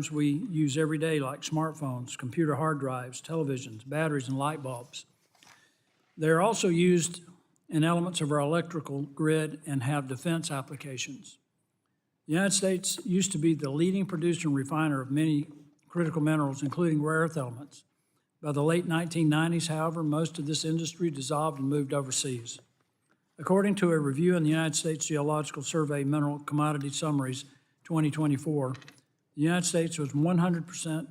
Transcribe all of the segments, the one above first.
items we use every day like smartphones, computer hard drives, televisions, batteries, and light bulbs. They're also used in elements of our electrical grid and have defense applications. The United States used to be the leading producer and refiner of many critical minerals, including rare earth elements. By the late 1990s, however, most of this industry dissolved and moved overseas. According to a review in the United States Geological Survey Mineral Commodity Summaries 2024, the United States was 100%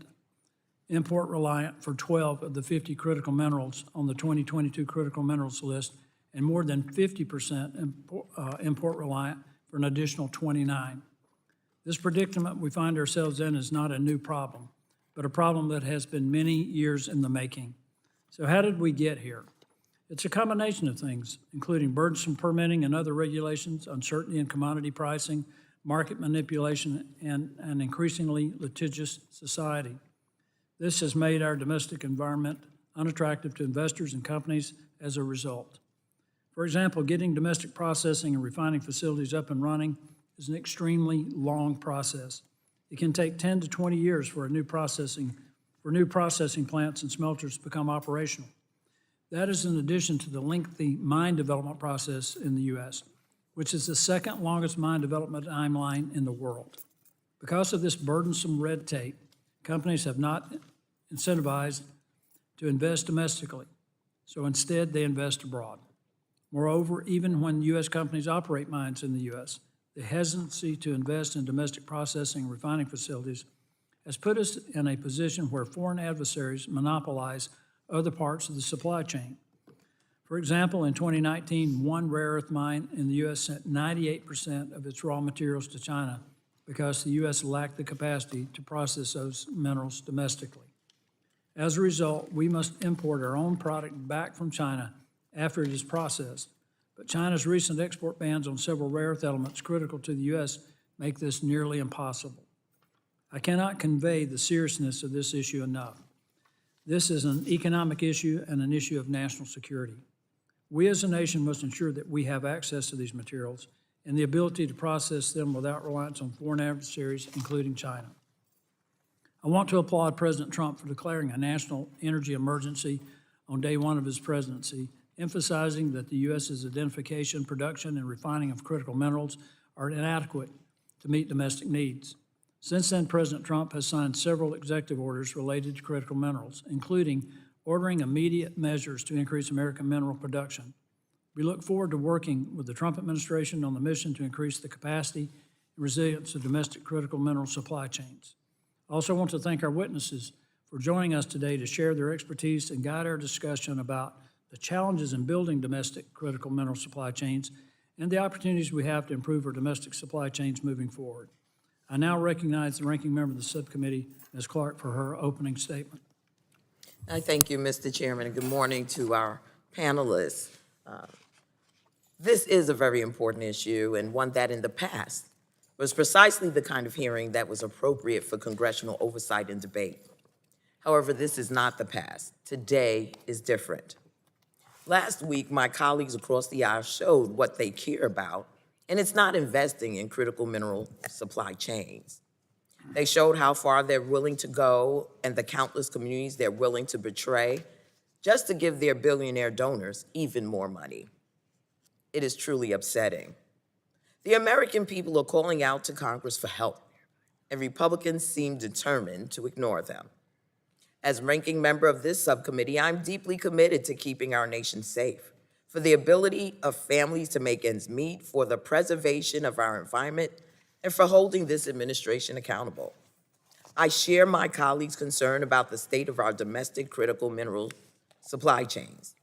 import reliant for 12 of the 50 critical minerals on the 2022 critical minerals list, and more than 50% import reliant for an additional 29. This predicament we find ourselves in is not a new problem, but a problem that has been many years in the making. So how did we get here? It's a combination of things, including burdensome permitting and other regulations, uncertainty in commodity pricing, market manipulation, and an increasingly litigious society. This has made our domestic environment unattractive to investors and companies as a result. For example, getting domestic processing and refining facilities up and running is an extremely long process. It can take 10 to 20 years for new processing plants and smelters to become operational. That is in addition to the lengthy mine development process in the U.S., which is the second longest mine development timeline in the world. Because of this burdensome red tape, companies have not incentivized to invest domestically, so instead they invest abroad. Moreover, even when U.S. companies operate mines in the U.S., the hesitancy to invest in domestic processing and refining facilities has put us in a position where foreign adversaries monopolize other parts of the supply chain. For example, in 2019, one rare earth mine in the U.S. sent 98% of its raw materials to China because the U.S. lacked the capacity to process those minerals domestically. As a result, we must import our own product back from China after it is processed. But China's recent export bans on several rare earth elements critical to the U.S. make this nearly impossible. I cannot convey the seriousness of this issue enough. This is an economic issue and an issue of national security. We as a nation must ensure that we have access to these materials and the ability to process them without reliance on foreign adversaries, including China. I want to applaud President Trump for declaring a national energy emergency on day one of his presidency, emphasizing that the U.S.'s identification, production, and refining of critical minerals are inadequate to meet domestic needs. Since then, President Trump has signed several executive orders related to critical minerals, including ordering immediate measures to increase American mineral production. We look forward to working with the Trump administration on the mission to increase the capacity and resilience of domestic critical mineral supply chains. I also want to thank our witnesses for joining us today to share their expertise and guide our discussion about the challenges in building domestic critical mineral supply chains and the opportunities we have to improve our domestic supply chains moving forward. I now recognize the ranking member of the subcommittee, Ms. Clark, for her opening statement. I thank you, Mr. Chairman, and good morning to our panelists. This is a very important issue and one that in the past was precisely the kind of hearing that was appropriate for congressional oversight and debate. However, this is not the past. Today is different. Last week, my colleagues across the aisle showed what they care about, and it's not investing in critical mineral supply chains. They showed how far they're willing to go and the countless communities they're willing to betray just to give their billionaire donors even more money. It is truly upsetting. The American people are calling out to Congress for help, and Republicans seem determined to ignore them. As ranking member of this subcommittee, I'm deeply committed to keeping our nation safe, for the ability of families to make ends meet, for the preservation of our environment, and for holding this administration accountable. I share my colleagues' concern about the state of our domestic critical mineral supply chains.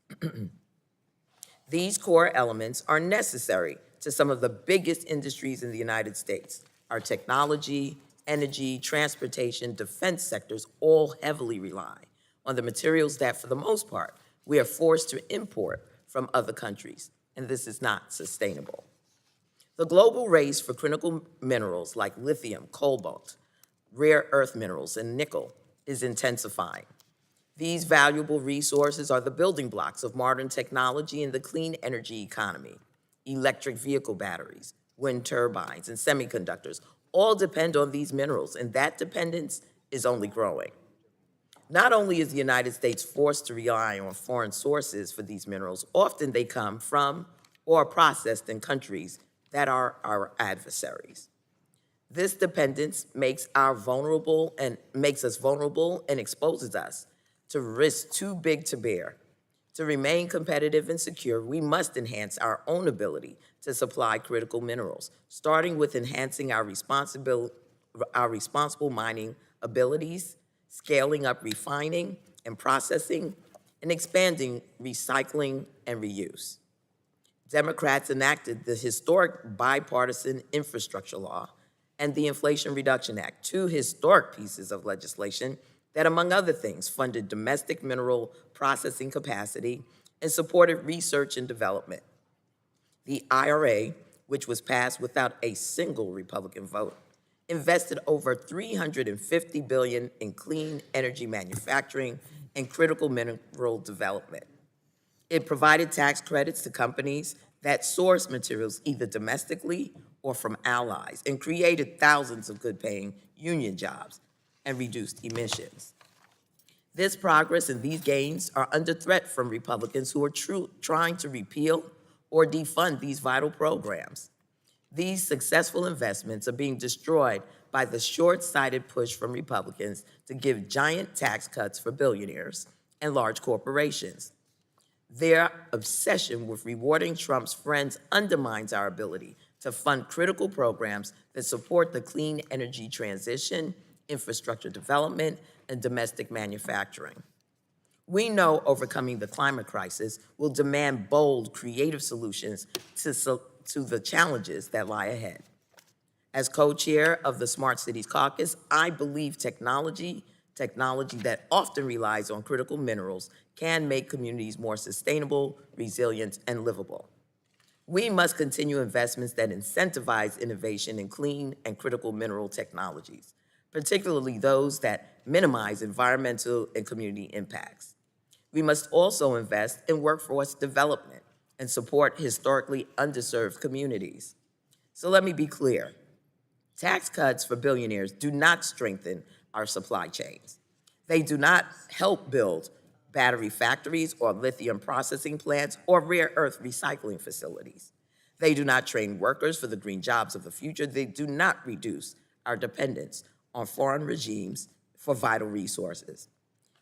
These core elements are necessary to some of the biggest industries in the United States. Our technology, energy, transportation, defense sectors all heavily rely on the materials that, for the most part, we are forced to import from other countries, and this is not sustainable. The global race for critical minerals like lithium, cobalt, rare earth minerals, and nickel is intensifying. These valuable resources are the building blocks of modern technology and the clean energy economy. Electric vehicle batteries, wind turbines, and semiconductors all depend on these minerals, and that dependence is only growing. Not only is the United States forced to rely on foreign sources for these minerals, often they come from or are processed in countries that are our adversaries. This dependence makes us vulnerable and exposes us to risks too big to bear. To remain competitive and secure, we must enhance our own ability to supply critical minerals, starting with enhancing our responsible mining abilities, scaling up refining and processing, and expanding recycling and reuse. Democrats enacted the historic bipartisan infrastructure law and the Inflation Reduction Act, two historic pieces of legislation that, among other things, funded domestic mineral processing capacity and supported research and development. The IRA, which was passed without a single Republican vote, invested over $350 billion in clean energy manufacturing and critical mineral development. It provided tax credits to companies that source materials either domestically or from allies, and created thousands of good-paying union jobs and reduced emissions. This progress and these gains are under threat from Republicans who are trying to repeal or defund these vital programs. These successful investments are being destroyed by the short-sighted push from Republicans to give giant tax cuts for billionaires and large corporations. Their obsession with rewarding Trump's friends undermines our ability to fund critical programs that support the clean energy transition, infrastructure development, and domestic manufacturing. We know overcoming the climate crisis will demand bold, creative solutions to the challenges that lie ahead. As co-chair of the Smart Cities Caucus, I believe technology that often relies on critical minerals can make communities more sustainable, resilient, and livable. We must continue investments that incentivize innovation in clean and critical mineral technologies, particularly those that minimize environmental and community impacts. We must also invest in workforce development and support historically underserved communities. So let me be clear. Tax cuts for billionaires do not strengthen our supply chains. They do not help build battery factories or lithium processing plants or rare earth recycling facilities. They do not train workers for the green jobs of the future. They do not reduce our dependence on foreign regimes for vital resources.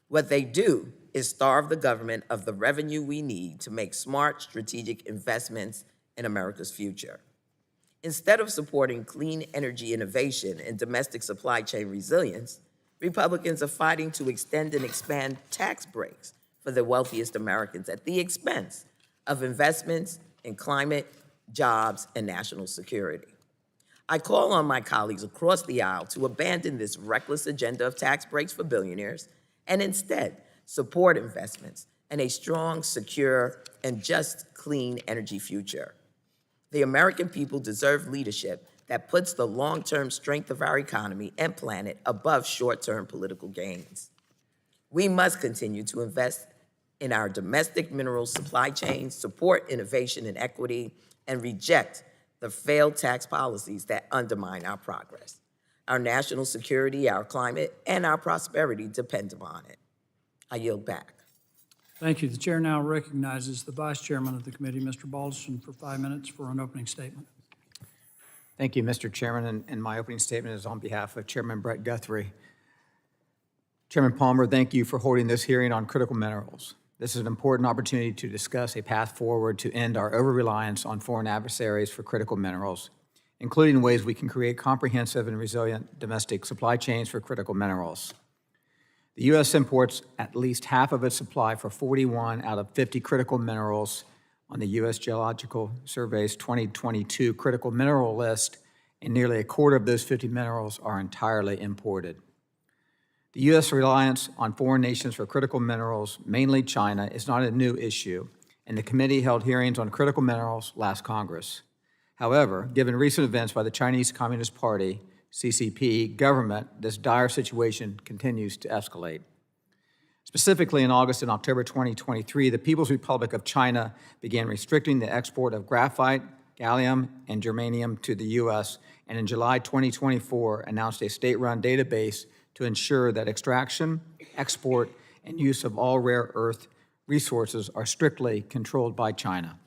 What they do is starve the government of the revenue we need to make smart, strategic investments in America's future. Instead of supporting clean energy innovation and domestic supply chain resilience, Republicans are fighting to extend and expand tax breaks for the wealthiest Americans at the expense of investments in climate, jobs, and national security. I call on my colleagues across the aisle to abandon this reckless agenda of tax breaks for billionaires and instead support investments in a strong, secure, and just clean energy future. The American people deserve leadership that puts the long-term strength of our economy and planet above short-term political gains. We must continue to invest in our domestic mineral supply chains, support innovation and equity, and reject the failed tax policies that undermine our progress. Our national security, our climate, and our prosperity depend upon it. I yield back. Thank you. The chair now recognizes the vice chairman of the committee, Mr. Balderson, for 5 minutes for an opening statement. Thank you, Mr. Chairman, and my opening statement is on behalf of Chairman Brett Guthrie. Chairman Palmer, thank you for holding this hearing on critical minerals. This is an important opportunity to discuss a path forward to end our over-reliance on foreign adversaries for critical minerals, including ways we can create comprehensive and resilient domestic supply chains for critical minerals. The U.S. imports at least half of its supply for 41 out of 50 critical minerals on the U.S. Geological Survey's 2022 critical mineral list, and nearly a quarter of those 50 minerals are entirely imported. The U.S. reliance on foreign nations for critical minerals, mainly China, is not a new issue, and the committee held hearings on critical minerals last Congress. However, given recent events by the Chinese Communist Party, CCP, government, this dire situation continues to escalate. Specifically, in August and October 2023, the People's Republic of China began restricting the export of graphite, gallium, and germanium to the U.S., and in July 2024 announced a state-run database to ensure that extraction, export, and use of all rare earth resources are strictly controlled by China.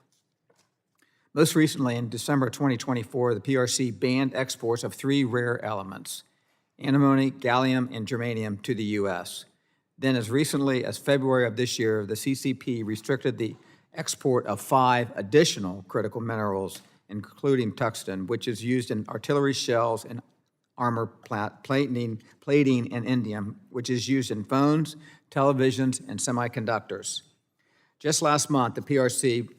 Most recently, in December 2024, the PRC banned exports of 3 rare elements, antimony, gallium, and germanium, to the U.S. Then, as recently as February of this year, the CCP restricted the export of 5 additional critical minerals, including tungsten, which is used in artillery shells and armor plating, and indium, which is used in phones, televisions, and semiconductors. Just last month, the PRC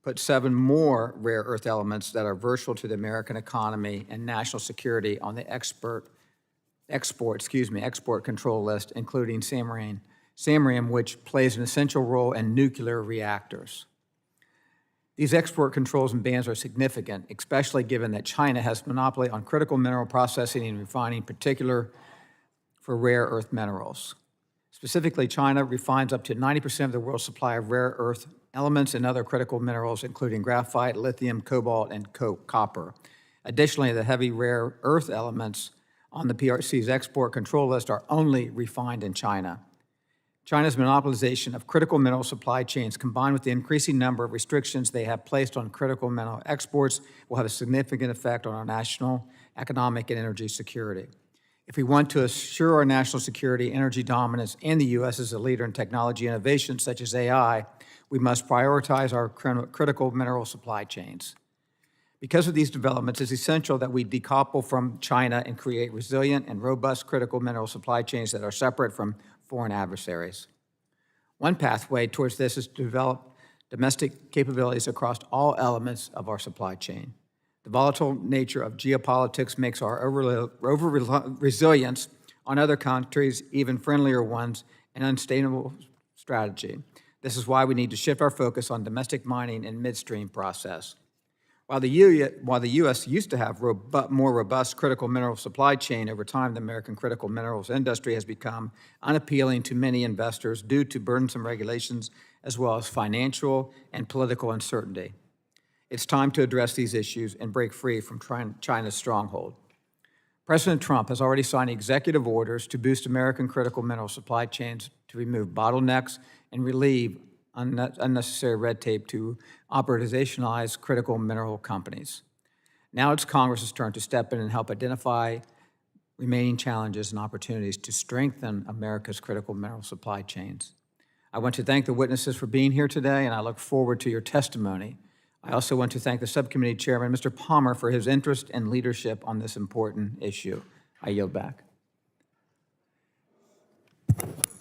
put 7 more rare earth elements that are vital to the American economy and national security on the export control list, including samarium, which plays an essential role in nuclear reactors. These export controls and bans are significant, especially given that China has monopoly on critical mineral processing and refining, particularly for rare earth minerals. Specifically, China refines up to 90% of the world's supply of rare earth elements and other critical minerals, including graphite, lithium, cobalt, and copper. Additionally, the heavy rare earth elements on the PRC's export control list are only refined in China. China's monopolization of critical mineral supply chains, combined with the increasing number of restrictions they have placed on critical mineral exports, will have a significant effect on our national economic and energy security. If we want to assure our national security, energy dominance, and the U.S. as a leader in technology innovation such as AI, we must prioritize our critical mineral supply chains. Because of these developments, it's essential that we decouple from China and create resilient and robust critical mineral supply chains that are separate from foreign adversaries. One pathway towards this is to develop domestic capabilities across all elements of our supply chain. The volatile nature of geopolitics makes our over-reliance on other countries, even friendlier ones, an unsustainable strategy. This is why we need to shift our focus on domestic mining and midstream process. While the U.S. used to have more robust critical mineral supply chain, over time the American critical minerals industry has become unappealing to many investors due to burdensome regulations as well as financial and political uncertainty. It's time to address these issues and break free from China's stronghold. President Trump has already signed executive orders to boost American critical mineral supply chains, to remove bottlenecks and relieve unnecessary red tape to operationalize critical mineral companies. Now it's Congress's turn to step in and help identify remaining challenges and opportunities to strengthen America's critical mineral supply chains. I want to thank the witnesses for being here today, and I look forward to your testimony. I also want to thank the subcommittee chairman, Mr. Palmer, for his interest and leadership on this important issue. I yield back.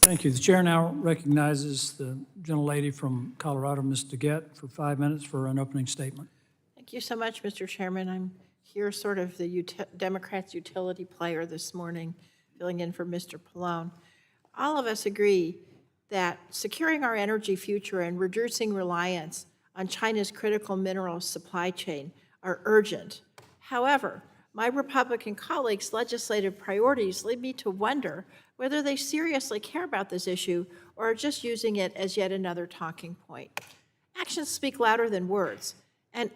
Thank you. The chair now recognizes the gentlelady from Colorado, Ms. Dingell, for 5 minutes for an opening statement. Thank you so much, Mr. Chairman. I'm here sort of the Democrats' utility player this morning, filling in for Mr. Pallone. All of us agree that securing our energy future and reducing reliance on China's critical mineral supply chain are urgent. However, my Republican colleagues' legislative priorities lead me to wonder whether they seriously care about this issue or are just using it as yet another talking point. Actions speak louder than words, and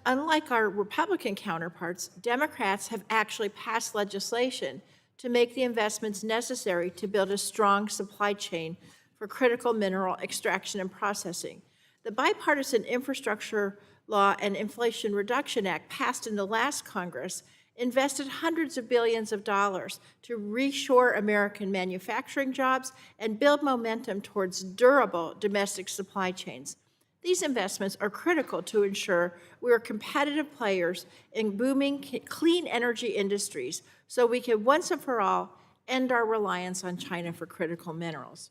unlike our Republican counterparts, Democrats have actually passed legislation to make the investments necessary to build a strong supply chain for critical mineral extraction and processing. The Bipartisan Infrastructure Law and Inflation Reduction Act, passed in the last Congress, invested hundreds of billions of dollars to reshore American manufacturing jobs and build momentum towards durable domestic supply chains. These investments are critical to ensure we are competitive players in booming clean energy industries so we can once and for all end our reliance on China for critical minerals.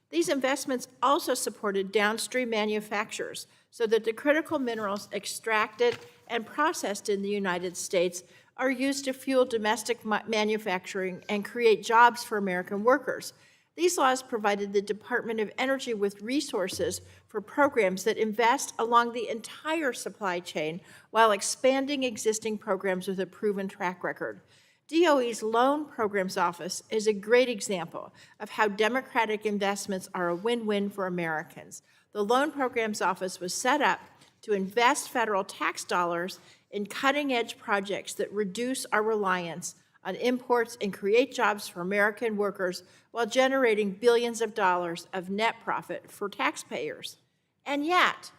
These investments also supported downstream manufacturers so that the critical minerals extracted and processed in the United States are used to fuel domestic manufacturing and create jobs for American workers. These laws provided the Department of Energy with resources for programs that invest along the entire supply chain while expanding existing programs with a proven track record. DOE's Loan Programs Office is a great example of how democratic investments are a win-win for Americans. The Loan Programs Office was set up to invest federal tax dollars in cutting-edge projects that reduce our reliance on imports and create jobs for American workers while generating billions of dollars of net profit for taxpayers. And yet,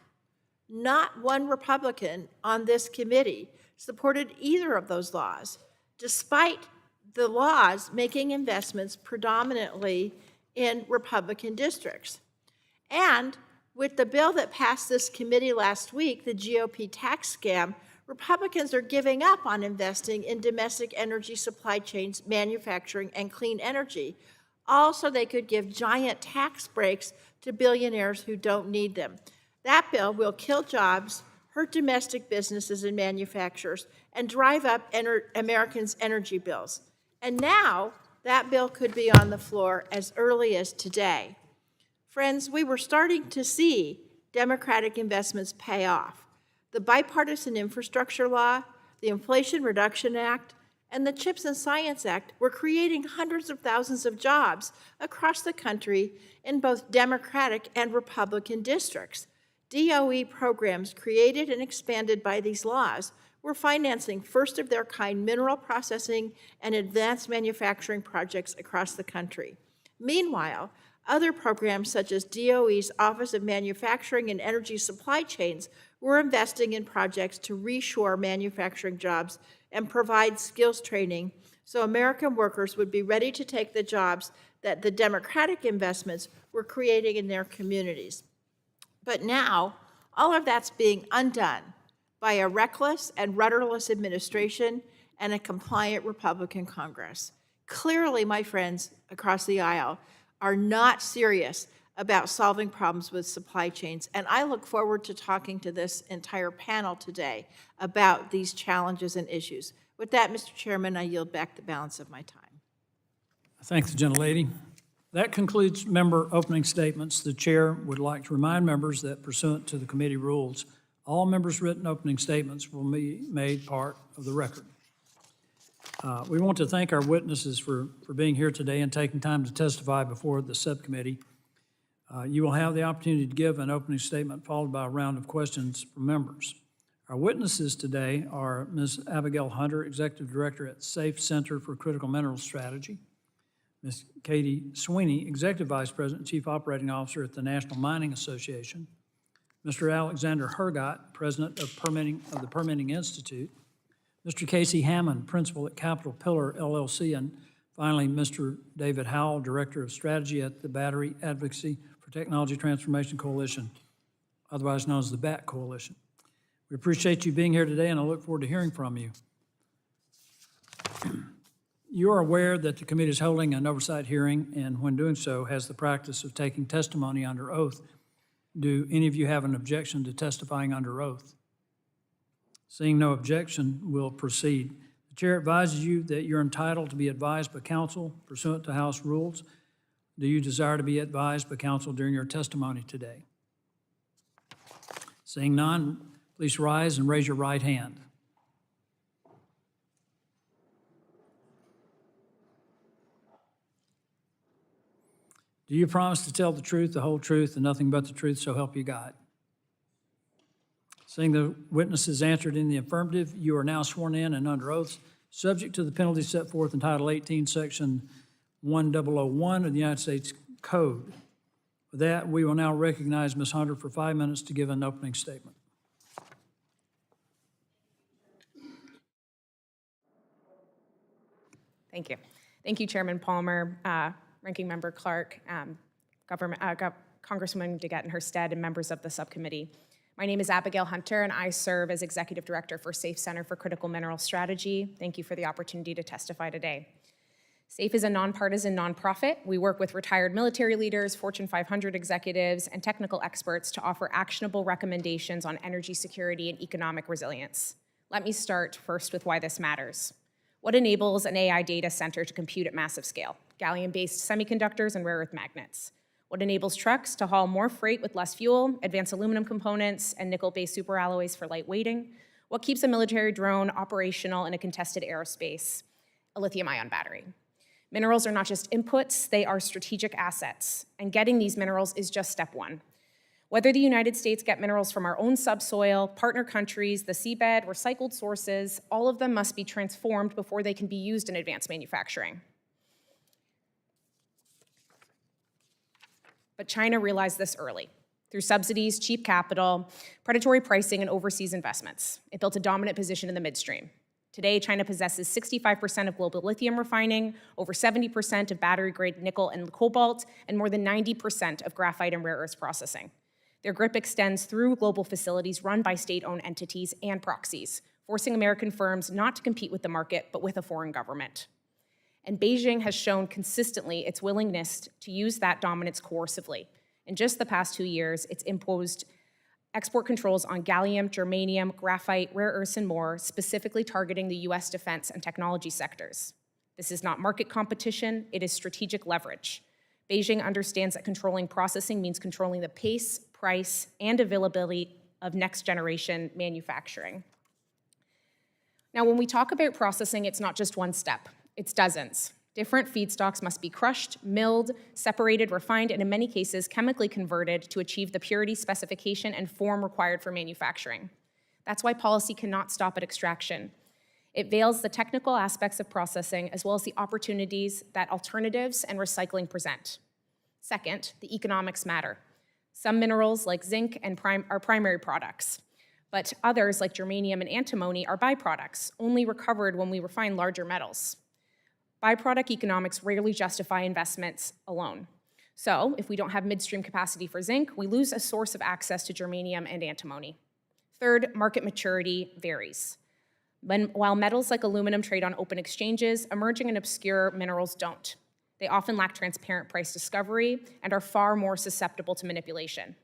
not one Republican on this committee supported either of those laws, despite the laws making investments predominantly in Republican districts. And with the bill that passed this committee last week, the GOP tax scam, Republicans are giving up on investing in domestic energy supply chains, manufacturing, and clean energy, all so they could give giant tax breaks to billionaires who don't need them. That bill will kill jobs, hurt domestic businesses and manufacturers, and drive up Americans' energy bills. And now, that bill could be on the floor as early as today. Friends, we were starting to see Democratic investments pay off. The Bipartisan Infrastructure Law, the Inflation Reduction Act, and the CHIPS and Science Act were creating hundreds of thousands of jobs across the country in both Democratic and Republican districts. DOE programs created and expanded by these laws were financing first-of-their-kind mineral processing and advanced manufacturing projects across the country. Meanwhile, other programs such as DOE's Office of Manufacturing and Energy Supply Chains were investing in projects to reshore manufacturing jobs and provide skills training so American workers would be ready to take the jobs that the Democratic investments were creating in their communities. But now, all of that's being undone by a reckless and rudderless administration and a compliant Republican Congress. Clearly, my friends across the aisle are not serious about solving problems with supply chains, and I look forward to talking to this entire panel today about these challenges and issues. With that, Mr. Chairman, I yield back the balance of my time. I thank the gentlelady. That concludes member opening statements. The chair would like to remind members that pursuant to the committee rules, all members' written opening statements will be made part of the record. We want to thank our witnesses for being here today and taking time to testify before the subcommittee. You will have the opportunity to give an opening statement followed by a round of questions from members. Our witnesses today are Ms. Abigail Hunter, Executive Director at SAFE Center for Critical Minerals Strategy, Ms. Katie Sweeney, Executive Vice President and Chief Operating Officer at the National Mining Association, Mr. Alexander Herrgott, President of the Permitting Institute, Mr. Casey Hammond, Principal at Capital Pillar LLC, and finally, Mr. David Howell, Director of Strategy at the Battery Advocacy for Technology Transformation Coalition, otherwise known as the BATT Coalition. We appreciate you being here today, and I look forward to hearing from you. You are aware that the committee is holding an oversight hearing, and when doing so, has the practice of taking testimony under oath. Do any of you have an objection to testifying under oath? Seeing no objection, we'll proceed. The chair advises you that you're entitled to be advised by counsel pursuant to House rules. Do you desire to be advised by counsel during your testimony today? Seeing none, please rise and raise your right hand. Do you promise to tell the truth, the whole truth, and nothing but the truth, so help you God? Seeing the witnesses answered in the affirmative, you are now sworn in and under oath, subject to the penalties set forth in Title 18, Section 1001 of the United States Code. With that, we will now recognize Ms. Hunter for 5 minutes to give an opening statement. Thank you. Thank you, Chairman Palmer, Ranking Member Clark, Congresswoman DeGette and Herstead, and members of the subcommittee. My name is Abigail Hunter, and I serve as Executive Director for SAFE Center for Critical Minerals Strategy. Thank you for the opportunity to testify today. SAFE is a nonpartisan nonprofit. We work with retired military leaders, Fortune 500 executives, and technical experts to offer actionable recommendations on energy security and economic resilience. Let me start first with why this matters. What enables an AI data center to compute at massive scale? Gallium-based semiconductors and rare earth magnets. What enables trucks to haul more freight with less fuel, advanced aluminum components, and nickel-based superalloys for lightweighting? What keeps a military drone operational in a contested aerospace? A lithium-ion battery. Minerals are not just inputs, they are strategic assets, and getting these minerals is just step one. Whether the United States get minerals from our own subsoil, partner countries, the seabed, recycled sources, all of them must be transformed before they can be used in advanced manufacturing. But China realized this early. Through subsidies, cheap capital, predatory pricing, and overseas investments, it built a dominant position in the midstream. Today, China possesses 65% of global lithium refining, over 70% of battery-grade nickel and cobalt, and more than 90% of graphite and rare earths processing. Their grip extends through global facilities run by state-owned entities and proxies, forcing American firms not to compete with the market, but with a foreign government. And Beijing has shown consistently its willingness to use that dominance coercively. In just the past 2 years, it's imposed export controls on gallium, germanium, graphite, rare earths, and more, specifically targeting the US defense and technology sectors. This is not market competition, it is strategic leverage. Beijing understands that controlling processing means controlling the pace, price, and availability of next-generation manufacturing. Now, when we talk about processing, it's not just one step, it's dozens. Different feedstocks must be crushed, milled, separated, refined, and in many cases, chemically converted to achieve the purity, specification, and form required for manufacturing. That's why policy cannot stop at extraction. It veils the technical aspects of processing as well as the opportunities that alternatives and recycling present. Second, the economics matter. Some minerals, like zinc, are primary products, but others, like germanium and antimony, are byproducts, only recovered when we refine larger metals. Byproduct economics rarely justify investments alone. So, if we don't have midstream capacity for zinc, we lose a source of access to germanium and antimony. Third, market maturity varies. While metals like aluminum trade on open exchanges, emerging and obscure minerals don't. They often lack transparent price discovery and are far more susceptible to manipulation.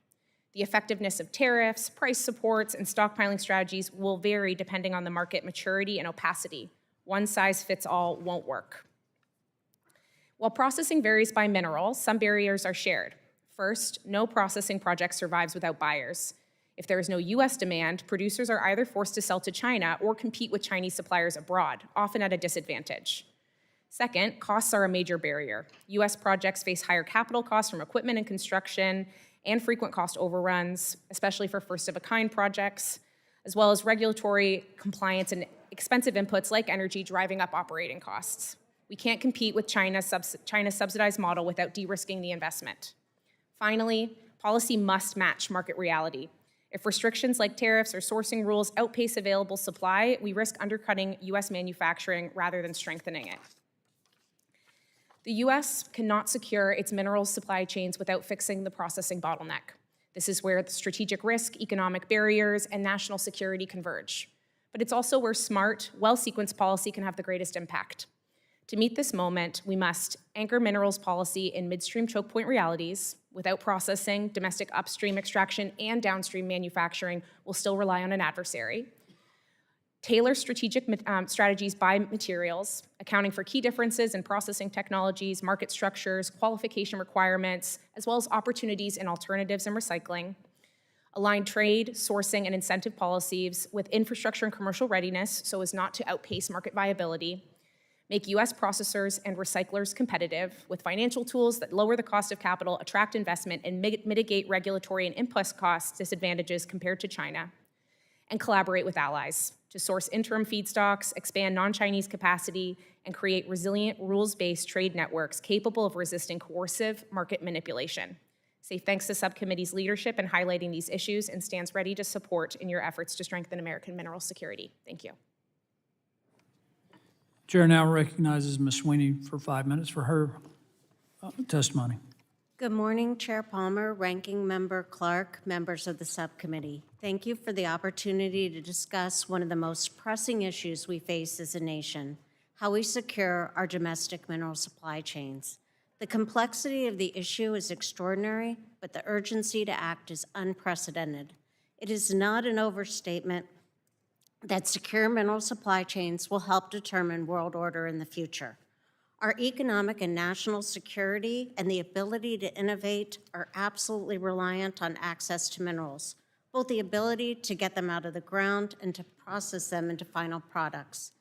The effectiveness of tariffs, price supports, and stockpiling strategies will vary depending on the market maturity and opacity. One size fits all won't work. While processing varies by mineral, some barriers are shared. First, no processing project survives without buyers. If there is no US demand, producers are either forced to sell to China or compete with Chinese suppliers abroad, often at a disadvantage. Second, costs are a major barrier. US projects face higher capital costs from equipment and construction and frequent cost overruns, especially for first-of-a-kind projects, as well as regulatory compliance and expensive inputs like energy driving up operating costs. We can't compete with China's subsidized model without de-risking the investment. Finally, policy must match market reality. If restrictions like tariffs or sourcing rules outpace available supply, we risk undercutting US manufacturing rather than strengthening it. The US cannot secure its minerals supply chains without fixing the processing bottleneck. This is where the strategic risk, economic barriers, and national security converge. But it's also where smart, well-sequenced policy can have the greatest impact. To meet this moment, we must anchor minerals policy in midstream choke point realities. Without processing, domestic upstream extraction and downstream manufacturing will still rely on an adversary. Tailor strategic strategies by materials, accounting for key differences in processing technologies, market structures, qualification requirements, as well as opportunities in alternatives and recycling. Align trade, sourcing, and incentive policies with infrastructure and commercial readiness so as not to outpace market viability. Make US processors and recyclers competitive with financial tools that lower the cost of capital, attract investment, and mitigate regulatory and input cost disadvantages compared to China. And collaborate with allies to source interim feedstocks, expand non-Chinese capacity, and create resilient, rules-based trade networks capable of resisting coercive market manipulation. SAFE thanks the subcommittee's leadership in highlighting these issues and stands ready to support in your efforts to strengthen American mineral security. Thank you. Chair now recognizes Ms. Sweeney for 5 minutes for her testimony. Good morning, Chair Palmer, Ranking Member Clark, members of the subcommittee. Thank you for the opportunity to discuss one of the most pressing issues we face as a nation, how we secure our domestic mineral supply chains. The complexity of the issue is extraordinary, but the urgency to act is unprecedented. It is not an overstatement that secure mineral supply chains will help determine world order in the future. Our economic and national security and the ability to innovate are absolutely reliant on access to minerals, both the ability to get them out of the ground and to process them into final products.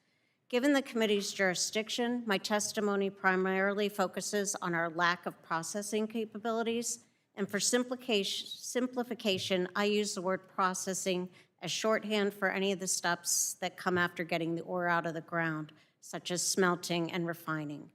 Given the committee's jurisdiction, my testimony primarily focuses on our lack of processing capabilities And for simplification, I use the word processing as shorthand for any of the steps that come after getting the ore out of the ground, such as smelting and refining.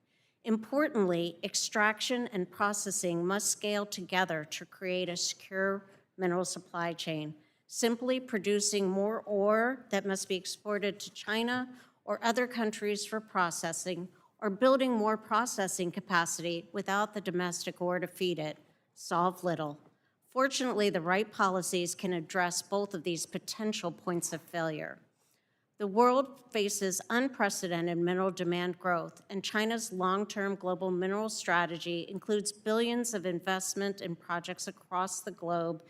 Importantly, extraction and processing must scale together to create a secure mineral supply chain. Simply producing more ore that must be exported to China or other countries for processing, or building more processing capacity without the domestic ore to feed it, solve little. Fortunately, the right policies can address both of these potential points of failure. The world faces unprecedented mineral demand growth, and China's long-term global mineral strategy includes billions of investment in projects across the globe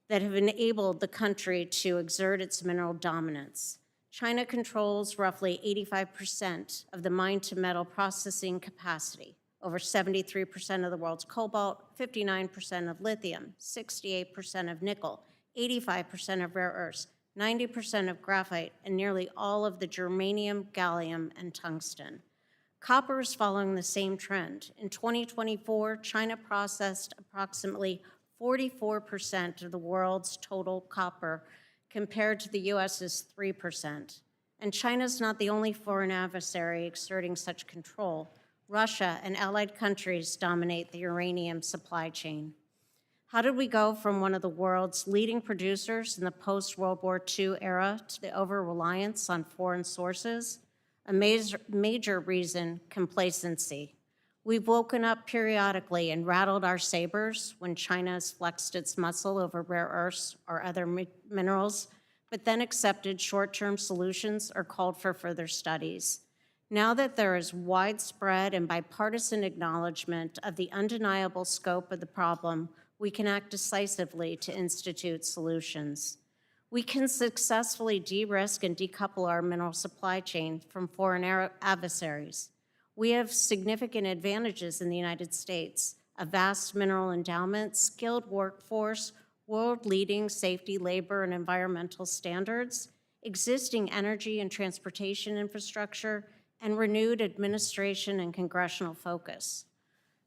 that have enabled the country to exert its mineral dominance. China controls roughly 85% of the mine-to-metal processing capacity, over 73% of the world's cobalt, 59% of lithium, 68% of nickel, 85% of rare earths, 90% of graphite, and nearly all of the germanium, gallium, and tungsten. Copper is following the same trend. In 2024, China processed approximately 44% of the world's total copper, compared to the US's 3%. And China's not the only foreign adversary exerting such control. Russia and allied countries dominate the uranium supply chain. How did we go from one of the world's leading producers in the post-World War II era to the over-reliance on foreign sources? A major reason, complacency. We've woken up periodically and rattled our sabers when China has flexed its muscle over rare earths or other minerals, but then accepted short-term solutions or called for further studies. Now that there is widespread and bipartisan acknowledgement of the undeniable scope of the problem, we can act decisively to institute solutions. We can successfully de-risk and decouple our mineral supply chain from foreign adversaries. We have significant advantages in the United States: a vast mineral endowment, skilled workforce, world-leading safety, labor, and environmental standards, existing energy and transportation infrastructure, and renewed administration and congressional focus.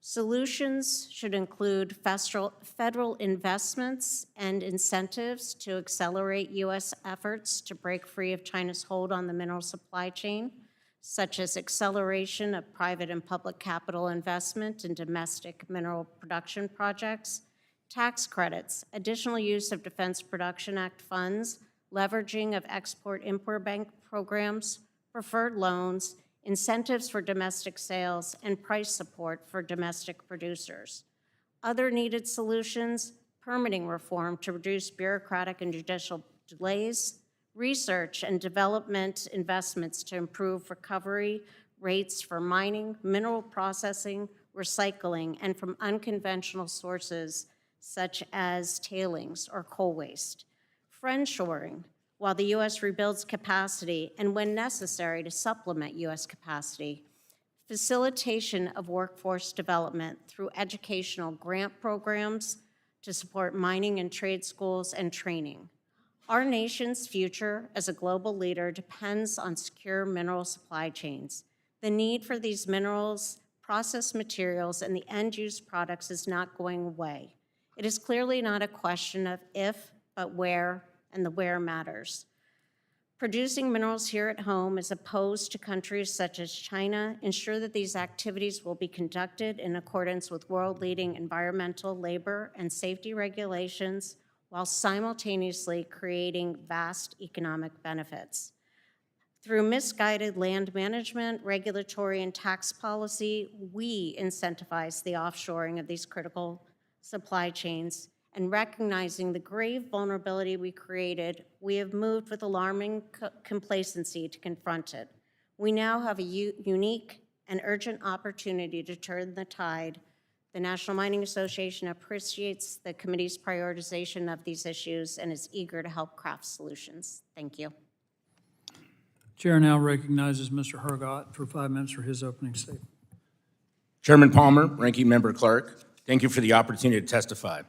Solutions should include federal investments and incentives to accelerate U.S. efforts to break free of China's hold on the mineral supply chain, such as acceleration of private and public capital investment in domestic mineral production projects, tax credits, additional use of Defense Production Act funds, leveraging of Export-Import Bank programs, preferred loans, incentives for domestic sales, and price support for domestic producers. Other needed solutions: permitting reform to reduce bureaucratic and judicial delays, research and development investments to improve recovery rates for mining, mineral processing, recycling, and from unconventional sources such as tailings or coal waste. Friendshoring, while the U.S. rebuilds capacity and when necessary to supplement U.S. capacity. Facilitation of workforce development through educational grant programs to support mining and trade schools and training. Our nation's future as a global leader depends on secure mineral supply chains. The need for these minerals, processed materials, and the end-use products is not going away. It is clearly not a question of if, but where, and the where matters. Producing minerals here at home, as opposed to countries such as China, ensure that these activities will be conducted in accordance with world-leading environmental, labor, and safety regulations, while simultaneously creating vast economic benefits. Through misguided land management, regulatory, and tax policy, we incentivize the offshoring of these critical supply chains, and recognizing the grave vulnerability we created, we have moved with alarming complacency to confront it. We now have a unique and urgent opportunity to turn the tide. The National Mining Association appreciates the committee's prioritization of these issues and is eager to help craft solutions. Thank you. Chair now recognizes Mr. Herrgott for 5 minutes for his opening statement. Chairman Palmer, Ranking Member Clark, thank you for the opportunity to testify.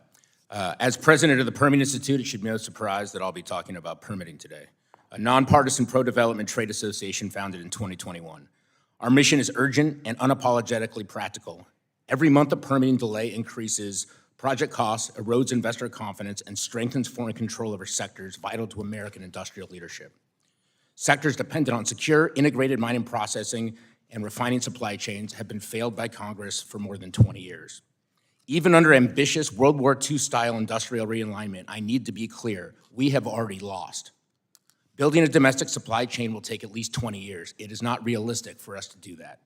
As president of the Permitting Institute, it should be no surprise that I'll be talking about permitting today, a nonpartisan pro-development trade association founded in 2021. Our mission is urgent and unapologetically practical. Every month, a permitting delay increases project costs, erodes investor confidence, and strengthens foreign control over sectors vital to American industrial leadership. Sectors dependent on secure, integrated mining processing and refining supply chains have been failed by Congress for more than 20 years. Even under ambitious World War II-style industrial realignment, I need to be clear, we have already lost. Building a domestic supply chain will take at least 20 years. It is not realistic for us to do that.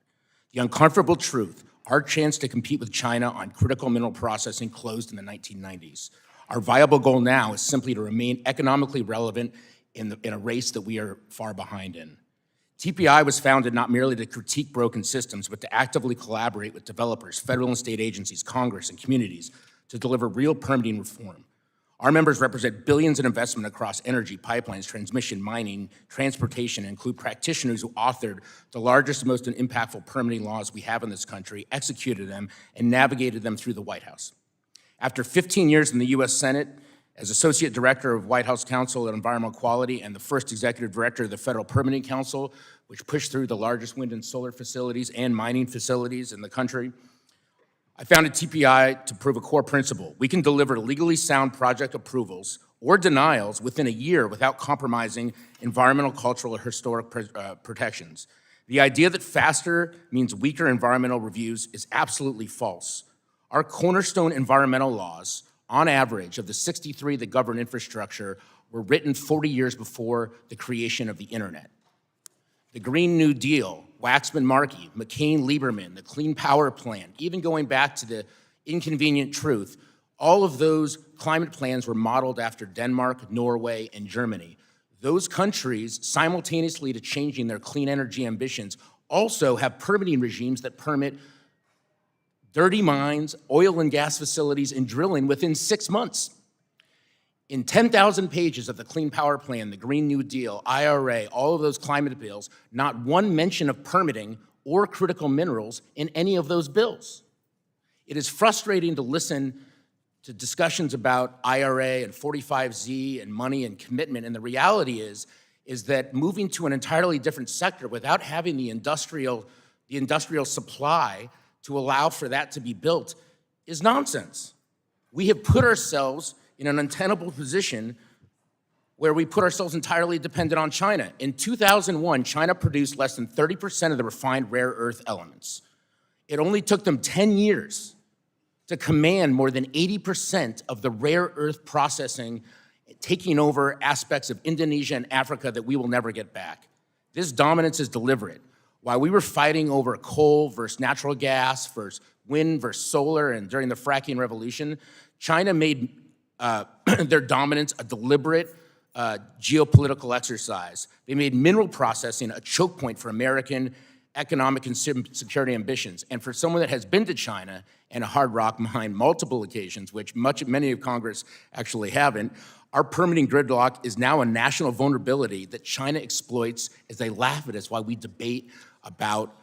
The uncomfortable truth, our chance to compete with China on critical mineral processing closed in the 1990s. Our viable goal now is simply to remain economically relevant in a race that we are far behind in. TPI was founded not merely to critique broken systems, but to actively collaborate with developers, federal and state agencies, Congress, and communities to deliver real permitting reform. Our members represent billions in investment across energy, pipelines, transmission, mining, transportation, and include practitioners who authored the largest and most impactful permitting laws we have in this country, executed them, and navigated them through the White House. After 15 years in the U.S. Senate, as Associate Director of White House Council on Environmental Quality and the first Executive Director of the Federal Permitting Council, which pushed through the largest wind and solar facilities and mining facilities in the country, I founded TPI to prove a core principle. We can deliver legally sound project approvals or denials within a year without compromising environmental, cultural, or historic protections. The idea that faster means weaker environmental reviews is absolutely false. Our cornerstone environmental laws, on average, of the 63 that govern infrastructure, were written 40 years before the creation of the internet. The Green New Deal, Waxman-Markey, McCain-Lieberman, the Clean Power Plan, even going back to the Inconvenient Truth, all of those climate plans were modeled after Denmark, Norway, and Germany. Those countries, simultaneously to changing their clean energy ambitions, also have permitting regimes that permit dirty mines, oil and gas facilities, and drilling within 6 months. In 10,000 pages of the Clean Power Plan, the Green New Deal, IRA, all of those climate bills, not one mention of permitting or critical minerals in any of those bills. It is frustrating to listen to discussions about IRA and 45Z and money and commitment, and the reality is that moving to an entirely different sector without having the industrial supply to allow for that to be built is nonsense. We have put ourselves in an untenable position where we put ourselves entirely dependent on China. In 2001, China produced less than 30% of the refined rare earth elements. It only took them 10 years to command more than 80% of the rare earth processing, taking over aspects of Indonesia and Africa that we will never get back. This dominance is deliberate. While we were fighting over coal versus natural gas versus wind versus solar, and during the fracking revolution, China made their dominance a deliberate geopolitical exercise. They made mineral processing a choke point for American economic and security ambitions. And for someone that has been to China and a hard rock mine multiple occasions, which many of Congress actually haven't, our permitting gridlock is now a national vulnerability that China exploits as they laugh at us while we debate about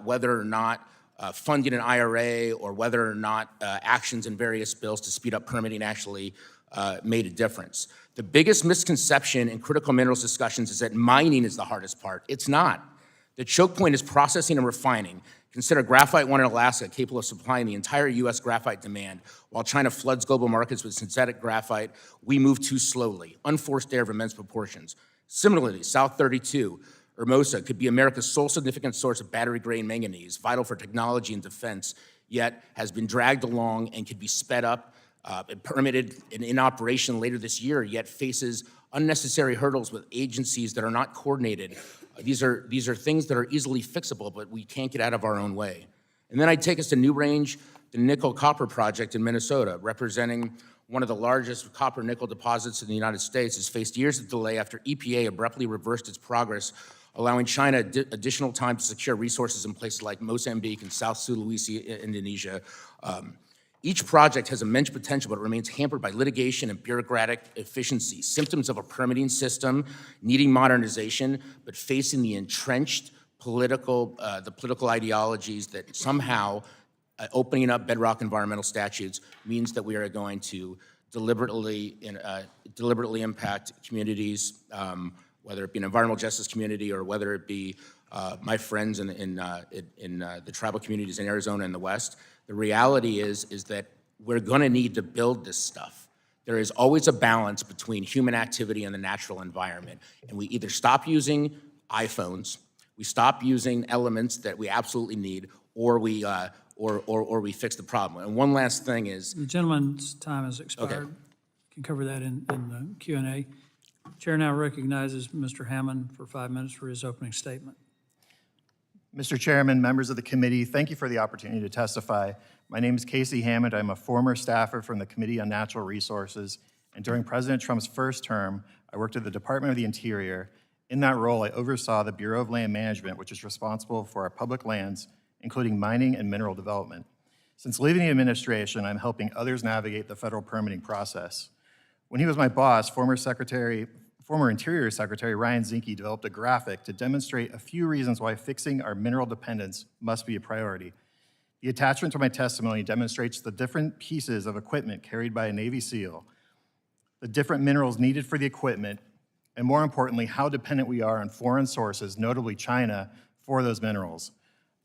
whether or not funding an IRA or whether or not actions in various bills to speed up permitting actually made a difference. The biggest misconception in critical minerals discussions is that mining is the hardest part. It's not. The choke point is processing and refining. Consider Graphite One in Alaska capable of supplying the entire US graphite demand. While China floods global markets with synthetic graphite, we move too slowly, unforced air of immense proportions. Similarly, South 32, Hermosa could be America's sole significant source of battery-grade manganese, vital for technology and defense, yet has been dragged along and could be sped up, permitted and in operation later this year, yet faces unnecessary hurdles with agencies that are not coordinated. These are things that are easily fixable, but we can't get out of our own way. And then I'd take us to New Range, the nickel-copper project in Minnesota, representing one of the largest copper-nickel deposits in the United States, has faced years of delay after EPA abruptly reversed its progress, allowing China additional time to secure resources in places like Mozambique and South Sulawesi, Indonesia. Each project has immense potential, but remains hampered by litigation and bureaucratic efficiency, symptoms of a permitting system needing modernization, but facing the entrenched political ideologies that somehow opening up bedrock environmental statutes means that we are going to deliberately impact communities, whether it be an environmental justice community or whether it be my friends in the tribal communities in Arizona and the West. The reality is that we're gonna need to build this stuff. There is always a balance between human activity and the natural environment. And we either stop using iPhones, we stop using elements that we absolutely need, or we fix the problem. And one last thing is, The gentleman's time has expired. Can cover that in the Q&A. Chair now recognizes Mr. Hammond for 5 minutes for his opening statement. Mr. Chairman, members of the committee, thank you for the opportunity to testify. My name is Casey Hammond. I'm a former staffer from the Committee on Natural Resources, and during President Trump's first term, I worked at the Department of the Interior. In that role, I oversaw the Bureau of Land Management, which is responsible for our public lands, including mining and mineral development. Since leaving the administration, I'm helping others navigate the federal permitting process. When he was my boss, former Interior Secretary Ryan Zinke developed a graphic to demonstrate a few reasons why fixing our mineral dependence must be a priority. The attachment to my testimony demonstrates the different pieces of equipment carried by a Navy SEAL, the different minerals needed for the equipment, and more importantly, how dependent we are on foreign sources, notably China, for those minerals.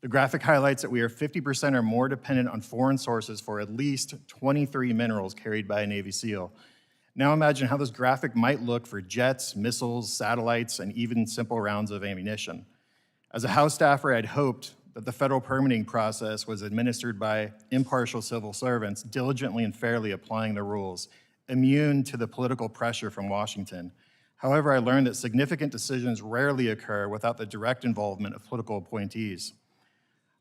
The graphic highlights that we are 50% or more dependent on foreign sources for at least 23 minerals carried by a Navy SEAL. Now imagine how this graphic might look for jets, missiles, satellites, and even simple rounds of ammunition. As a House staffer, I'd hoped that the federal permitting process was administered by impartial civil servants diligently and fairly applying the rules, immune to the political pressure from Washington. However, I learned that significant decisions rarely occur without the direct involvement of political appointees.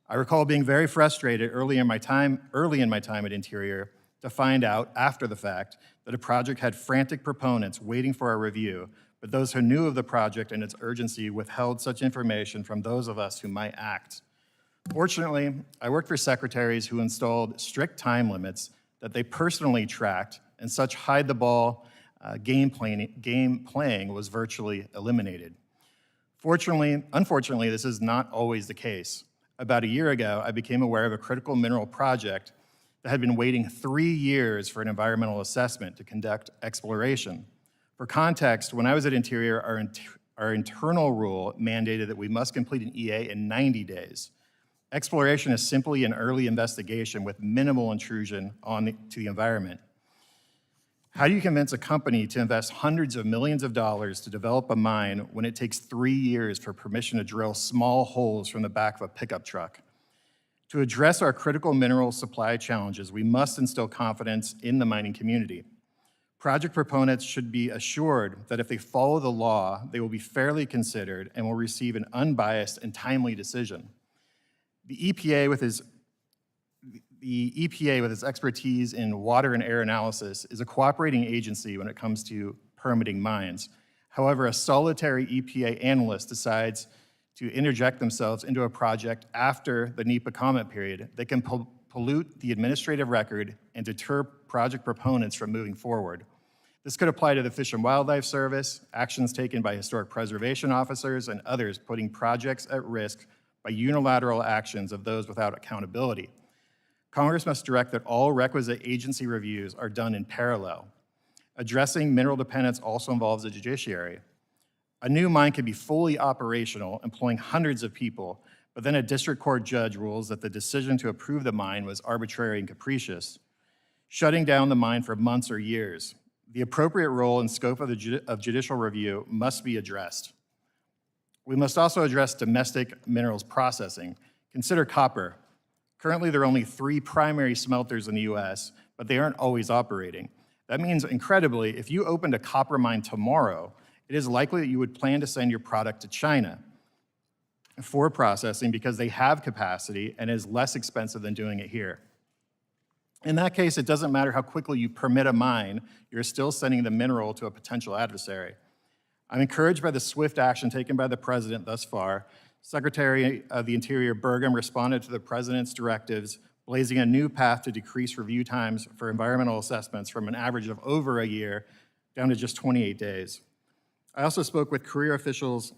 I recall being very frustrated early in my time at Interior to find out, after the fact, that a project had frantic proponents waiting for our review, but those who knew of the project and its urgency withheld such information from those of us who might act. Fortunately, I worked for secretaries who installed strict time limits that they personally tracked, and such hide-the-ball game playing was virtually eliminated. Unfortunately, this is not always the case. About a year ago, I became aware of a critical mineral project that had been waiting 3 years for an environmental assessment to conduct exploration. For context, when I was at Interior, our internal rule mandated that we must complete an EA in 90 days. Exploration is simply an early investigation with minimal intrusion to the environment. How do you convince a company to invest hundreds of millions of dollars to develop a mine when it takes 3 years for permission to drill small holes from the back of a pickup truck? To address our critical mineral supply challenges, we must instill confidence in the mining community. Project proponents should be assured that if they follow the law, they will be fairly considered and will receive an unbiased and timely decision. The EPA, with its expertise in water and air analysis, is a cooperating agency when it comes to permitting mines. However, a solitary EPA analyst decides to interject themselves into a project after the NEPA comment period, they can pollute the administrative record and deter project proponents from moving forward. This could apply to the Fish and Wildlife Service, actions taken by historic preservation officers, and others putting projects at risk by unilateral actions of those without accountability. Congress must direct that all requisite agency reviews are done in parallel. Addressing mineral dependence also involves the judiciary. A new mine can be fully operational, employing hundreds of people, but then a district court judge rules that the decision to approve the mine was arbitrary and capricious, shutting down the mine for months or years. The appropriate role and scope of judicial review must be addressed. We must also address domestic minerals processing. Consider copper. Currently, there are only 3 primary smelters in the US, but they aren't always operating. That means, incredibly, if you opened a copper mine tomorrow, it is likely that you would plan to send your product to China for processing because they have capacity and it is less expensive than doing it here. In that case, it doesn't matter how quickly you permit a mine, you're still sending the mineral to a potential adversary. I'm encouraged by the swift action taken by the President thus far. Secretary of the Interior Burgum responded to the President's directives, blazing a new path to decrease review times for environmental assessments from an average of over a year down to just 28 days. I also spoke with career officials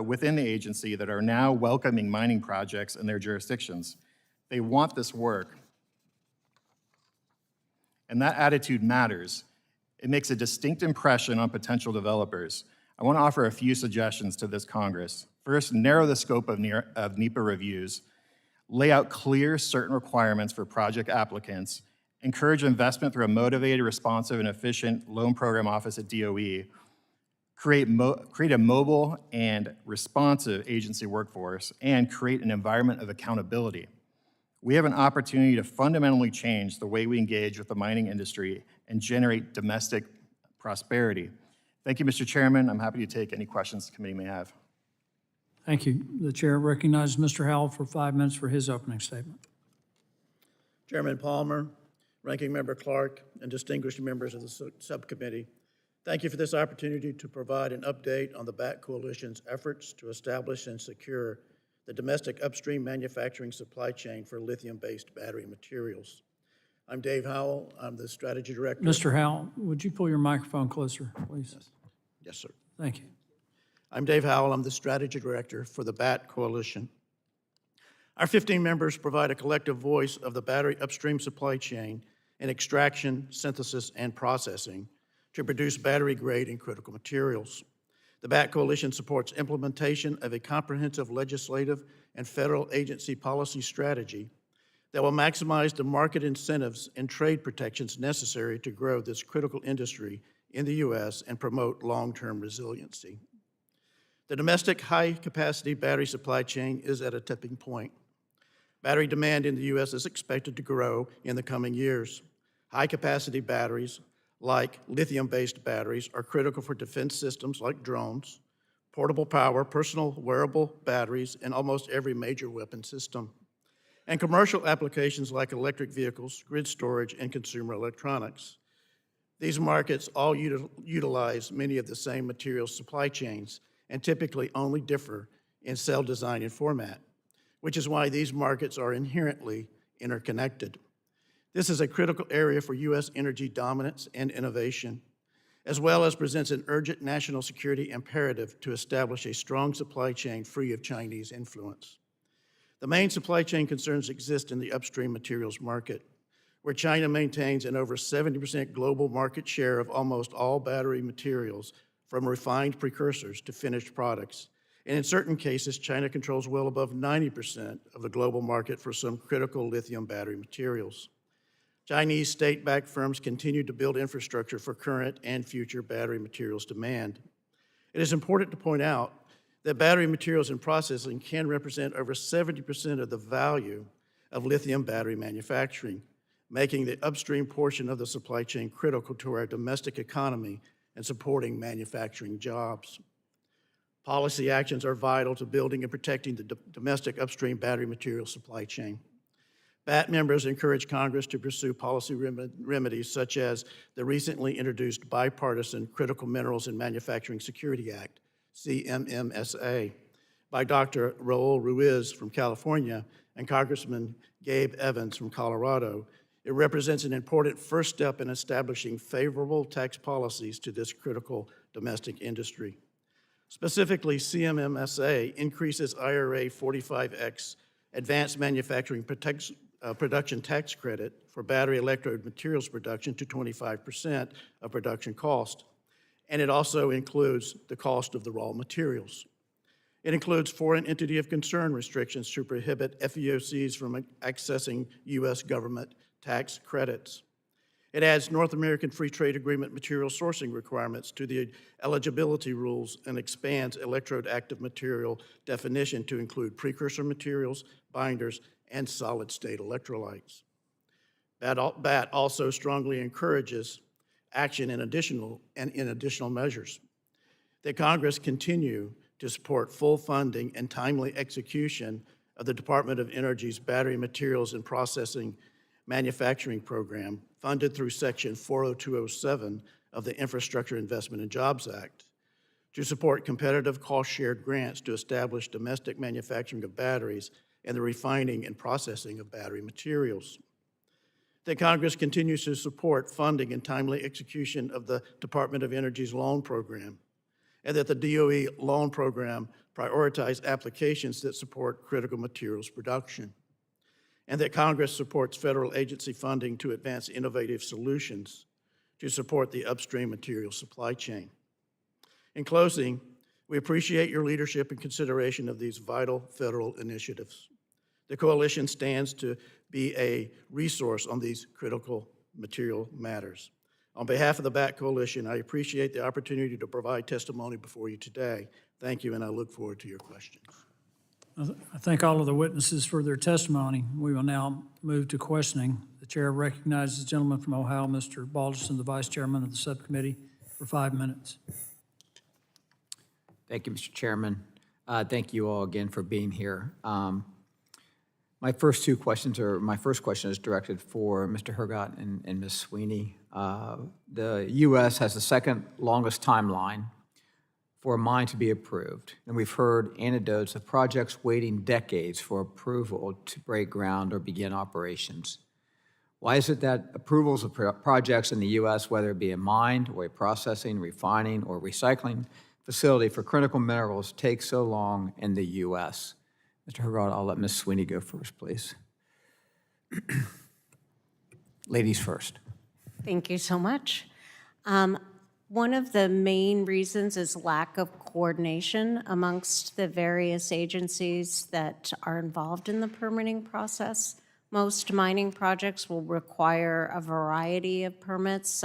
within the agency that are now welcoming mining projects in their jurisdictions. They want this work, and that attitude matters. It makes a distinct impression on potential developers. I want to offer a few suggestions to this Congress. First, narrow the scope of NEPA reviews, lay out clear, certain requirements for project applicants, encourage investment through a motivated, responsive, and efficient loan program office at DOE, create a mobile and responsive agency workforce, and create an environment of accountability. We have an opportunity to fundamentally change the way we engage with the mining industry and generate domestic prosperity. Thank you, Mr. Chairman. I'm happy to take any questions the committee may have. Thank you. The chair recognizes Mr. Howell for 5 minutes for his opening statement. Chairman Palmer, Ranking Member Clark, and distinguished members of the subcommittee, thank you for this opportunity to provide an update on the BATT Coalition's efforts to establish and secure the domestic upstream manufacturing supply chain for lithium-based battery materials. I'm Dave Howell. I'm the strategy director. Mr. Howell, would you pull your microphone closer, please? Yes, sir. Thank you. I'm Dave Howell. I'm the strategy director for the BATT Coalition. Our 15 members provide a collective voice of the battery upstream supply chain in extraction, synthesis, and processing to produce battery-grade and critical materials. The BATT Coalition supports implementation of a comprehensive legislative and federal agency policy strategy that will maximize the market incentives and trade protections necessary to grow this critical industry in the U.S. and promote long-term resiliency. The domestic high-capacity battery supply chain is at a tipping point. Battery demand in the U.S. is expected to grow in the coming years. High-capacity batteries, like lithium-based batteries, are critical for defense systems like drones, portable power, personal wearable batteries, and almost every major weapon system, and commercial applications like electric vehicles, grid storage, and consumer electronics. These markets all utilize many of the same material supply chains and typically only differ in cell design and format, which is why these markets are inherently interconnected. This is a critical area for U.S. energy dominance and innovation, as well as presents an urgent national security imperative to establish a strong supply chain free of Chinese influence. The main supply chain concerns exist in the upstream materials market, where China maintains an over 70% global market share of almost all battery materials, from refined precursors to finished products. And in certain cases, China controls well above 90% of the global market for some critical lithium battery materials. Chinese state-backed firms continue to build infrastructure for current and future battery materials demand. It is important to point out that battery materials and processing can represent over 70% of the value of lithium battery manufacturing, making the upstream portion of the supply chain critical to our domestic economy and supporting manufacturing jobs. Policy actions are vital to building and protecting the domestic upstream battery material supply chain. BATT members encourage Congress to pursue policy remedies such as the recently introduced Bipartisan Critical Minerals and Manufacturing Security Act, CMMSA, by Dr. Raul Ruiz from California and Congressman Gabe Evans from Colorado. It represents an important first step in establishing favorable tax policies to this critical domestic industry. Specifically, CMMSA increases IRA 45X advanced manufacturing production tax credit for battery electrode materials production to 25% of production cost. And it also includes the cost of the raw materials. It includes foreign entity of concern restrictions to prohibit FEOCs from accessing U.S. government tax credits. It adds North American Free Trade Agreement material sourcing requirements to the eligibility rules and expands electrode active material definition to include precursor materials, binders, and solid-state electrolytes. BATT also strongly encourages action in additional measures. That Congress continue to support full funding and timely execution of the Department of Energy's Battery Materials and Processing Manufacturing Program, funded through Section 40207 of the Infrastructure Investment and Jobs Act, to support competitive cost-shared grants to establish domestic manufacturing of batteries and the refining and processing of battery materials. That Congress continues to support funding and timely execution of the Department of Energy's loan program, and that the DOE loan program prioritize applications that support critical materials production, and that Congress supports federal agency funding to advance innovative solutions to support the upstream material supply chain. In closing, we appreciate your leadership and consideration of these vital federal initiatives. The Coalition stands to be a resource on these critical material matters. On behalf of the BATT Coalition, I appreciate the opportunity to provide testimony before you today. Thank you, and I look forward to your questions. I thank all of the witnesses for their testimony. We will now move to questioning. The chair recognizes the gentleman from Ohio, Mr. Balderson, the vice chairman of the subcommittee, for 5 minutes. Thank you, Mr. Chairman. Thank you all again for being here. My first question is directed for Mr. Herrgott and Ms. Sweeney. The U.S. has the second longest timeline for a mine to be approved, and we've heard anecdotes of projects waiting decades for approval to break ground or begin operations. Why is it that approvals of projects in the U.S., whether it be a mine or a processing, refining, or recycling facility for critical minerals, take so long in the U.S.? Mr. Herrgott, I'll let Ms. Sweeney go first, please. Ladies first. Thank you so much. One of the main reasons is lack of coordination amongst the various agencies that are involved in the permitting process. Most mining projects will require a variety of permits.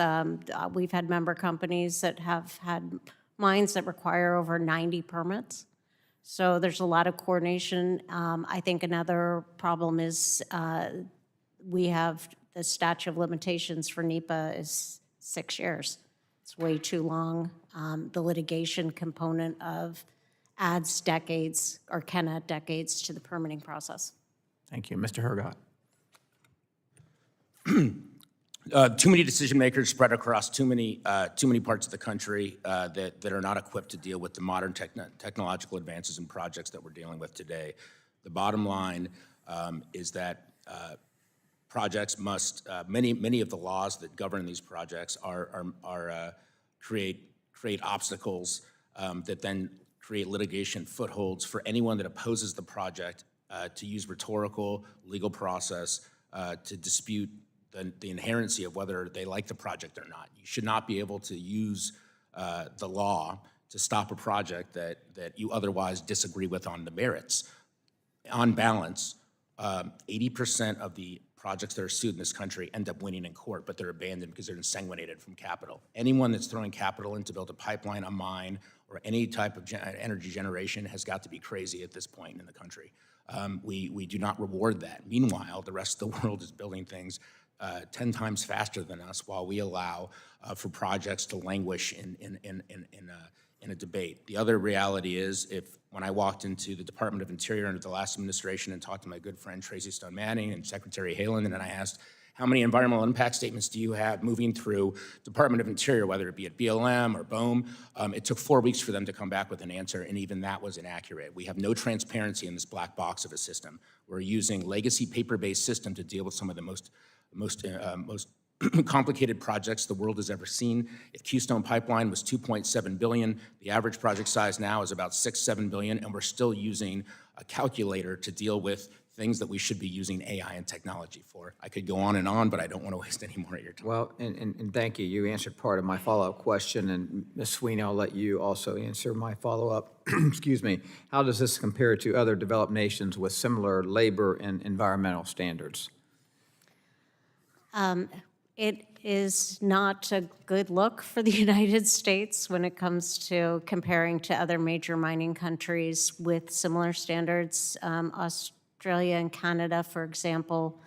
We've had member companies that have had mines that require over 90 permits. So there's a lot of coordination. I think another problem is we have the statute of limitations for NEPA is 6 years. It's way too long. The litigation component adds decades or can add decades to the permitting process. Thank you. Mr. Herrgott. Too many decision makers spread across too many parts of the country that are not equipped to deal with the modern technological advances and projects that we're dealing with today. The bottom line is that projects must many of the laws that govern these projects create obstacles that then create litigation footholds for anyone that opposes the project to use rhetorical legal process to dispute the inherency of whether they like the project or not. You should not be able to use the law to stop a project that you otherwise disagree with on the merits. On balance, 80% of the projects that are sued in this country end up winning in court, but they're abandoned because they're insanguinated from capital. Anyone that's throwing capital in to build a pipeline, a mine, or any type of energy generation has got to be crazy at this point in the country. We do not reward that. Meanwhile, the rest of the world is building things 10 times faster than us, while we allow for projects to languish in a debate. The other reality is, when I walked into the Department of Interior under the last administration and talked to my good friend Tracy Stone Manning and Secretary Haaland, and I asked, how many environmental impact statements do you have moving through Department of Interior, whether it be at BLM or BOEM? It took 4 weeks for them to come back with an answer, and even that was inaccurate. We have no transparency in this black box of a system. We're using legacy paper-based system to deal with some of the most complicated projects the world has ever seen. If Keystone Pipeline was $2.7 billion, the average project size now is about $6-7 billion, and we're still using a calculator to deal with things that we should be using AI and technology for. I could go on, but I don't want to waste any more of your time. Well, and thank you. You answered part of my follow-up question, and Ms. Sweeney, I'll let you also answer my follow-up. Excuse me. How does this compare to other developed nations with similar labor and environmental standards? It is not a good look for the United States when it comes to comparing to other major mining countries with similar standards. Australia and Canada, for example,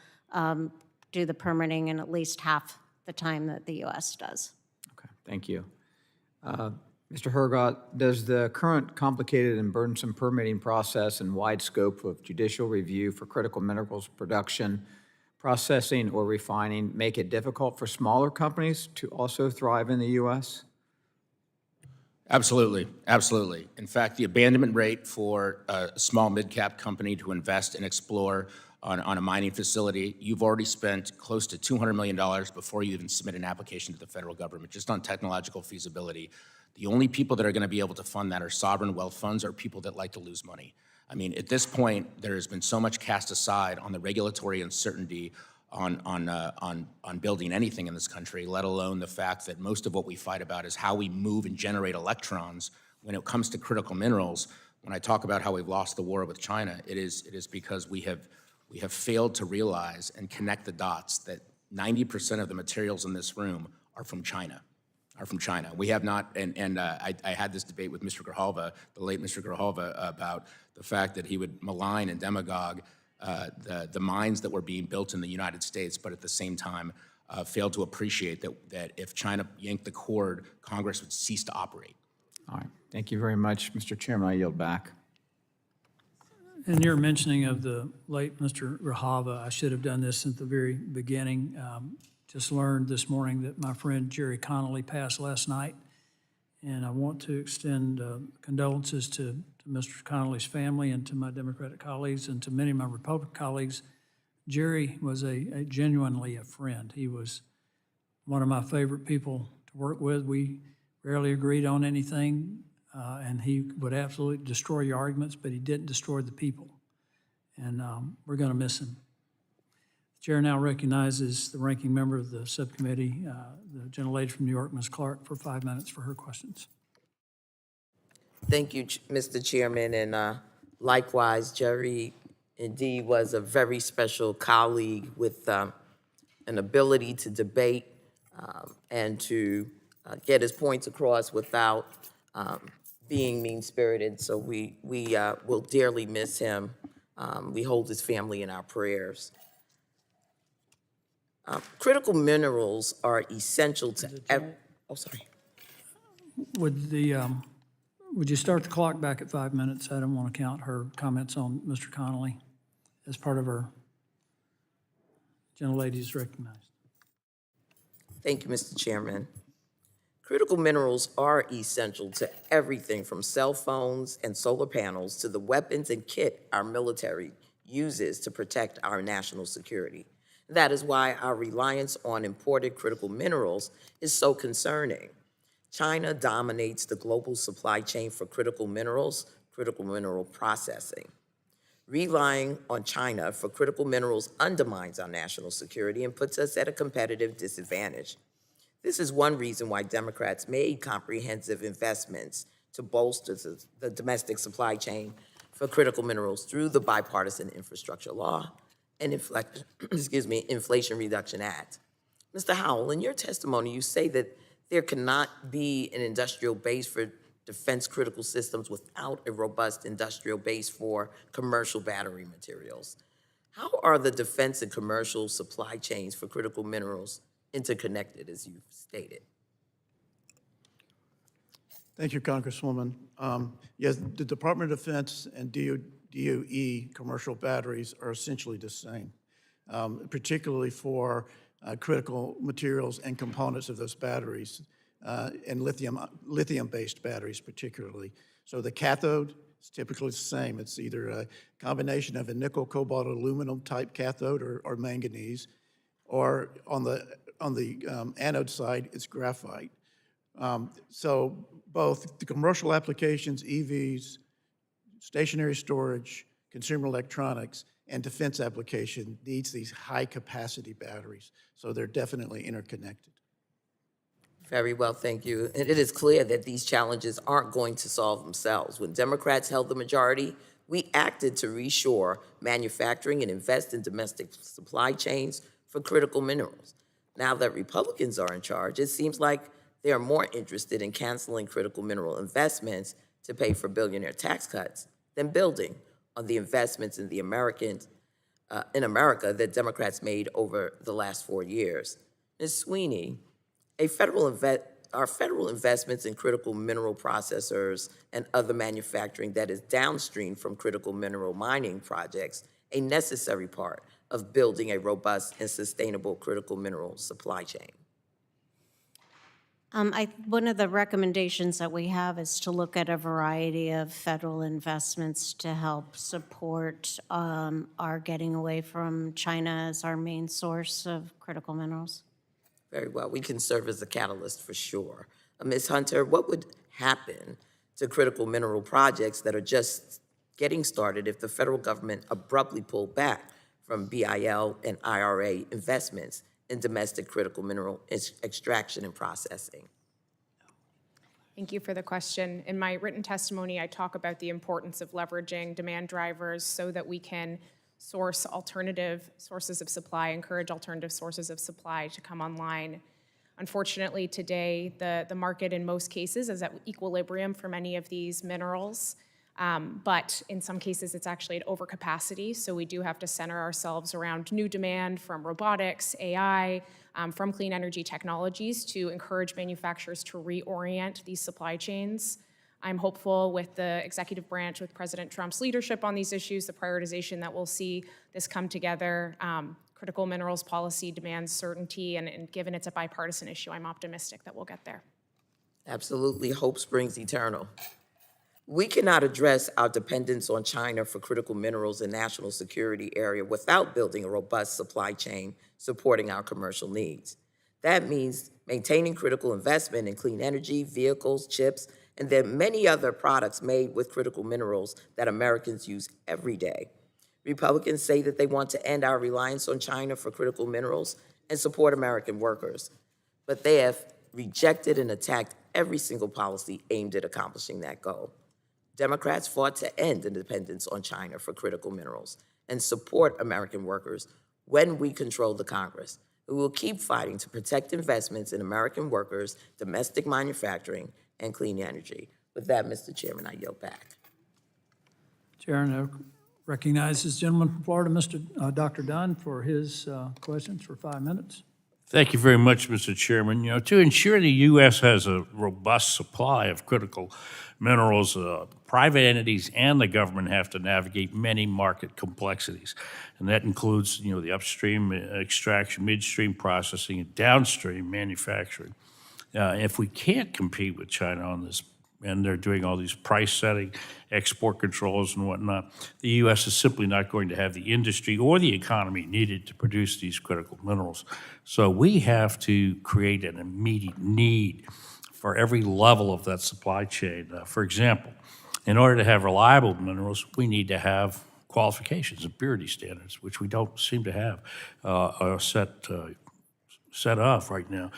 do the permitting in at least half the time that the U.S. does. Okay, thank you. Mr. Herrgott, does the current complicated and burdensome permitting process and wide scope of judicial review for critical minerals production, processing, or refining make it difficult for smaller companies to also thrive in the U.S.? Absolutely, absolutely. In fact, the abandonment rate for a small mid-cap company to invest and explore on a mining facility, you've already spent close to $200 million before you even submit an application to the federal government, just on technological feasibility. The only people that are going to be able to fund that are sovereign wealth funds or people that like to lose money. I mean, at this point, there has been so much cast aside on the regulatory uncertainty on building anything in this country, let alone the fact that most of what we fight about is how we move and generate electrons when it comes to critical minerals. When I talk about how we've lost the war with China, it is because we have failed to realize and connect the dots that 90% of the materials in this room are from China. We have not, and I had this debate with Mr. Grijalva, the late Mr. Grijalva, about the fact that he would malign and demagogue the mines that were being built in the United States, but at the same time failed to appreciate that if China yanked the cord, Congress would cease to operate. All right, thank you very much, Mr. Chairman. I yield back. In your mentioning of the late Mr. Grijalva, I should have done this at the very beginning. Just learned this morning that my friend Jerry Connolly passed last night, and I want to extend condolences to Mr. Connolly's family and to my Democratic colleagues and to many of my Republican colleagues. Jerry was genuinely a friend. He was one of my favorite people to work with. We rarely agreed on anything, and he would absolutely destroy your arguments, but he didn't destroy the people. And we're going to miss him. The chair now recognizes the ranking member of the subcommittee, the gentlelady from New York, Ms. Clark, for 5 minutes for her questions. Thank you, Mr. Chairman, and likewise, Jerry indeed was a very special colleague with an ability to debate and to get his points across without being mean-spirited. So we will dearly miss him. We hold his family in our prayers. Critical minerals are essential to Would you start the clock back at 5 minutes? I don't want to count her comments on Mr. Connolly as part of her gentlelady's recognized. Thank you, Mr. Chairman. Critical minerals are essential to everything from cell phones and solar panels to the weapons and kit our military uses to protect our national security. That is why our reliance on imported critical minerals is so concerning. China dominates the global supply chain for critical minerals, critical mineral processing. Relying on China for critical minerals undermines our national security and puts us at a competitive disadvantage. This is one reason why Democrats made comprehensive investments to bolster the domestic supply chain for critical minerals through the Bipartisan Infrastructure Law and Inflation Reduction Act. Mr. Howell, in your testimony, you say that there cannot be an industrial base for defense critical systems without a robust industrial base for commercial battery materials. How are the defense and commercial supply chains for critical minerals interconnected, as you've stated? Thank you, Congresswoman. Yes, the Department of Defense and DOE commercial batteries are essentially the same, particularly for critical materials and components of those batteries, and lithium-based batteries particularly. So the cathode is typically the same. It's either a combination of a nickel, cobalt, aluminum type cathode or manganese, or on the anode side, it's graphite. So both the commercial applications, EVs, stationary storage, consumer electronics, and defense application needs these high-capacity batteries. So they're definitely interconnected. Very well, thank you. And it is clear that these challenges aren't going to solve themselves. When Democrats held the majority, we acted to reshore manufacturing and invest in domestic supply chains for critical minerals. Now that Republicans are in charge, it seems like they are more interested in canceling critical mineral investments to pay for billionaire tax cuts than building on the investments in America that Democrats made over the last 4 years. Ms. Sweeney, are federal investments in critical mineral processors and other manufacturing that is downstream from critical mineral mining projects a necessary part of building a robust and sustainable critical mineral supply chain? One of the recommendations that we have is to look at a variety of federal investments to help support our getting away from China as our main source of critical minerals. Very well. We can serve as a catalyst for sure. Ms. Hunter, what would happen to critical mineral projects that are just getting started if the federal government abruptly pulled back from BIL and IRA investments in domestic critical mineral extraction and processing? Thank you for the question. In my written testimony, I talk about the importance of leveraging demand drivers so that we can source alternative sources of supply, encourage alternative sources of supply to come online. Unfortunately, today, the market in most cases is at equilibrium for many of these minerals, but in some cases, it's actually at overcapacity, so we do have to center ourselves around new demand from robotics, AI, from clean energy technologies to encourage manufacturers to reorient these supply chains. I'm hopeful with the executive branch, with President Trump's leadership on these issues, the prioritization that we'll see this come together. Critical minerals policy demands certainty, and given it's a bipartisan issue, I'm optimistic that we'll get there. Absolutely, hope springs eternal. We cannot address our dependence on China for critical minerals in national security area without building a robust supply chain supporting our commercial needs. That means maintaining critical investment in clean energy, vehicles, chips, and then many other products made with critical minerals that Americans use every day. Republicans say that they want to end our reliance on China for critical minerals and support American workers, but they have rejected and attacked every single policy aimed at accomplishing that goal. Democrats fought to end the dependence on China for critical minerals and support American workers when we control the Congress. We will keep fighting to protect investments in American workers, domestic manufacturing, and clean energy. With that, Mr. Chairman, I yield back. Chair now recognizes the gentleman from Florida, Dr. Dunn, for his questions for 5 minutes. Thank you very much, Mr. Chairman. You know, to ensure the U.S. has a robust supply of critical minerals, private entities and the government have to navigate many market complexities. And that includes, you know, the upstream extraction, midstream processing, and downstream manufacturing. If we can't compete with China on this, and they're doing all these price setting, export controls and whatnot, the U.S. is simply not going to have the industry or the economy needed to produce these critical minerals. So we have to create an immediate need for every level of that supply chain. For example, in order to have reliable minerals, we need to have qualifications and purity standards, which we don't seem to have set off right now.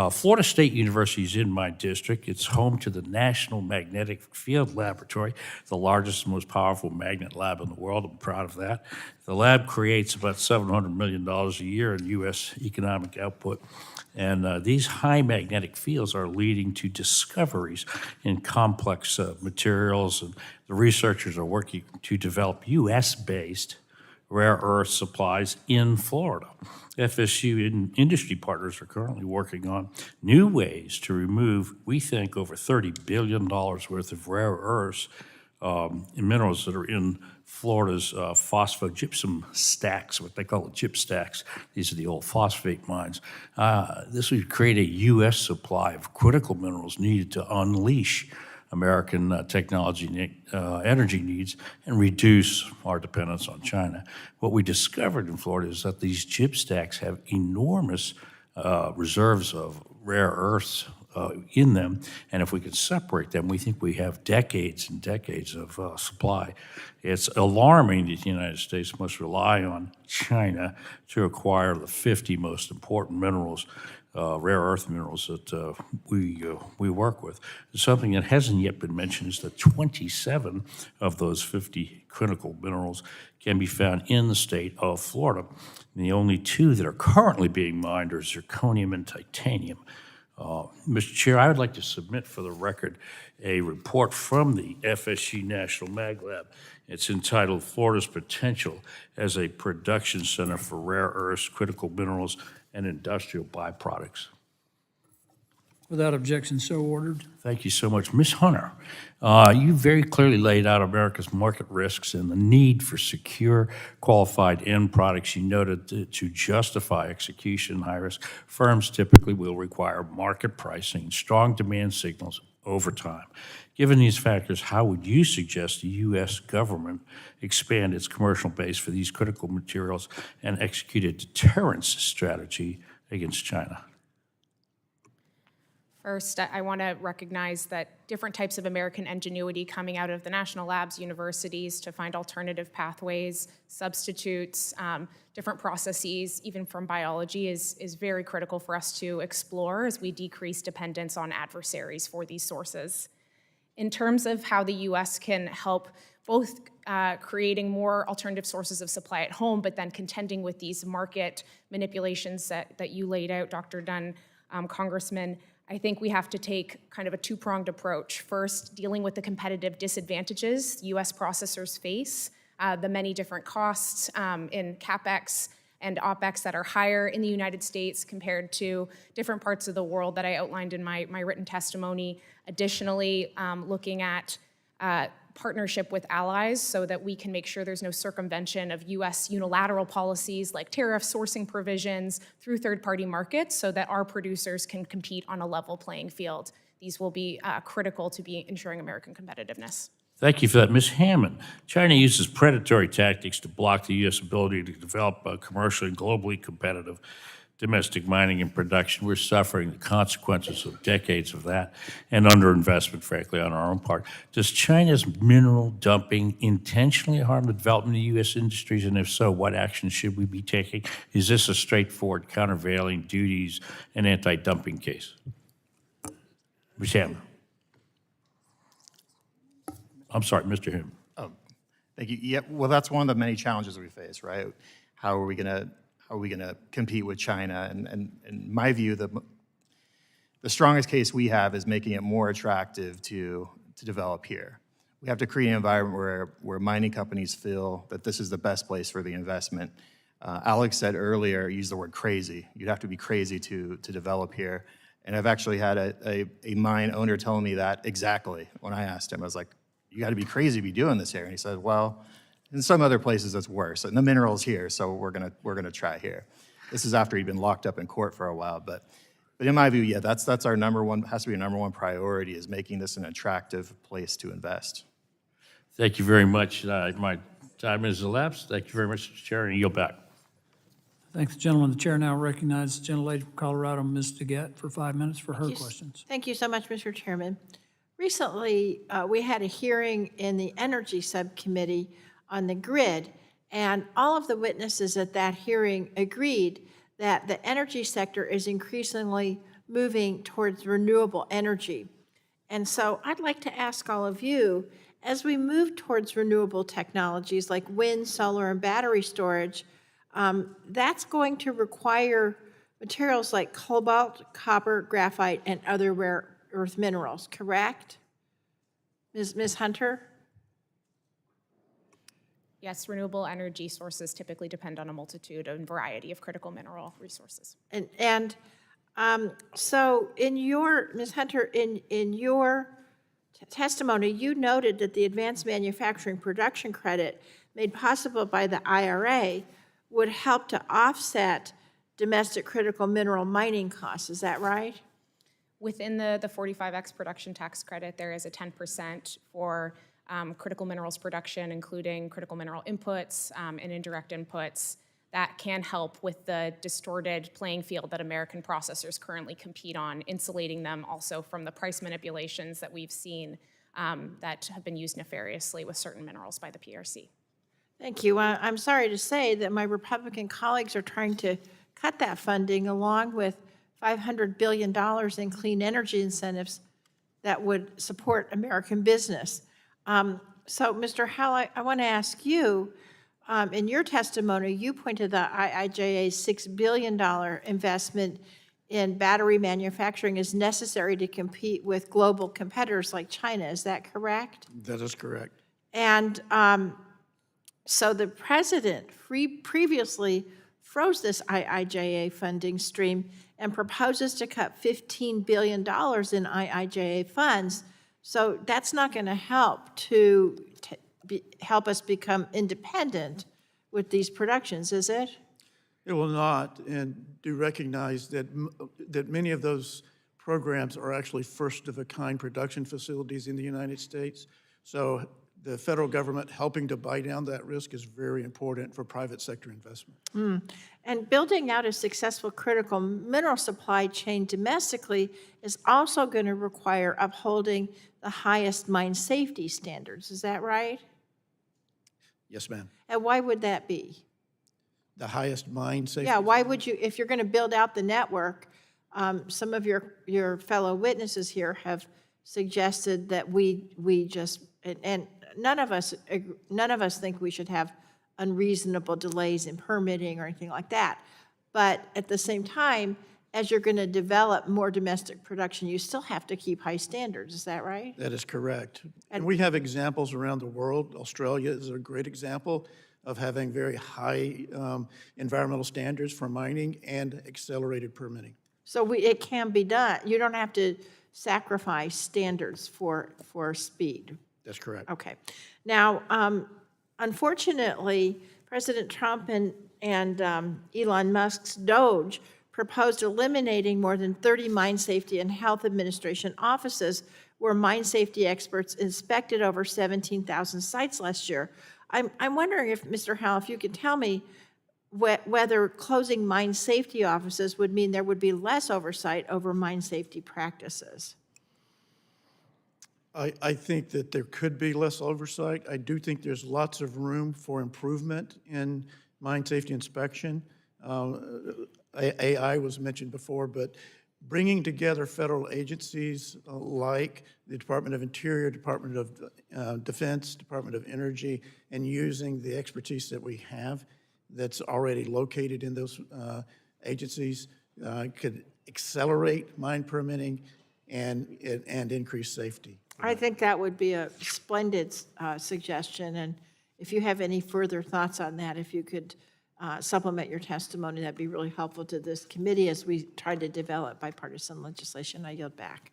Florida State University is in my district. It's home to the National Magnetic Field Laboratory, the largest and most powerful magnet lab in the world. I'm proud of that. The lab creates about $700 million a year in U.S. economic output. And these high magnetic fields are leading to discoveries in complex materials. And the researchers are working to develop U.S.-based rare earth supplies in Florida. FSU and industry partners are currently working on new ways to remove, we think, over $30 billion worth of rare earths and minerals that are in Florida's phosphogypsum stacks, what they call the gyp stacks. These are the old phosphate mines. This would create a U.S. supply of critical minerals needed to unleash American technology energy needs and reduce our dependence on China. What we discovered in Florida is that these gyp stacks have enormous reserves of rare earths in them, and if we could separate them, we think we have decades and decades of supply. It's alarming that the United States must rely on China to acquire the 50 most important minerals, rare earth minerals that we work with. Something that hasn't yet been mentioned is that 27 of those 50 critical minerals can be found in the state of Florida. And the only two that are currently being mined are zirconium and titanium. Mr. Chair, I would like to submit for the record a report from the FSU National Mag Lab. It's entitled Florida's Potential as a Production Center for Rare Earths, Critical Minerals, and Industrial Byproducts. Without objection, so ordered. Thank you so much. Ms. Hunter, you very clearly laid out America's market risks and the need for secure, qualified end products. You noted that to justify execution in high-risk, firms typically will require market pricing and strong demand signals over time. Given these factors, how would you suggest the U.S. government expand its commercial base for these critical materials and execute a deterrence strategy against China? First, I want to recognize that different types of American ingenuity coming out of the national labs, universities, to find alternative pathways, substitutes, different processes, even from biology, is very critical for us to explore as we decrease dependence on adversaries for these sources. In terms of how the U.S. can help both creating more alternative sources of supply at home, but then contending with these market manipulations that you laid out, Dr. Dunn, Congressman, I think we have to take kind of a two-pronged approach. First, dealing with the competitive disadvantages U.S. processors face, the many different costs in CapEx and OpEx that are higher in the United States compared to different parts of the world that I outlined in my written testimony. Additionally, looking at partnership with allies so that we can make sure there's no circumvention of U.S. unilateral policies like tariff sourcing provisions through third-party markets so that our producers can compete on a level playing field. These will be critical to be ensuring American competitiveness. Thank you for that. Ms. Hammond, China uses predatory tactics to block the U.S. ability to develop a commercially and globally competitive domestic mining and production. We're suffering the consequences of decades of that and underinvestment, frankly, on our own part. Does China's mineral dumping intentionally harm the development of U.S. industries? And if so, what action should we be taking? Is this a straightforward countervailing duties and anti-dumping case? Ms. Hammond. I'm sorry, Mr. Hammond. Thank you. Yeah, well, that's one of the many challenges we face, right? How are we gonna compete with China? And in my view, the strongest case we have is making it more attractive to develop here. We have to create an environment where mining companies feel that this is the best place for the investment. Alex said earlier, used the word crazy. You'd have to be crazy to develop here. And I've actually had a mine owner tell me that exactly when I asked him. I was like, you got to be crazy to be doing this here. And he said, well, in some other places it's worse. And the mineral's here, so we're gonna try here. This is after he'd been locked up in court for a while. But in my view, yeah, that's our number one, has to be a number one priority, is making this an attractive place to invest. Thank you very much. My time has elapsed. Thank you very much, Mr. Chair, and I yield back. Thank the gentleman. The chair now recognizes the gentlelady from Colorado, Ms. Dingell, for 5 minutes for her questions. Thank you so much, Mr. Chairman. Recently, we had a hearing in the Energy Subcommittee on the grid, and all of the witnesses at that hearing agreed that the energy sector is increasingly moving towards renewable energy. And so I'd like to ask all of you, as we move towards renewable technologies like wind, solar, and battery storage, that's going to require materials like cobalt, copper, graphite, and other rare earth minerals, correct? Ms. Hunter? Yes, renewable energy sources typically depend on a multitude and variety of critical mineral resources. So in your, Ms. Hunter, in your testimony, you noted that the advanced manufacturing production credit made possible by the IRA would help to offset domestic critical mineral mining costs. Is that right? Within the 45X production tax credit, there is a 10% for critical minerals production, including critical mineral inputs and indirect inputs, that can help with the distorted playing field that American processors currently compete on, insulating them also from the price manipulations that we've seen that have been used nefariously with certain minerals by the PRC. Thank you. I'm sorry to say that my Republican colleagues are trying to cut that funding along with $500 billion in clean energy incentives that would support American business. So, Mr. Howell, I want to ask you, in your testimony, you pointed the IIJA's $6 billion investment in battery manufacturing is necessary to compete with global competitors like China. Is that correct? That is correct. And so the president previously froze this IIJA funding stream and proposes to cut $15 billion in IIJA funds. So that's not going to help to help us become independent with these productions, is it? It will not, and do recognize that that many of those programs are actually first-of-a-kind production facilities in the United States. So the federal government helping to buy down that risk is very important for private sector investment. And building out a successful critical mineral supply chain domestically is also going to require upholding the highest mine safety standards. Is that right? Yes, ma'am. And why would that be? The highest mine safety. Yeah, why would you, if you're going to build out the network, some of your fellow witnesses here have suggested that we just, and none of us think we should have unreasonable delays in permitting or anything like that. But at the same time, as you're going to develop more domestic production, you still have to keep high standards. Is that right? That is correct. And we have examples around the world. Australia is a great example of having very high environmental standards for mining and accelerated permitting. So it can be done. You don't have to sacrifice standards for speed. That's correct. Okay. Now, unfortunately, President Trump and Elon Musk's DOGE proposed eliminating more than 30 mine safety and health administration offices where mine safety experts inspected over 17,000 sites last year. I'm wondering if, Mr. Howell, if you could tell me whether closing mine safety offices would mean there would be less oversight over mine safety practices. I think that there could be less oversight. I do think there's lots of room for improvement in mine safety inspection. AI was mentioned before, but bringing together federal agencies like the Department of Interior, Department of Defense, Department of Energy, and using the expertise that we have that's already located in those agencies could accelerate mine permitting and increase safety. I think that would be a splendid suggestion, and if you have any further thoughts on that, if you could supplement your testimony, that'd be really helpful to this committee as we try to develop bipartisan legislation. I yield back.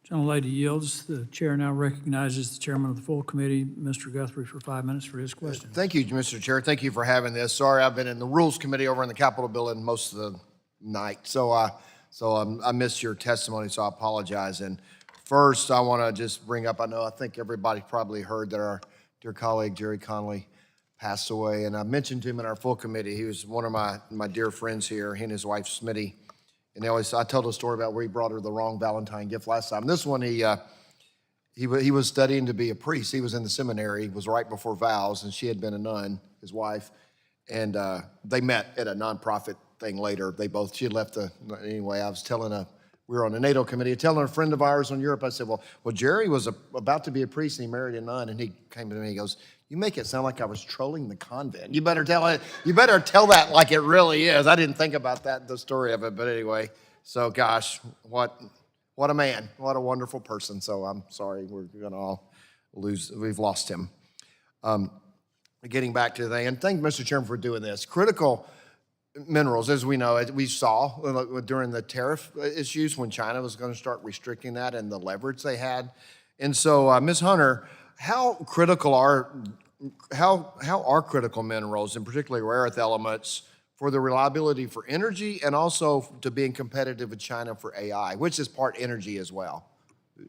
Gentlelady yields. The chair now recognizes the chairman of the full committee, Mr. Guthrie, for 5 minutes for his question. Thank you, Mr. Chair. Thank you for having this. Sorry, I've been in the Rules Committee over in the Capitol building most of the night, so I missed your testimony, so I apologize. And first, I want to just bring up, I think everybody probably heard that our dear colleague, Jerry Connolly, passed away, and I mentioned him in our full committee. He was one of my dear friends here, he and his wife, Smitty. And I told a story about where he brought her the wrong Valentine gift last time. This one, he was studying to be a priest. He was in the seminary, was right before vows, and she had been a nun, his wife. And they met at a nonprofit thing later. She had left anyway, I was telling we were on the NATO committee, telling a friend of ours on Europe, I said, well, Jerry was about to be a priest, and he married a nun, and he came to me, he goes, you make it sound like I was trolling the convent. You better tell that like it really is. I didn't think about that, the story of it, but anyway. So gosh, what a man, what a wonderful person. So I'm sorry, we're gonna all we've lost him. Getting back to the thing, and thank Mr. Chairman for doing this. Critical minerals, as we know, we saw during the tariff issues when China was gonna start restricting that and the leverage they had. And so, Ms. Hunter, how critical are critical minerals, and particularly rare earth elements, for the reliability for energy and also to being competitive with China for AI, which is part energy as well?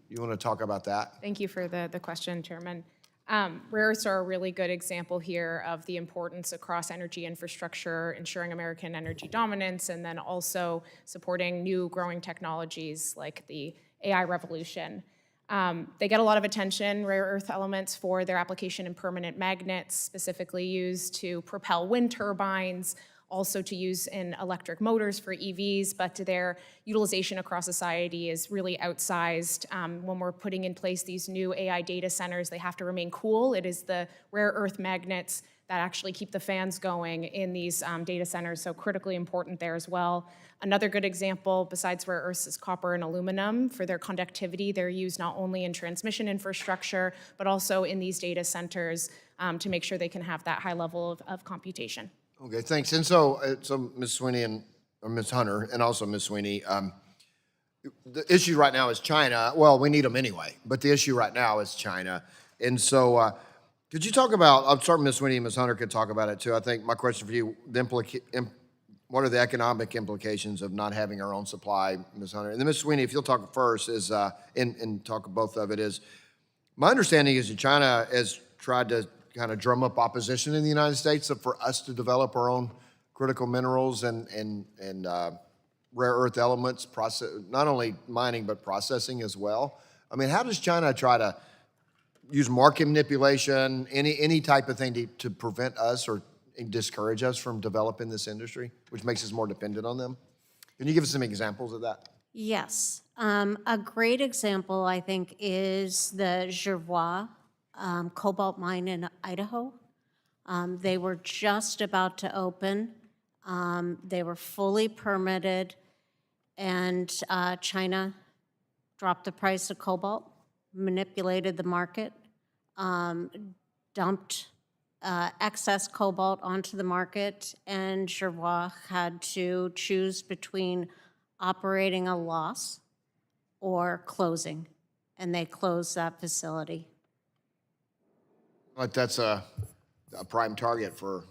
You want to talk about that? Thank you for the question, Chairman. Rare earths are a really good example here of the importance across energy infrastructure, ensuring American energy dominance, and then also supporting new growing technologies like the AI revolution. They get a lot of attention, rare earth elements, for their application in permanent magnets, specifically used to propel wind turbines, also to use in electric motors for EVs, but their utilization across society is really outsized. When we're putting in place these new AI data centers, they have to remain cool. It is the rare earth magnets that actually keep the fans going in these data centers, so critically important there as well. Another good example, besides rare earths, is copper and aluminum. For their conductivity, they're used not only in transmission infrastructure, but also in these data centers to make sure they can have that high level of computation. Okay, thanks. And so Ms. Sweeney or Ms. Hunter, and also Ms. Sweeney, the issue right now is China. Well, we need them anyway, but the issue right now is China. And so could you talk about, I'm sorry, Ms. Sweeney and Ms. Hunter could talk about it too. I think my question for you, what are the economic implications of not having our own supply, Ms. Hunter? And then Ms. Sweeney, if you'll talk first, and talk both of it, is my understanding is that China has tried to kind of drum up opposition in the United States for us to develop our own critical minerals and rare earth elements, not only mining, but processing as well. I mean, how does China try to use market manipulation, any type of thing to prevent us or discourage us from developing this industry, which makes us more dependent on them? Can you give us some examples of that? Yes. A great example, I think, is the Jervois cobalt mine in Idaho. They were just about to open. They were fully permitted, and China dropped the price of cobalt, manipulated the market, dumped excess cobalt onto the market, and Jervois had to choose between operating a loss or closing, and they closed that facility. But that's a prime target for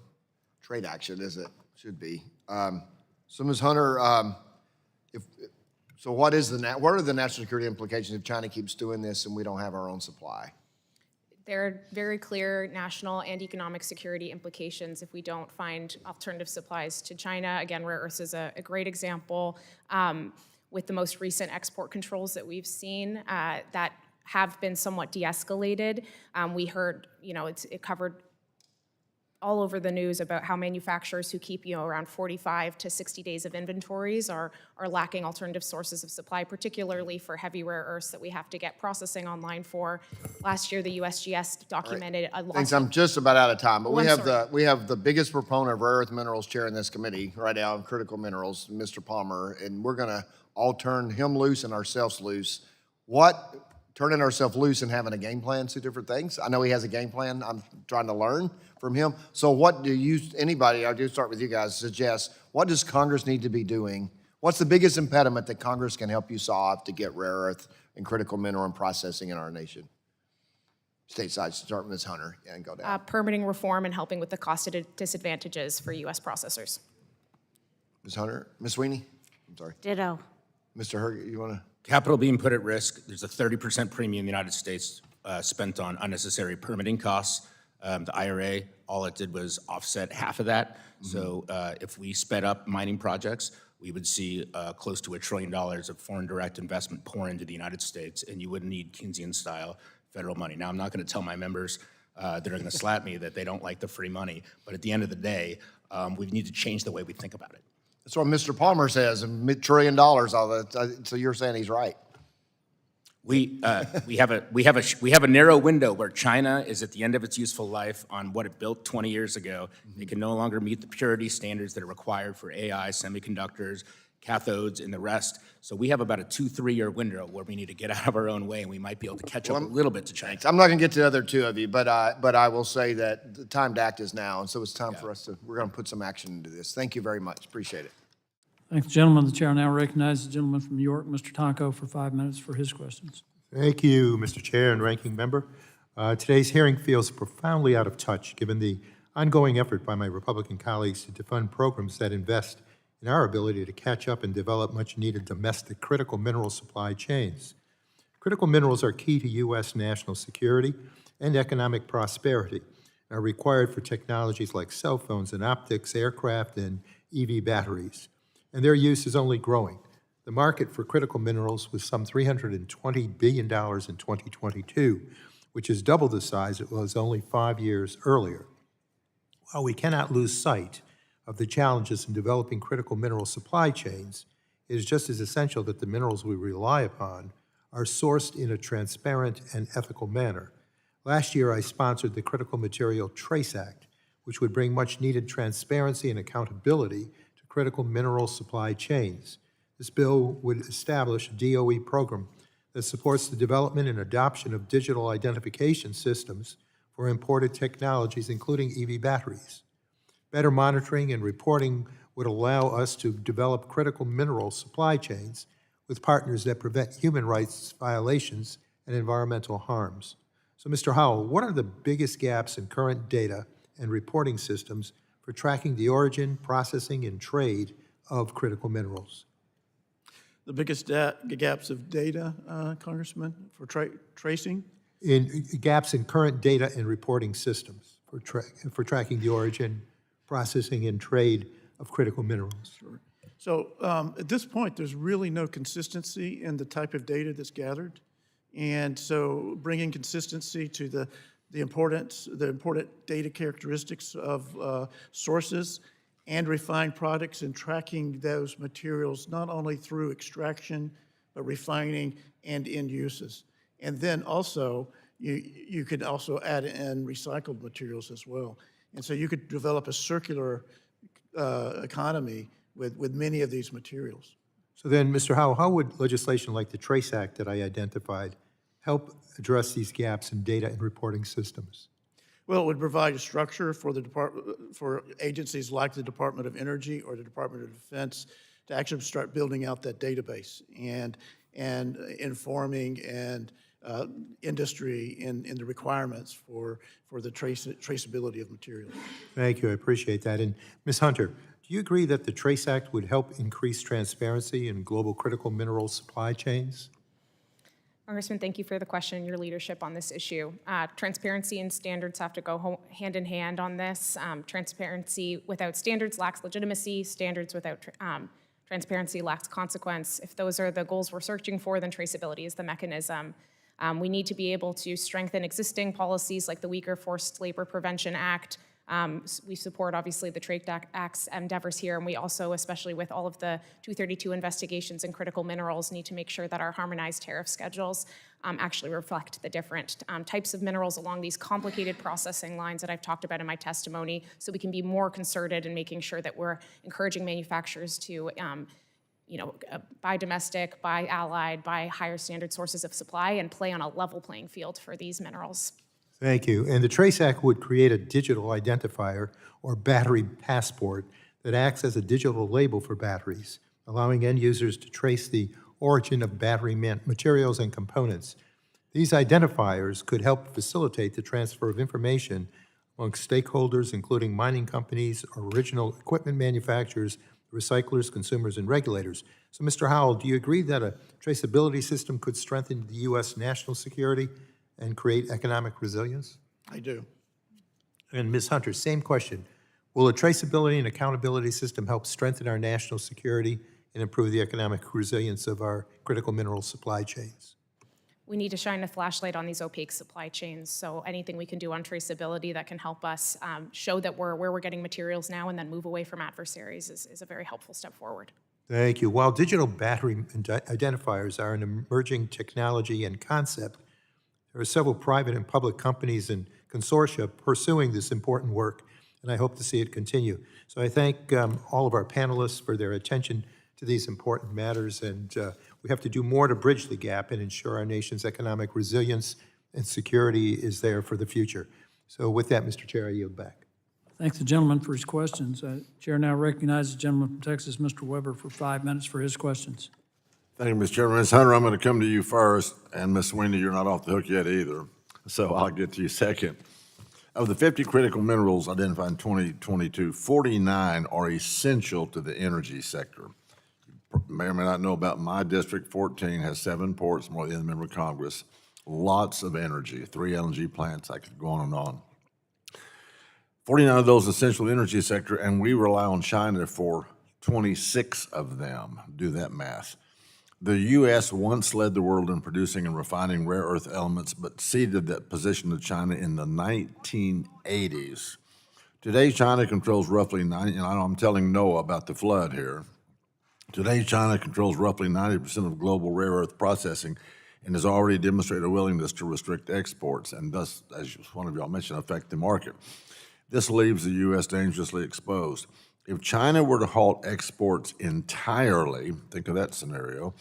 trade action, is it? Should be. So Ms. Hunter, what are the national security implications if China keeps doing this and we don't have our own supply? There are very clear national and economic security implications if we don't find alternative supplies to China. Again, rare earths is a great example. With the most recent export controls that we've seen that have been somewhat de-escalated. We heard, it covered all over the news about how manufacturers who keep, around 45 to 60 days of inventories are lacking alternative sources of supply, particularly for heavy rare earths that we have to get processing online for. Last year, the USGS documented a loss. Thanks, I'm just about out of time, but Oh, we have the biggest proponent of rare earth minerals chair in this committee right now, critical minerals, Mr. Palmer, and we're gonna all turn him loose and ourselves loose. Turning ourselves loose and having a game plan, two different things? I know he has a game plan. I'm trying to learn from him. So what do anybody, I'll just start with you guys, suggest, what does Congress need to be doing? What's the biggest impediment that Congress can help you solve to get rare earth and critical mineral and processing in our nation? Stateside, start with Ms. Hunter and go down. Permitting reform and helping with the cost disadvantages for U.S. processors. Ms. Hunter, Ms. Sweeney? I'm sorry. Ditto. Mr. Herrgott, you wanna? Capital being put at risk. There's a 30% premium in the United States spent on unnecessary permitting costs. The IRA, all it did was offset half of that. So if we sped up mining projects, we would see close to $1 trillion of foreign direct investment pour into the United States, and you wouldn't need Keynesian-style federal money. Now, I'm not going to tell my members that are going to slap me that they don't like the free money, but at the end of the day, we need to change the way we think about it. That's what Mr. Palmer says, $1 trillion, so you're saying he's right. We have a narrow window where China is at the end of its useful life on what it built 20 years ago. It can no longer meet the purity standards that are required for AI, semiconductors, cathodes, and the rest. So we have about a 2-3 year window where we need to get out of our own way, and we might be able to catch up a little bit to China. I'm not going to get to the other two of you, but I will say that the time to act is now, and so it's time for us we're going to put some action into this. Thank you very much. Appreciate it. Thanks, gentlemen. The chair now recognizes the gentleman from New York, Mr. Tonko, for 5 minutes for his questions. Thank you, Mr. Chair and Ranking Member. Today's hearing feels profoundly out of touch given the ongoing effort by my Republican colleagues to defund programs that invest in our ability to catch up and develop much-needed domestic critical mineral supply chains. Critical minerals are key to U.S. national security and economic prosperity and are required for technologies like cell phones and optics, aircraft, and EV batteries. And their use is only growing. The market for critical minerals was some $320 billion in 2022, which is double the size it was only 5 years earlier. While we cannot lose sight of the challenges in developing critical mineral supply chains, it is just as essential that the minerals we rely upon are sourced in a transparent and ethical manner. Last year, I sponsored the Critical Material Trace Act, which would bring much-needed transparency and accountability to critical mineral supply chains. This bill would establish a DOE program that supports the development and adoption of digital identification systems for imported technologies, including EV batteries. Better monitoring and reporting would allow us to develop critical mineral supply chains with partners that prevent human rights violations and environmental harms. So, Mr. Howell, what are the biggest gaps in current data and reporting systems for tracking the origin, processing, and trade of critical minerals? The biggest gaps of data, Congressman, for tracing? Gaps in current data and reporting systems for tracking the origin, processing, and trade of critical minerals. Sure. So at this point, there's really no consistency in the type of data that's gathered. And so bringing consistency to the important data characteristics of sources and refined products and tracking those materials not only through extraction, but refining and end uses. And then also you could also add in recycled materials as well. And so you could develop a circular economy with many of these materials. So then, Mr. Howell, how would legislation like the TRACE Act that I identified help address these gaps in data and reporting systems? Well, it would provide a structure for for agencies like the Department of Energy or the Department of Defense to actually start building out that database and informing and industry in the requirements for the traceability of materials. Thank you, I appreciate that. And Ms. Hunter, do you agree that the TRACE Act would help increase transparency in global critical mineral supply chains? Congressman, thank you for the question and your leadership on this issue. Transparency and standards have to go hand in hand on this. Transparency without standards lacks legitimacy. Standards without transparency lacks consequence. If those are the goals we're searching for, then traceability is the mechanism. We need to be able to strengthen existing policies like the Weaker Forced Labor Prevention Act. We support, obviously, the Trade Act's endeavors here, and we also, especially with all of the 232 investigations in critical minerals, need to make sure that our harmonized tariff schedules actually reflect the different types of minerals along these complicated processing lines that I've talked about in my testimony, so we can be more concerted in making sure that we're encouraging manufacturers to buy domestic, buy allied, buy higher standard sources of supply, and play on a level playing field for these minerals. Thank you. And the TRACE Act would create a digital identifier or battery passport that acts as a digital label for batteries, allowing end users to trace the origin of battery materials and components. These identifiers could help facilitate the transfer of information amongst stakeholders, including mining companies, original equipment manufacturers, recyclers, consumers, and regulators. So, Mr. Howell, do you agree that a traceability system could strengthen the U.S. national security and create economic resilience? I do. And Ms. Hunter, same question. Will a traceability and accountability system help strengthen our national security and improve the economic resilience of our critical mineral supply chains? We need to shine a flashlight on these opaque supply chains, so anything we can do on traceability that can help us show that where we're getting materials now and then move away from adversaries is a very helpful step forward. Thank you. While digital battery identifiers are an emerging technology and concept, there are several private and public companies and consortia pursuing this important work, and I hope to see it continue. So I thank all of our panelists for their attention to these important matters, and we have to do more to bridge the gap and ensure our nation's economic resilience and security is there for the future. So with that, Mr. Chair, I yield back. Thank the gentleman for his questions. Chair now recognizes the gentleman from Texas, Mr. Weber, for 5 minutes for his questions. Thank you, Mr. Chairman. Ms. Hunter, I'm going to come to you first, and Ms. Sweeney, you're not off the hook yet either, so I'll get to you second. Of the 50 critical minerals identified in 2022, 49 are essential to the energy sector. You may or may not know about my district. 14 has 7 ports, more than the member of Congress. Lots of energy, 3 LNG plants. I could go on and on. 49 of those essential energy sector, and we rely on China for 26 of them. Do that math. The U.S. once led the world in producing and refining rare earth elements, but ceded that position to China in the 1980s. Today, China controls roughly 90, and I'm telling Noah about the flood here. Today, China controls roughly 90% of global rare earth processing and has already demonstrated a willingness to restrict exports and thus, as one of y'all mentioned, affect the market. This leaves the U.S. dangerously exposed. If China were to halt exports entirely, think of that scenario,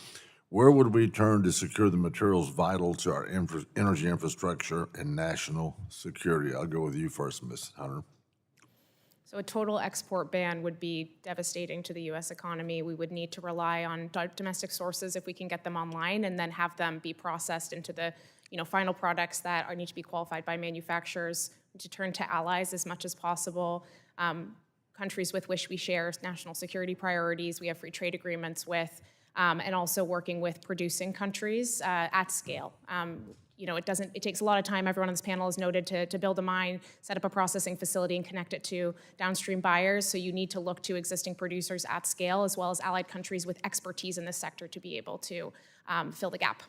where would we turn to secure the materials vital to our energy infrastructure and national security? I'll go with you first, Ms. Hunter. So a total export ban would be devastating to the U.S. economy. We would need to rely on domestic sources if we can get them online and then have them be processed into the final products that need to be qualified by manufacturers, to turn to allies as much as possible. Countries with which we share national security priorities, we have free trade agreements with, and also working with producing countries at scale. It takes a lot of time, everyone on this panel has noted, to build a mine, set up a processing facility, and connect it to downstream buyers. So you need to look to existing producers at scale, as well as allied countries with expertise in this sector to be able to fill the gap.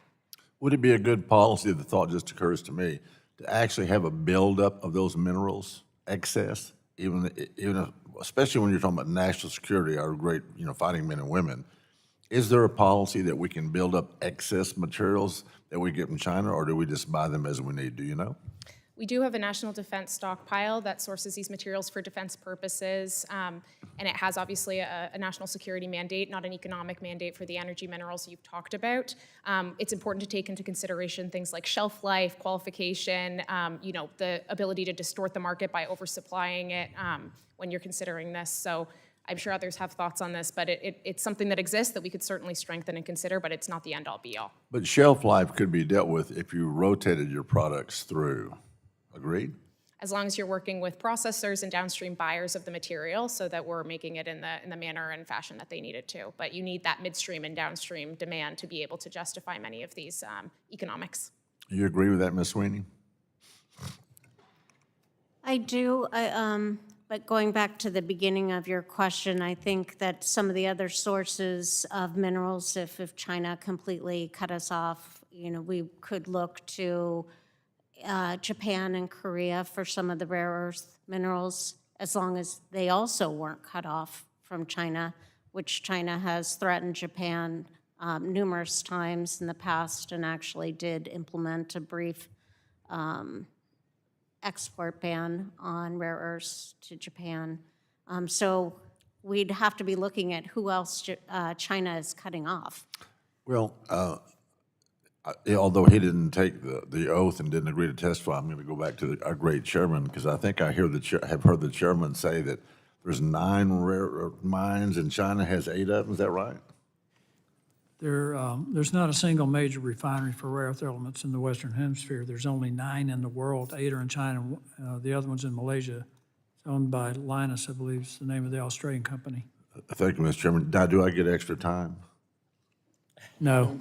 Would it be a good policy, the thought just occurs to me, to actually have a buildup of those minerals, excess, even especially when you're talking about national security, our great fighting men and women? Is there a policy that we can build up excess materials that we get from China, or do we just buy them as we need? Do you know? We do have a national defense stockpile that sources these materials for defense purposes, and it has obviously a national security mandate, not an economic mandate for the energy minerals you've talked about. It's important to take into consideration things like shelf life, qualification, the ability to distort the market by oversupplying it when you're considering this. So I'm sure others have thoughts on this, but it's something that exists that we could certainly strengthen and consider, but it's not the end-all be-all. But shelf life could be dealt with if you rotated your products through. Agreed? As long as you're working with processors and downstream buyers of the material so that we're making it in the manner and fashion that they need it to. But you need that midstream and downstream demand to be able to justify many of these economics. You agree with that, Ms. Sweeney? I do, but going back to the beginning of your question, I think that some of the other sources of minerals, if China completely cut us off, we could look to Japan and Korea for some of the rare earth minerals, as long as they also weren't cut off from China, which China has threatened Japan numerous times in the past and actually did implement a brief export ban on rare earths to Japan. So we'd have to be looking at who else China is cutting off. Well, although he didn't take the oath and didn't agree to testify, I'm going to go back to our great chairman, because I think I have heard the chairman say that there's 9 rare earth mines and China has 8 of them. Is that right? There's not a single major refinery for rare earth elements in the Western Hemisphere. There's only 9 in the world. 8 are in China. The other one's in Malaysia. It's owned by Linus, I believe is the name of the Australian company. Thank you, Mr. Chairman. Now, do I get extra time? No.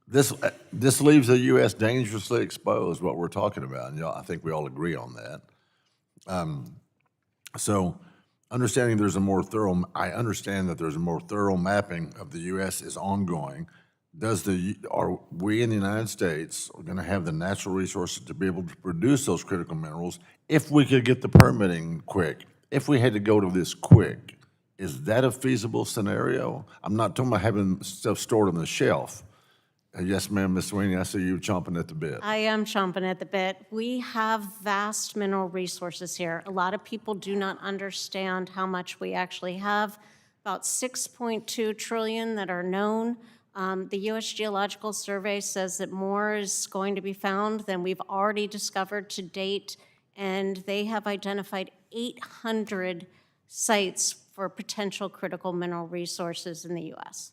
This leaves the U.S. dangerously exposed, what we're talking about, and I think we all agree on that. So, understanding I understand that there's a more thorough mapping of the U.S. is ongoing. Are we in the United States going to have the natural resources to be able to produce those critical minerals if we could get the permitting quick? If we had to go to this quick, is that a feasible scenario? I'm not talking about having stuff stored on the shelf. Yes, ma'am, Ms. Sweeney, I see you chomping at the bit. I am chomping at the bit. We have vast mineral resources here. A lot of people do not understand how much we actually have. About 6.2 trillion that are known. The U.S. Geological Survey says that more is going to be found than we've already discovered to date, and they have identified 800 sites for potential critical mineral resources in the U.S.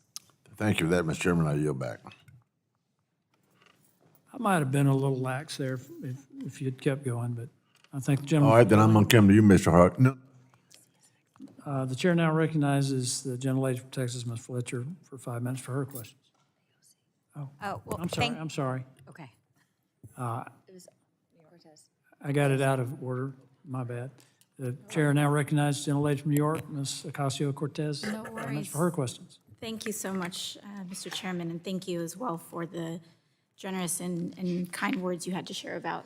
Thank you for that, Mr. Chairman. I yield back. I might have been a little lax there if you'd kept going, but I think the gentleman. All right, then I'm going to come to you, Mr. Hart. No. The chair now recognizes the gentlelady from Texas, Ms. Fletcher, for 5 minutes for her questions. Oh, well, I'm sorry. Okay. I got it out of order, my bad. The chair now recognizes the gentlelady from New York, Ms. Ocasio-Cortez, No worries. for her questions. Thank you so much, Mr. Chairman, and thank you as well for the generous and kind words you had to share about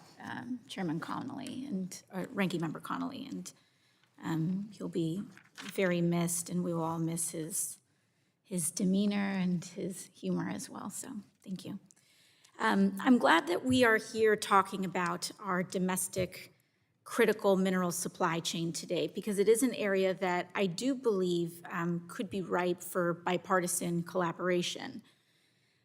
Chairman Connolly and Ranking Member Connolly. And he'll be very missed, and we will all miss his demeanor and his humor as well. So thank you. I'm glad that we are here talking about our domestic critical mineral supply chain today, because it is an area that I do believe could be ripe for bipartisan collaboration.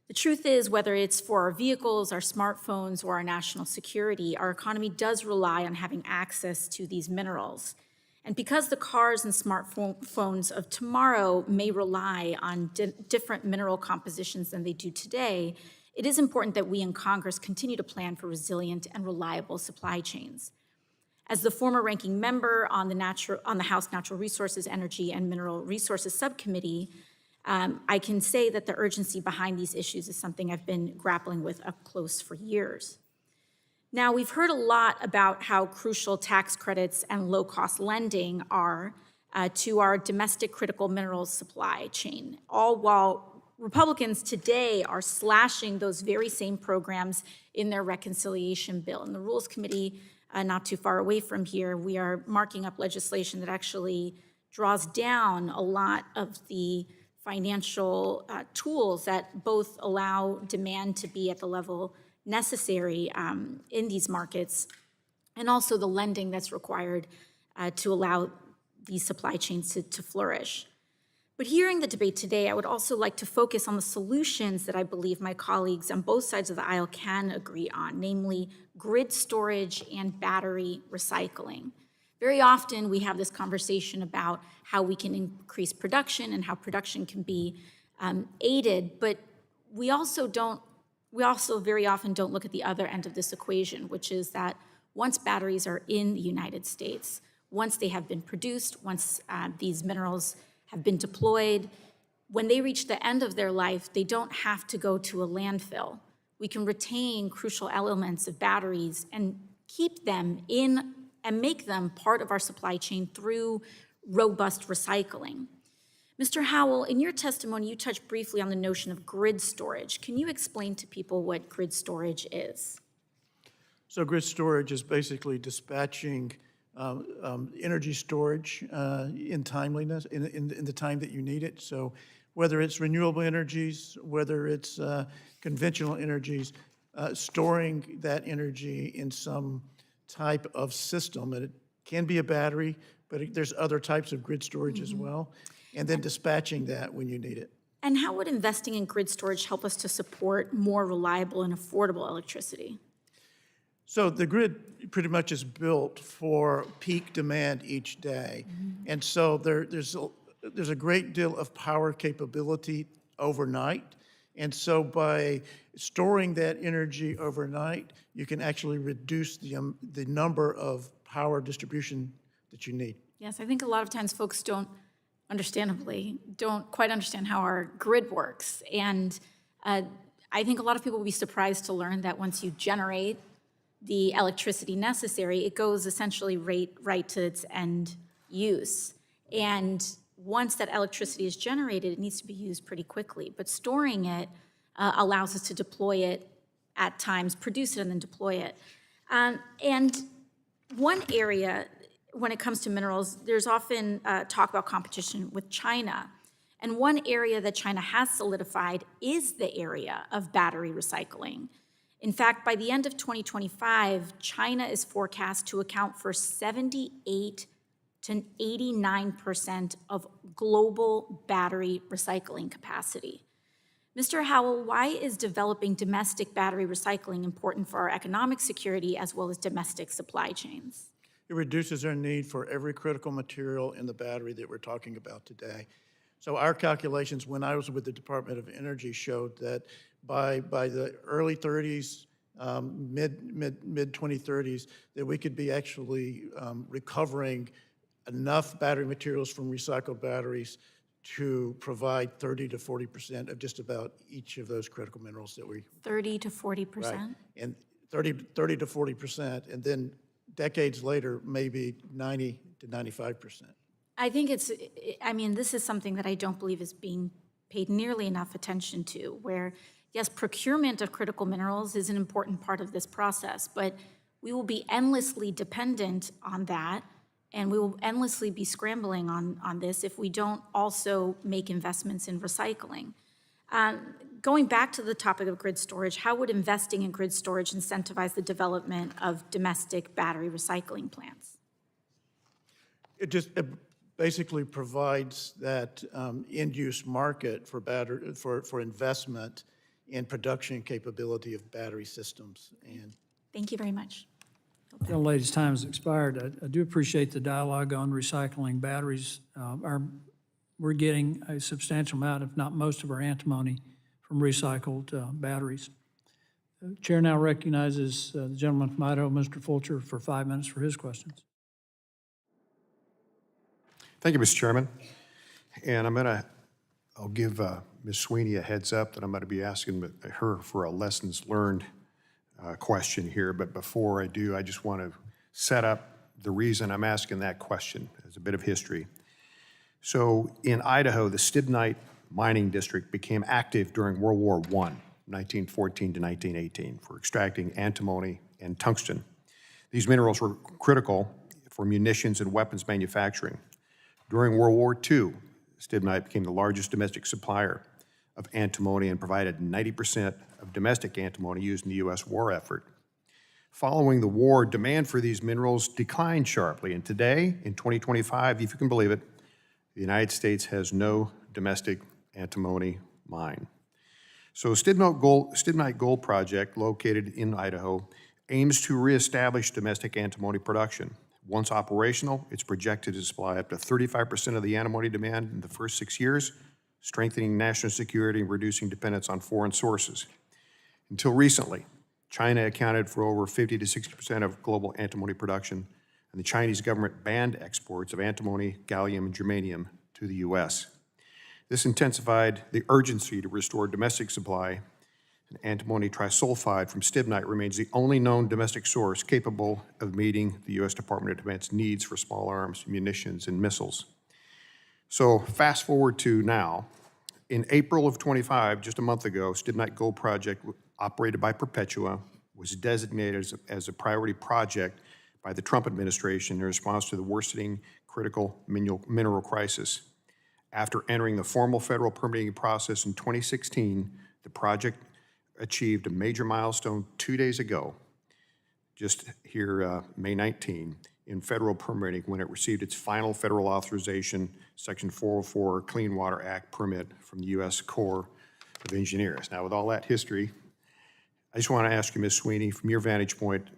The truth is, whether it's for our vehicles, our smartphones, or our national security, our economy does rely on having access to these minerals. And because the cars and smartphones of tomorrow may rely on different mineral compositions than they do today, it is important that we in Congress continue to plan for resilient and reliable supply chains. As the former ranking member on the House Natural Resources, Energy, and Mineral Resources Subcommittee, I can say that the urgency behind these issues is something I've been grappling with up close for years. Now, we've heard a lot about how crucial tax credits and low-cost lending are to our domestic critical minerals supply chain, all while Republicans today are slashing those very same programs in their reconciliation bill. In the Rules Committee, not too far away from here, we are marking up legislation that actually draws down a lot of the financial tools that both allow demand to be at the level necessary in these markets, and also the lending that's required to allow these supply chains to flourish. But hearing the debate today, I would also like to focus on the solutions that I believe my colleagues on both sides of the aisle can agree on, namely grid storage and battery recycling. Very often we have this conversation about how we can increase production and how production can be aided, but we also very often don't look at the other end of this equation, which is that once batteries are in the United States, once they have been produced, once these minerals have been deployed, when they reach the end of their life, they don't have to go to a landfill. We can retain crucial elements of batteries and keep them in and make them part of our supply chain through robust recycling. Mr. Howell, in your testimony, you touched briefly on the notion of grid storage. Can you explain to people what grid storage is? So grid storage is basically dispatching energy storage in timeliness, in the time that you need it. So whether it's renewable energies, whether it's conventional energies, storing that energy in some type of system. And it can be a battery, but there's other types of grid storage as well. And then dispatching that when you need it. And how would investing in grid storage help us to support more reliable and affordable electricity? So the grid pretty much is built for peak demand each day. And so there's a great deal of power capability overnight. And so by storing that energy overnight, you can actually reduce the number of power distribution that you need. Yes, I think a lot of times folks understandably don't quite understand how our grid works. And I think a lot of people will be surprised to learn that once you generate the electricity necessary, it goes essentially right to its end use. And once that electricity is generated, it needs to be used pretty quickly. But storing it allows us to deploy it at times, produce it and then deploy it. And one area, when it comes to minerals, there's often talk about competition with China. And one area that China has solidified is the area of battery recycling. In fact, by the end of 2025, China is forecast to account for 78 to 89% of global battery recycling capacity. Mr. Howell, why is developing domestic battery recycling important for our economic security as well as domestic supply chains? It reduces our need for every critical material in the battery that we're talking about today. So our calculations when I was with the Department of Energy showed that by the early 30s, mid 2030s, that we could be actually recovering enough battery materials from recycled batteries to provide 30 to 40% of just about each of those critical minerals that we... 30 to 40%? Right. And 30 to 40%, and then decades later, maybe 90 to 95%. I think this is something that I don't believe is being paid nearly enough attention to, where, yes, procurement of critical minerals is an important part of this process, but we will be endlessly dependent on that, and we will endlessly be scrambling on this if we don't also make investments in recycling. Going back to the topic of grid storage, how would investing in grid storage incentivize the development of domestic battery recycling plants? It basically provides that end-use market for investment in production capability of battery systems. And thank you very much. Young lady's time has expired. I do appreciate the dialogue on recycling batteries. We're getting a substantial amount, if not most, of our antimony from recycled batteries. The chair now recognizes the gentleman from Idaho, Mr. Fulcher, for 5 minutes for his questions. Thank you, Mr. Chairman. And I'll give Ms. Sweeney a heads up that I'm going to be asking her for a lessons learned question here. But before I do, I just want to set up the reason I'm asking that question as a bit of history. So in Idaho, the Stibnite mining district became active during World War I, 1914 to 1918, for extracting antimony and tungsten. These minerals were critical for munitions and weapons manufacturing. During World War II, Stibnite became the largest domestic supplier of antimony and provided 90% of domestic antimony used in the U.S. war effort. Following the war, demand for these minerals declined sharply, and today, in 2025, if you can believe it, the United States has no domestic antimony mine. So Stibnite Gold Project, located in Idaho, aims to reestablish domestic antimony production. Once operational, it's projected to supply up to 35% of the antimony demand in the first 6 years, strengthening national security and reducing dependence on foreign sources. Until recently, China accounted for over 50 to 60% of global antimony production, and the Chinese government banned exports of antimony, gallium, and germanium to the U.S. This intensified the urgency to restore domestic supply, and antimony trisulfide from Stibnite remains the only known domestic source capable of meeting the U.S. Department of Defense needs for small arms, munitions, and missiles. So fast forward to now. In April of 25, just a month ago, Stibnite Gold Project, operated by Perpetua, was designated as a priority project by the Trump administration in response to the worsening critical mineral crisis. After entering the formal federal permitting process in 2016, the project achieved a major milestone 2 days ago, just here, May 19, in federal permitting when it received its final federal authorization, Section 404 Clean Water Act permit from the U.S. Corps of Engineers. Now, with all that history, I just want to ask you, Ms. Sweeney, from your vantage point,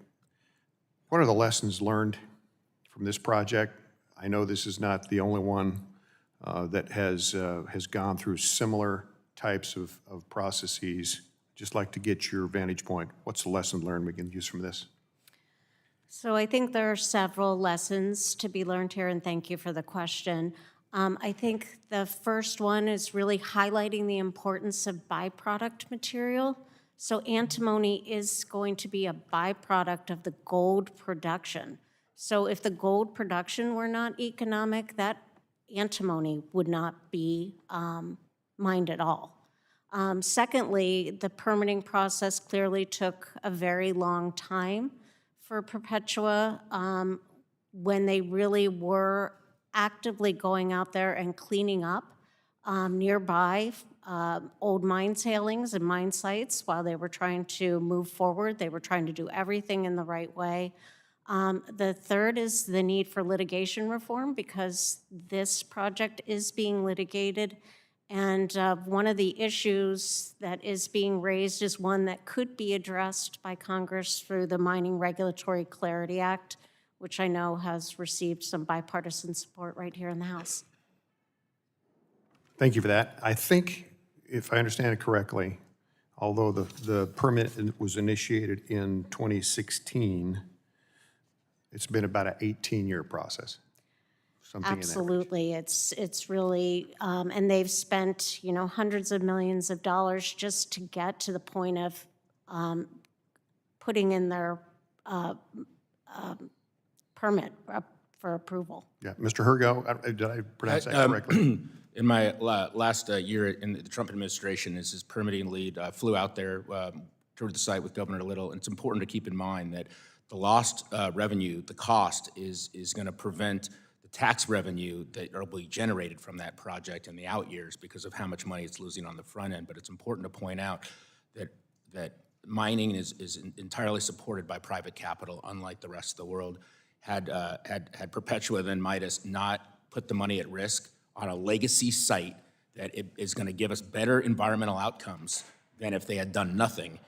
what are the lessons learned from this project? I know this is not the only one that has gone through similar types of processes. Just like to get your vantage point. What's the lesson learned we can use from this? So I think there are several lessons to be learned here, and thank you for the question. I think the first one is really highlighting the importance of byproduct material. So antimony is going to be a byproduct of the gold production. So if the gold production were not economic, that antimony would not be mined at all. Secondly, the permitting process clearly took a very long time for Perpetua when they really were actively going out there and cleaning up nearby old mine tailings and mine sites while they were trying to move forward. They were trying to do everything in the right way. The third is the need for litigation reform because this project is being litigated. And one of the issues that is being raised is one that could be addressed by Congress through the Mining Regulatory Clarity Act, which I know has received some bipartisan support right here in the House. Thank you for that. I think, if I understand it correctly, although the permit was initiated in 2016, it's been about an 18-year process. Absolutely, it's really, and they've spent, hundreds of millions of dollars just to get to the point of putting in their permit for approval. Yeah, Mr. Herrgott, did I pronounce that correctly? In my last year in the Trump administration, as his permitting lead, flew out there, toured the site with Governor Little, and it's important to keep in mind that the lost revenue, the cost, is going to prevent tax revenue that will be generated from that project in the out years because of how much money it's losing on the front end. But it's important to point out that mining is entirely supported by private capital, unlike the rest of the world. Had Perpetua then Midas not put the money at risk on a legacy site that is going to give us better environmental outcomes than if they had done nothing,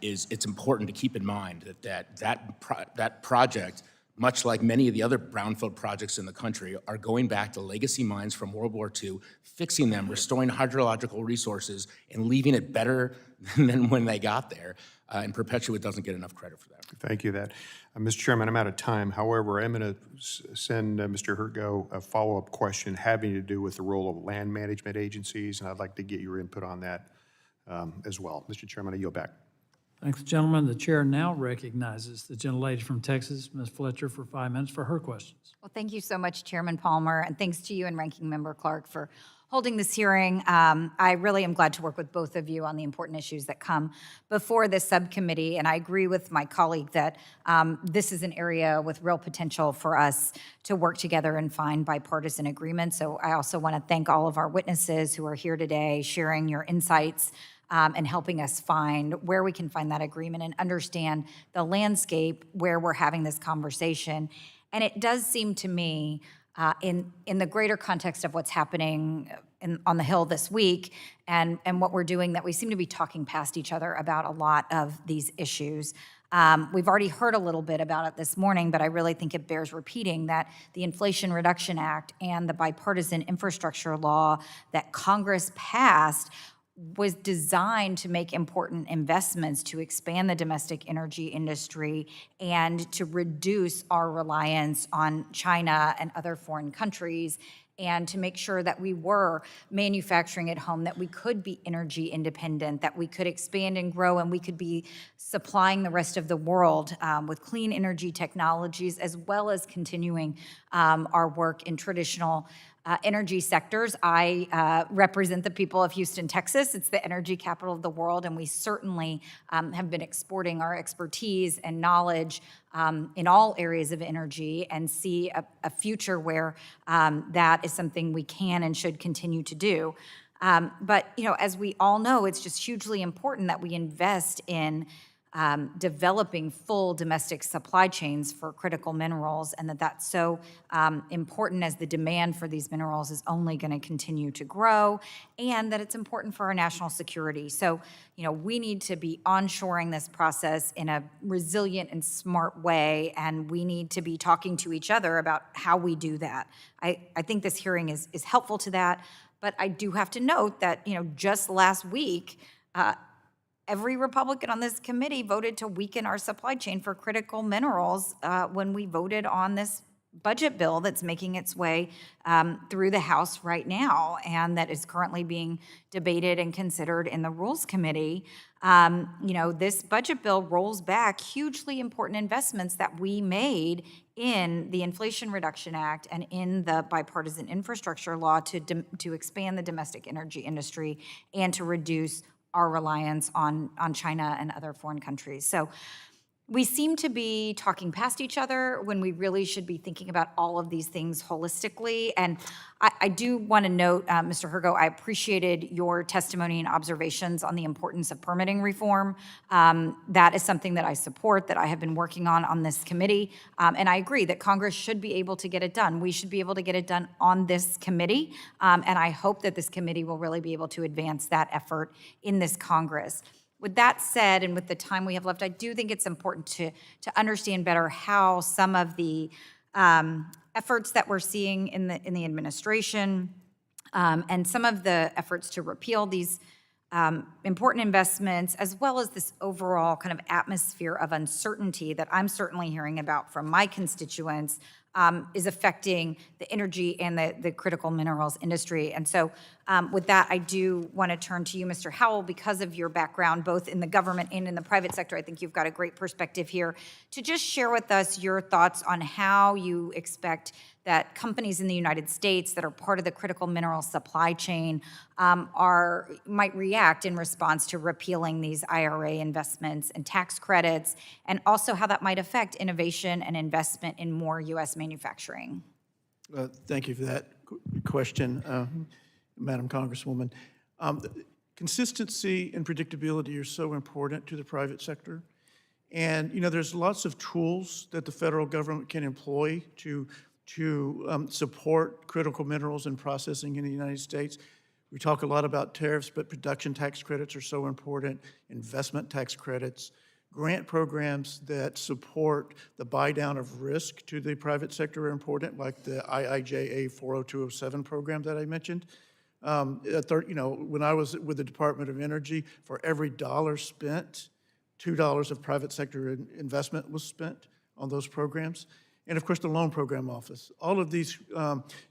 it's important to keep in mind that project, much like many of the other brownfield projects in the country, are going back to legacy mines from World War II, fixing them, restoring hydrological resources, and leaving it better than when they got there. And Perpetua doesn't get enough credit for that. Thank you. Mr. Chairman, I'm out of time. However, I'm going to send Mr. Herrgott a follow-up question having to do with the role of land management agencies, and I'd like to get your input on that as well. Mr. Chairman, I yield back. Thanks, gentlemen. The chair now recognizes the gentlelady from Texas, Ms. Fletcher, for 5 minutes for her questions. Well, thank you so much, Chairman Palmer, and thanks to you and Ranking Member Clark for holding this hearing. I really am glad to work with both of you on the important issues that come before this subcommittee, and I agree with my colleague that this is an area with real potential for us to work together and find bipartisan agreement. So I also want to thank all of our witnesses who are here today sharing your insights and helping us find where we can find that agreement and understand the landscape where we're having this conversation. And it does seem to me, in the greater context of what's happening on the Hill this week and what we're doing, that we seem to be talking past each other about a lot of these issues. We've already heard a little bit about it this morning, but I really think it bears repeating that the Inflation Reduction Act and the bipartisan infrastructure law that Congress passed was designed to make important investments to expand the domestic energy industry and to reduce our reliance on China and other foreign countries, and to make sure that we were manufacturing at home, that we could be energy independent, that we could expand and grow, and we could be supplying the rest of the world with clean energy technologies, as well as continuing our work in traditional energy sectors. I represent the people of Houston, Texas. It's the energy capital of the world, and we certainly have been exporting our expertise and knowledge in all areas of energy, and see a future where that is something we can and should continue to do. But as we all know, it's just hugely important that we invest in developing full domestic supply chains for critical minerals, and that's so important as the demand for these minerals is only going to continue to grow, and that it's important for our national security. So, we need to be onshoring this process in a resilient and smart way, and we need to be talking to each other about how we do that. I think this hearing is helpful to that, but I do have to note that, just last week, every Republican on this committee voted to weaken our supply chain for critical minerals when we voted on this budget bill that's making its way through the House right now, and that is currently being debated and considered in the Rules Committee. This budget bill rolls back hugely important investments that we made in the Inflation Reduction Act and in the bipartisan infrastructure law to expand the domestic energy industry and to reduce our reliance on China and other foreign countries. So we seem to be talking past each other when we really should be thinking about all of these things holistically. And I do want to note, Mr. Herrgott, I appreciated your testimony and observations on the importance of permitting reform. That is something that I support, that I have been working on this committee. And I agree that Congress should be able to get it done. We should be able to get it done on this committee. And I hope that this committee will really be able to advance that effort in this Congress. With that said, and with the time we have left, I do think it's important to understand better how some of the efforts that we're seeing in the administration and some of the efforts to repeal these important investments, as well as this overall kind of atmosphere of uncertainty that I'm certainly hearing about from my constituents, is affecting the energy and the critical minerals industry. And so with that, I do want to turn to you, Mr. Howell, because of your background, both in the government and in the private sector. I think you've got a great perspective here to just share with us your thoughts on how you expect that companies in the United States that are part of the critical mineral supply chain might react in response to repealing these IRA investments and tax credits, and also how that might affect innovation and investment in more U.S. manufacturing. Thank you for that question, Madam Congresswoman. Consistency and predictability are so important to the private sector. And, there's lots of tools that the federal government can employ to support critical minerals and processing in the United States. We talk a lot about tariffs, but production tax credits are so important, investment tax credits, grant programs that support the buy-down of risk to the private sector are important, like the IIJA 40207 program that I mentioned. When I was with the Department of Energy, for every dollar spent, $2 of private sector investment was spent on those programs. And of course, the Loan Program Office. All of these,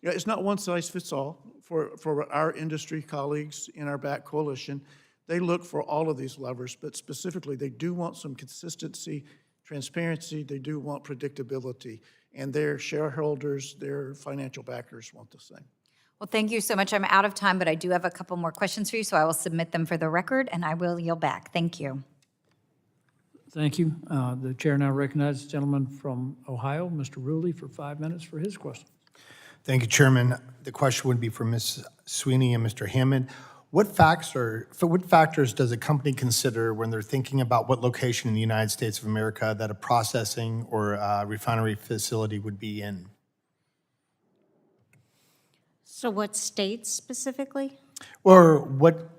it's not one size fits all for our industry colleagues in our BATT coalition. They look for all of these levers, but specifically, they do want some consistency, transparency, they do want predictability, and their shareholders, their financial backers want the same. Well, thank you so much. I'm out of time, but I do have a couple more questions for you, so I will submit them for the record, and I will yield back. Thank you. Thank you. The chair now recognizes the gentleman from Ohio, Mr. Rulli, for 5 minutes for his question. Thank you, Chairman. The question would be for Ms. Sweeney and Mr. Hammond. What factors does a company consider when they're thinking about what location in the United States of America that a processing or a refinery facility would be in? So what states specifically? Or what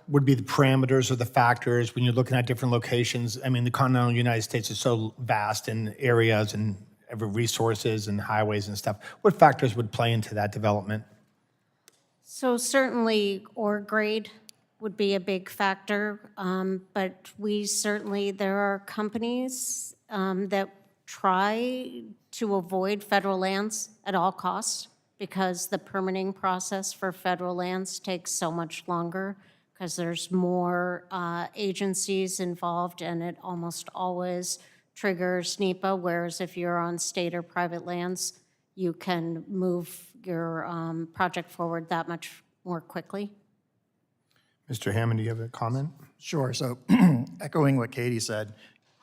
would be the parameters or the factors when you're looking at different locations? I mean, the continental United States is so vast in areas and resources and highways and stuff. What factors would play into that development? So certainly ore grade would be a big factor, but there are companies that try to avoid federal lands at all costs because the permitting process for federal lands takes so much longer because there's more agencies involved and it almost always triggers NEPA, whereas if you're on state or private lands, you can move your project forward that much more quickly. Mr. Hammond, do you have a comment? Sure. So echoing what Katie said,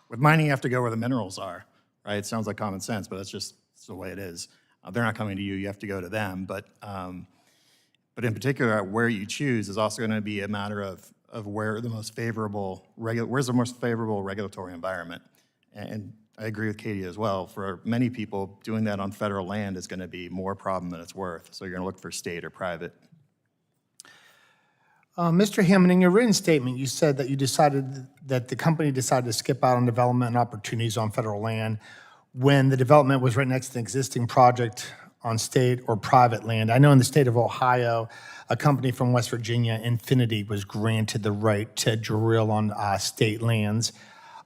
with mining, you have to go where the minerals are, right? It sounds like common sense, but it's the way it is. They're not coming to you. You have to go to them. But in particular, where you choose is also going to be a matter of where's the most favorable regulatory environment. And I agree with Katie as well. For many people, doing that on federal land is going to be more problem than it's worth. So you're going to look for state or private. Mr. Hammond, in your written statement, you said that the company decided to skip out on development opportunities on federal land when the development was right next to an existing project on state or private land. I know in the state of Ohio, a company from West Virginia, Infinity, was granted the right to drill on state lands.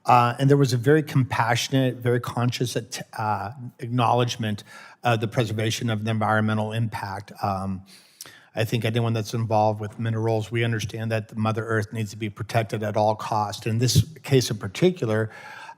And there was a very compassionate, very conscious acknowledgement of the preservation of the environmental impact. I think anyone that's involved with minerals, we understand that the Mother Earth needs to be protected at all costs. In this case in particular,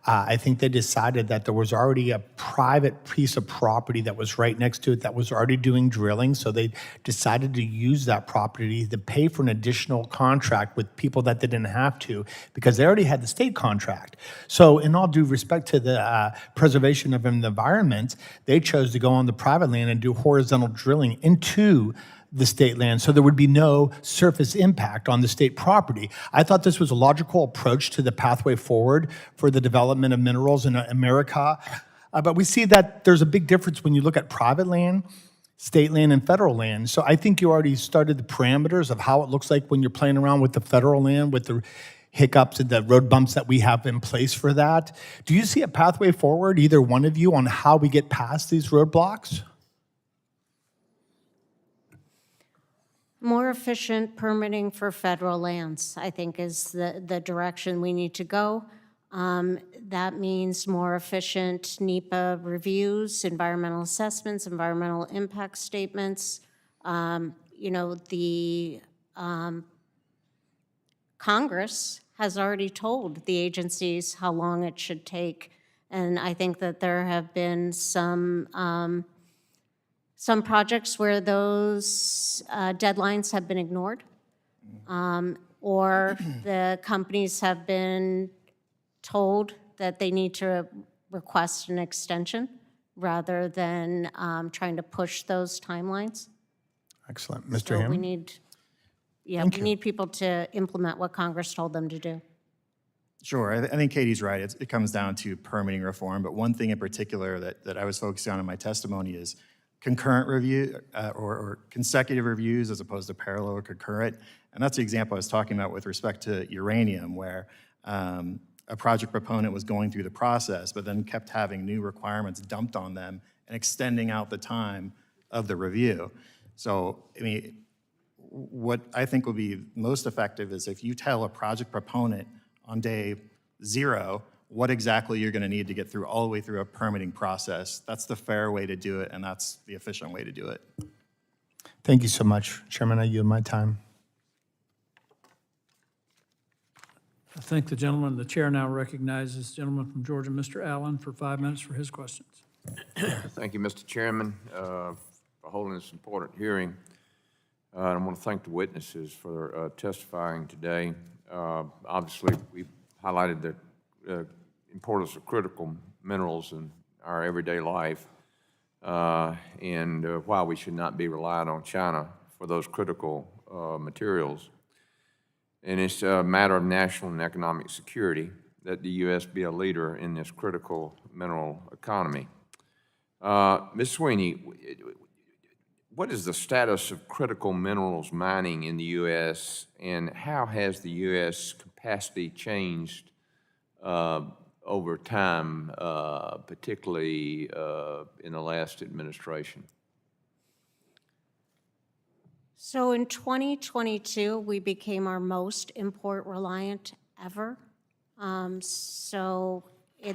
I think they decided that there was already a private piece of property that was right next to it that was already doing drilling. So they decided to use that property to pay for an additional contract with people that they didn't have to because they already had the state contract. So in all due respect to the preservation of the environment, they chose to go on the private land and do horizontal drilling into the state land, so there would be no surface impact on the state property. I thought this was a logical approach to the pathway forward for the development of minerals in America. But we see that there's a big difference when you look at private land, state land, and federal land. So I think you already started the parameters of how it looks like when you're playing around with the federal land, with the hiccups and the road bumps that we have in place for that. Do you see a pathway forward, either one of you, on how we get past these roadblocks? More efficient permitting for federal lands, I think, is the direction we need to go. That means more efficient NEPA reviews, environmental assessments, environmental impact statements. The Congress has already told the agencies how long it should take. And I think that there have been some projects where those deadlines have been ignored, or the companies have been told that they need to request an extension rather than trying to push those timelines. Excellent. Mr. So Hammond? we need people to implement what Congress told them to do. Sure, I think Katie's right. It comes down to permitting reform, but one thing in particular that I was focusing on in my testimony is concurrent review or consecutive reviews as opposed to parallel or concurrent. And that's the example I was talking about with respect to uranium, where a project proponent was going through the process, but then kept having new requirements dumped on them and extending out the time of the review. So, I mean, what I think will be most effective is if you tell a project proponent on day 0 what exactly you're going to need to get through all the way through a permitting process. That's the fair way to do it, and that's the efficient way to do it. Thank you so much, Chairman. I yield my time. I thank the gentleman. The chair now recognizes the gentleman from Georgia, Mr. Allen, for 5 minutes for his questions. Thank you, Mr. Chairman. holding this important hearing. I want to thank the witnesses for testifying today. Obviously, we highlighted the importance of critical minerals in our everyday life and why we should not be reliant on China for those critical materials. And it's a matter of national and economic security that the U.S. be a leader in this critical mineral economy. Ms. Sweeney, what is the status of critical minerals mining in the U.S., and how has the U.S. capacity changed over time, particularly in the last administration? So in 2022, we became our most import reliant ever.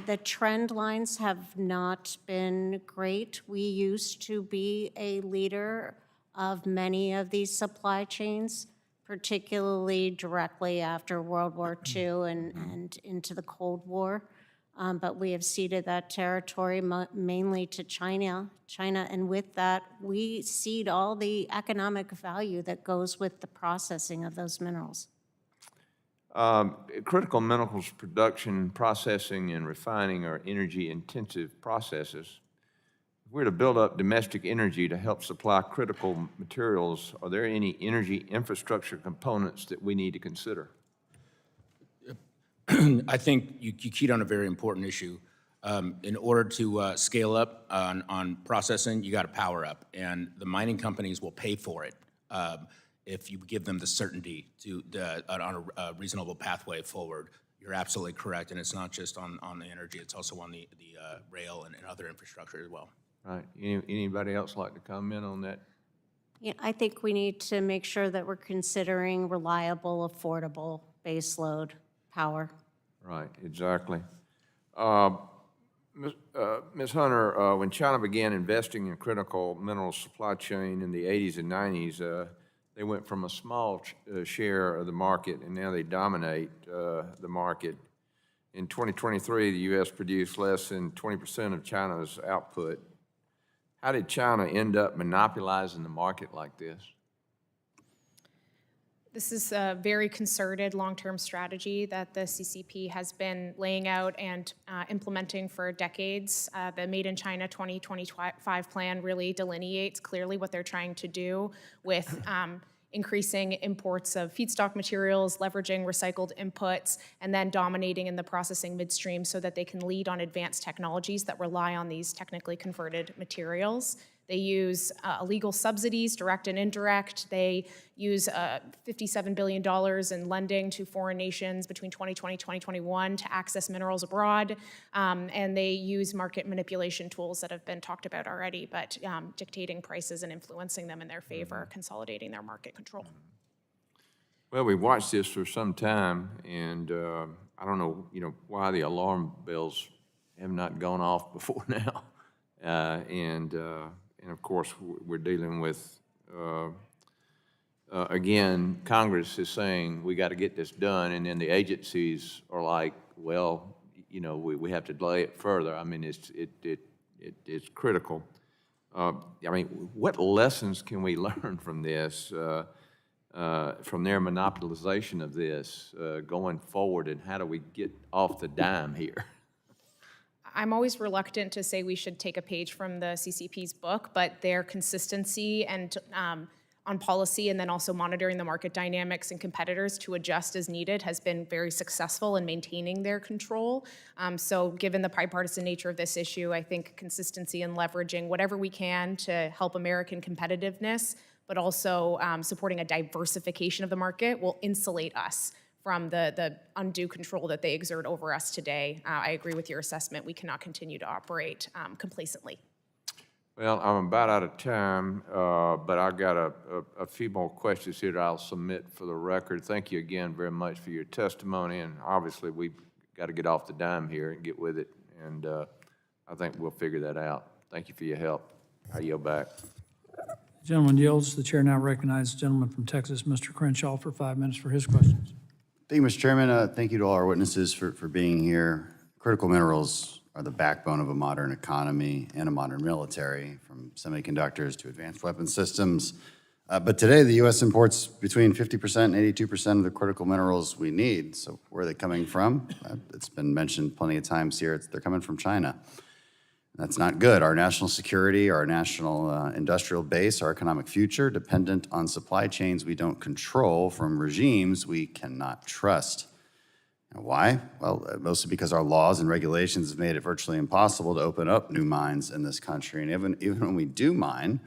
The trend lines have not been great. We used to be a leader of many of these supply chains, particularly directly after World War II and into the Cold War. But we have ceded that territory mainly to China, and with that, we cede all the economic value that goes with the processing of those minerals. Critical minerals production, processing, and refining are energy-intensive processes. If we're to build up domestic energy to help supply critical materials, are there any energy infrastructure components that we need to consider? I think you keyed on a very important issue. In order to scale up on processing, you got to power up, and the mining companies will pay for it if you give them the certainty on a reasonable pathway forward. You're absolutely correct, and it's not just on the energy; it's also on the rail and other infrastructure as well. Right. Anybody else like to comment on that? Yeah, I think we need to make sure that we're considering reliable, affordable baseload power. Right, exactly. Ms. Hunter, when China began investing in critical mineral supply chain in the 80s and 90s, they went from a small share of the market, and now they dominate the market. In 2023, the U.S. produced less than 20% of China's output. How did China end up monopolizing the market like this? This is a very concerted long-term strategy that the CCP has been laying out and implementing for decades. The Made in China 2025 plan really delineates clearly what they're trying to do with increasing imports of feedstock materials, leveraging recycled inputs, and then dominating in the processing midstream so that they can lead on advanced technologies that rely on these technically converted materials. They use illegal subsidies, direct and indirect. They use $57 billion in lending to foreign nations between 2020 and 2021 to access minerals abroad. And they use market manipulation tools that have been talked about already, but dictating prices and influencing them in their favor, consolidating their market control. Well, we've watched this for some time, and I don't know, why the alarm bells have not gone off before now. And of course, we're dealing with, again, Congress is saying we got to get this done, and then the agencies are like, well, we have to delay it further. I mean, it's critical. I mean, what lessons can we learn from this, from their monopolization of this going forward, and how do we get off the dime here? I'm always reluctant to say we should take a page from the CCP's book, but their consistency and on policy and then also monitoring the market dynamics and competitors to adjust as needed has been very successful in maintaining their control. So given the bipartisan nature of this issue, I think consistency and leveraging whatever we can to help American competitiveness, but also supporting a diversification of the market will insulate us from the undue control that they exert over us today. I agree with your assessment. We cannot continue to operate complacently. Well, I'm about out of time, but I've got a few more questions here that I'll submit for the record. Thank you again very much for your testimony, and obviously we've got to get off the dime here and get with it, and I think we'll figure that out. Thank you for your help. I yield back. The gentleman yields. The chair now recognizes the gentleman from Texas, Mr. Crenshaw, for 5 minutes for his questions. Thank you, Mr. Chairman. Thank you to all our witnesses for being here. Critical minerals are the backbone of a modern economy and a modern military, from semiconductors to advanced weapon systems. But today, the U.S. imports between 50% and 82% of the critical minerals we need. So where are they coming from? It's been mentioned plenty of times here. They're coming from China. That's not good. Our national security, our national industrial base, our economic future, dependent on supply chains we don't control from regimes we cannot trust. And why? Well, mostly because our laws and regulations have made it virtually impossible to open up new mines in this country. And even when we do mine,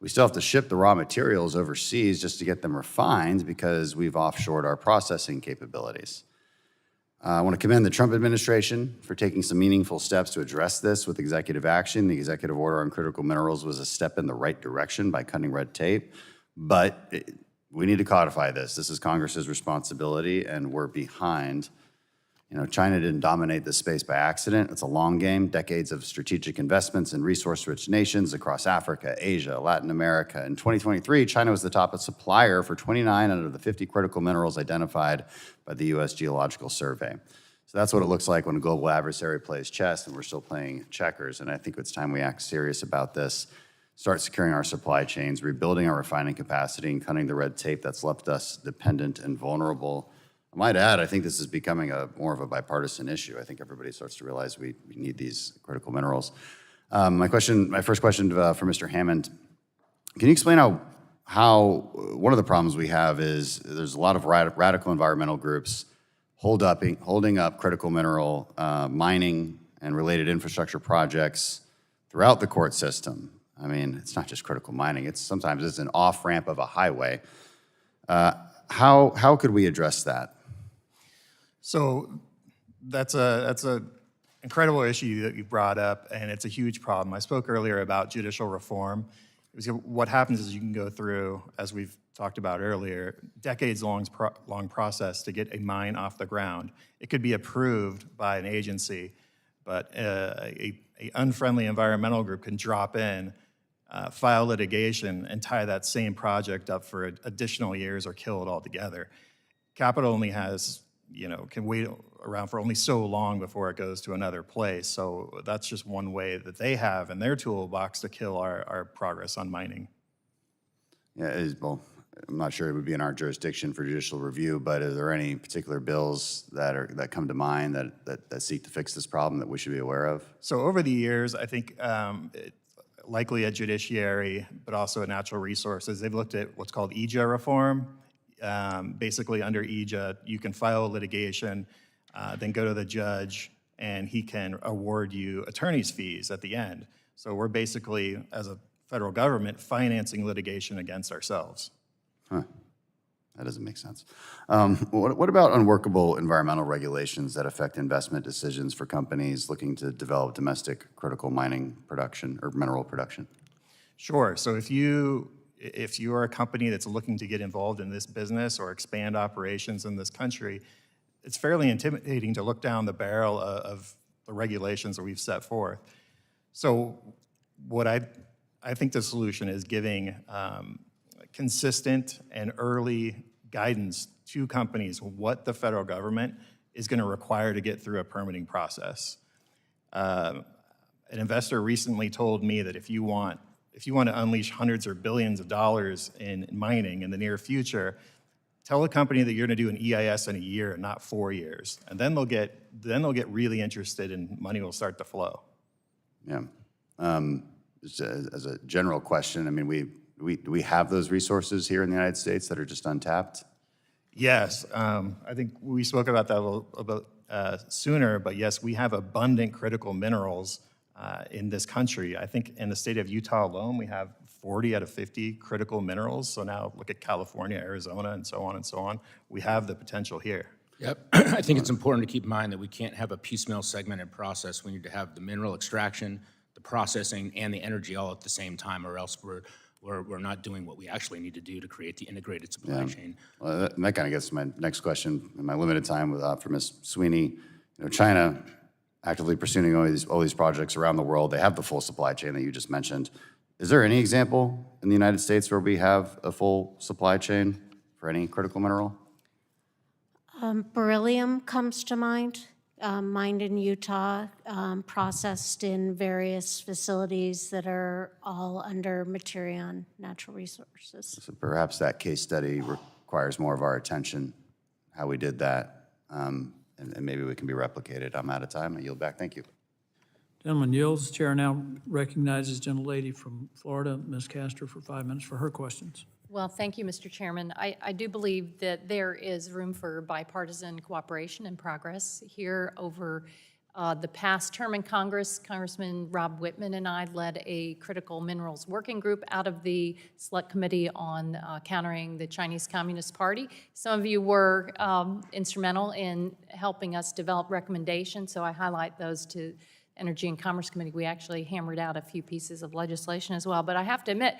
we still have to ship the raw materials overseas just to get them refined because we've offshored our processing capabilities. I want to commend the Trump administration for taking some meaningful steps to address this with executive action. The executive order on critical minerals was a step in the right direction by cutting red tape, but we need to codify this. This is Congress's responsibility, and we're behind. You know, China didn't dominate this space by accident. It's a long game, decades of strategic investments in resource-rich nations across Africa, Asia, Latin America. In 2023, China was the top supplier for 29 out of the 50 critical minerals identified by the U.S. Geological Survey. So that's what it looks like when a global adversary plays chess and we're still playing checkers. And I think it's time we act serious about this, start securing our supply chains, rebuilding our refining capacity, and cutting the red tape that's left us dependent and vulnerable. I might add, I think this is becoming more of a bipartisan issue. I think everybody starts to realize we need these critical minerals. My first question for Mr. Hammond, can you explain how one of the problems we have is there's a lot of radical environmental groups holding up critical mineral mining and related infrastructure projects throughout the court system. I mean, it's not just critical mining. Sometimes it's an off-ramp of a highway. How could we address that? So that's a incredible issue that you brought up, and it's a huge problem. I spoke earlier about judicial reform. What happens is you can go through, as we've talked about earlier, decades-long process to get a mine off the ground. It could be approved by an agency, but a unfriendly environmental group can drop in, file litigation, and tie that same project up for additional years or kill it altogether. Capital only has, can wait around for only so long before it goes to another place. So that's just one way that they have in their toolbox to kill our progress on mining. Yeah, well, I'm not sure it would be in our jurisdiction for judicial review, but are there any particular bills that come to mind that seek to fix this problem that we should be aware of? So over the years, I think likely at judiciary, but also at natural resources, they've looked at what's called EJA reform. Basically, under EJA, you can file litigation, then go to the judge, and he can award you attorney's fees at the end. So we're basically, as a federal government, financing litigation against ourselves. Huh. That doesn't make sense. What about unworkable environmental regulations that affect investment decisions for companies looking to develop domestic critical mining production or mineral production? Sure. So if you are a company that's looking to get involved in this business or expand operations in this country, it's fairly intimidating to look down the barrel of the regulations that we've set forth. So what I think the solution is giving consistent and early guidance to companies what the federal government is going to require to get through a permitting process. An investor recently told me that if you want to unleash hundreds or billions of dollars in mining in the near future, tell a company that you're going to do an EIS in a year, not 4 years, and then they'll get really interested and money will start to flow. Yeah. Just as a general question, I mean, we have those resources here in the United States that are just untapped? Yes, I think we spoke about that a little bit sooner, but yes, we have abundant critical minerals in this country. I think in the state of Utah alone, we have 40 out of 50 critical minerals. So now look at California, Arizona, and so on and so on. We have the potential here. Yep. I think it's important to keep in mind that we can't have a piecemeal segmented process. We need to have the mineral extraction, the processing, and the energy all at the same time, or else we're not doing what we actually need to do to create the integrated supply chain. Well, that kind of gets to my next question. In my limited time for Ms. Sweeney, China actively pursuing all these projects around the world. They have the full supply chain that you just mentioned. Is there any example in the United States where we have a full supply chain for any critical mineral? Beryllium comes to mind. mined in Utah, processed in various facilities that are all under Materion Natural Resources. So perhaps that case study requires more of our attention, how we did that, and maybe we can be replicated. I'm out of time. I yield back. Thank you. Gentleman yields. Chair now recognizes gentlelady from Florida, Ms. Castor, for 5 minutes for her questions. Well, thank you, Mr. Chairman. I do believe that there is room for bipartisan cooperation and progress here. Over the past term in Congress, Congressman Rob Whitman and I led a critical minerals working group out of the Select Committee on countering the Chinese Communist Party. Some of you were instrumental in helping us develop recommendations, so I highlight those to Energy and Commerce Committee. We actually hammered out a few pieces of legislation as well, but I have to admit,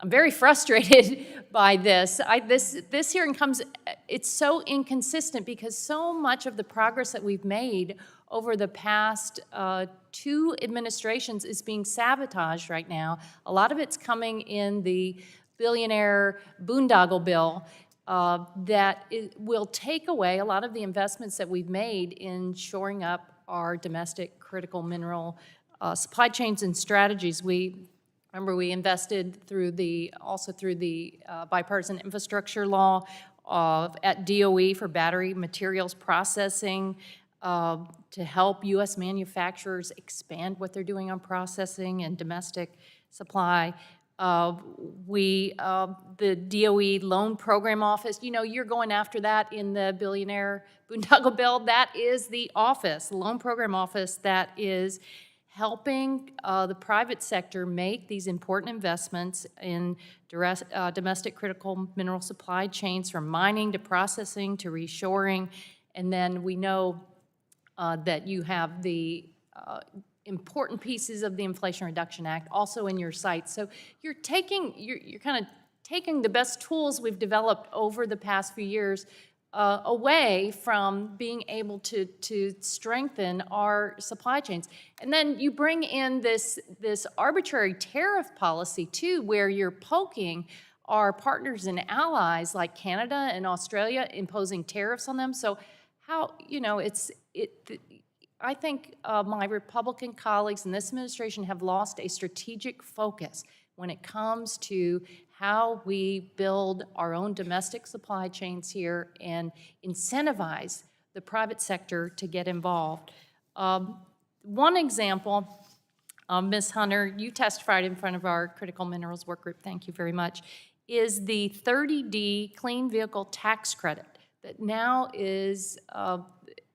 I'm very frustrated by this. This hearing comes, it's so inconsistent because so much of the progress that we've made over the past 2 administrations is being sabotaged right now. A lot of it's coming in the billionaire boondoggle bill that will take away a lot of the investments that we've made in shoring up our domestic critical mineral supply chains and strategies. Remember, we invested also through the bipartisan infrastructure law at DOE for battery materials processing to help U.S. manufacturers expand what they're doing on processing and domestic supply. The DOE Loan Program Office, you know, you're going after that in the billionaire boondoggle bill. That is the office, the Loan Program Office, that is helping the private sector make these important investments in domestic critical mineral supply chains, from mining to processing to reshoring. And then we know that you have the important pieces of the Inflation Reduction Act also in your sights. So you're kind of taking the best tools we've developed over the past few years away from being able to strengthen our supply chains. And then you bring in this arbitrary tariff policy too, where you're poking our partners and allies like Canada and Australia, imposing tariffs on them. So how, you know, I think my Republican colleagues in this administration have lost a strategic focus when it comes to how we build our own domestic supply chains here and incentivize the private sector to get involved. One example, Ms. Hunter, you testified in front of our Critical Minerals Work Group, thank you very much, is the 30D Clean Vehicle Tax Credit that now is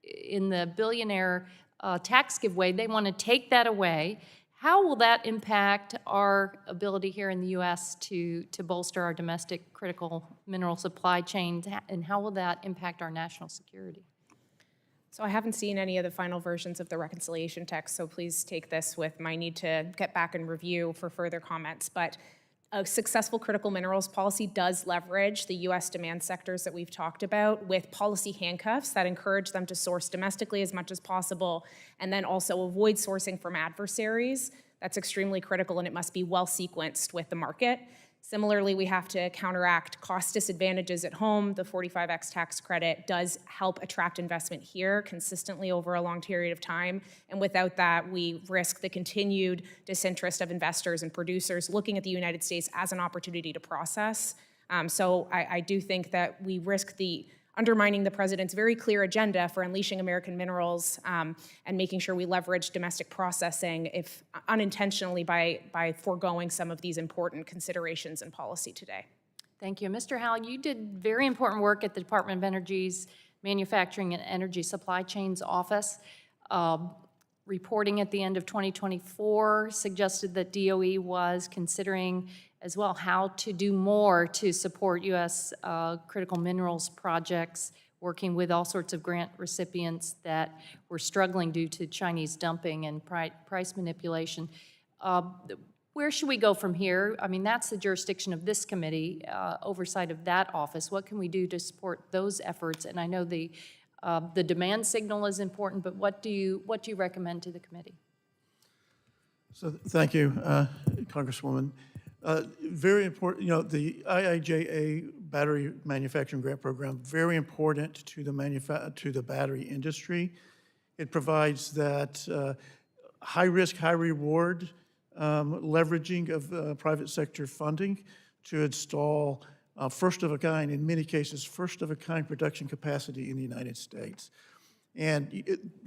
in the billionaire tax giveaway. They want to take that away. How will that impact our ability here in the U.S. to bolster our domestic critical mineral supply chains, and how will that impact our national security? So I haven't seen any of the final versions of the reconciliation text, so please take this with my need to get back and review for further comments. But a successful critical minerals policy does leverage the U.S. demand sectors that we've talked about with policy handcuffs that encourage them to source domestically as much as possible, and then also avoid sourcing from adversaries. That's extremely critical, and it must be well sequenced with the market. Similarly, we have to counteract cost disadvantages at home. The 45X tax credit does help attract investment here consistently over a long period of time. And without that, we risk the continued disinterest of investors and producers looking at the United States as an opportunity to process. So I do think that we risk undermining the president's very clear agenda for unleashing American minerals and making sure we leverage domestic processing, if unintentionally, by foregoing some of these important considerations in policy today. Thank you. Mr. Howell, you did very important work at the Department of Energy's Manufacturing and Energy Supply Chains Office. Reporting at the end of 2024 suggested that DOE was considering as well how to do more to support U.S. critical minerals projects, working with all sorts of grant recipients that were struggling due to Chinese dumping and price manipulation. Where should we go from here? I mean, that's the jurisdiction of this committee, oversight of that office. What can we do to support those efforts? And I know the demand signal is important, but what do you recommend to the committee? So thank you, Congresswoman. Very important, you know, the IIJA Battery Manufacturing Grant Program, very important to the battery industry. It provides that high-risk, high-reward leveraging of private sector funding to install first-of-a-kind, in many cases, first-of-a-kind production capacity in the United States. And,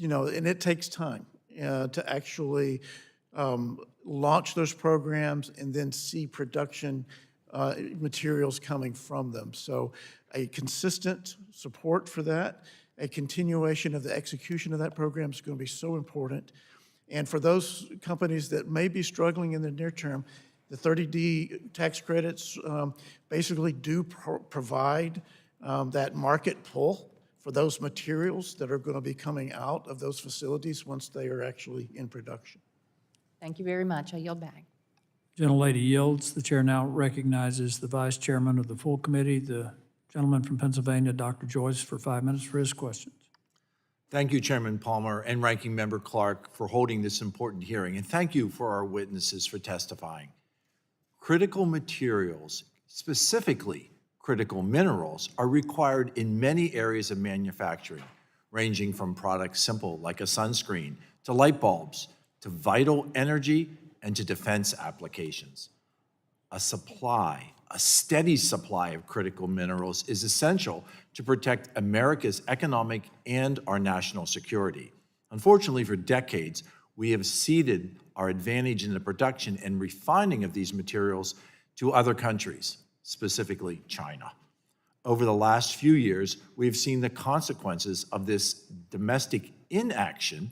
and it takes time to actually launch those programs and then see production materials coming from them. So a consistent support for that, a continuation of the execution of that program is going to be so important. And for those companies that may be struggling in the near term, the 30D tax credits basically do provide that market pull for those materials that are going to be coming out of those facilities once they are actually in production. Thank you very much. I yield back. Gentlelady yields. The chair now recognizes the vice chairman of the full committee, the gentleman from Pennsylvania, Dr. Joyce, for 5 minutes for his questions. Thank you, Chairman Palmer and Ranking Member Clark, for holding this important hearing, and thank you for our witnesses for testifying. Critical materials, specifically critical minerals, are required in many areas of manufacturing, ranging from products simple like a sunscreen, to light bulbs, to vital energy, and to defense applications. A steady supply of critical minerals is essential to protect America's economic and our national security. Unfortunately, for decades, we have ceded our advantage in the production and refining of these materials to other countries, specifically China. Over the last few years, we've seen the consequences of this domestic inaction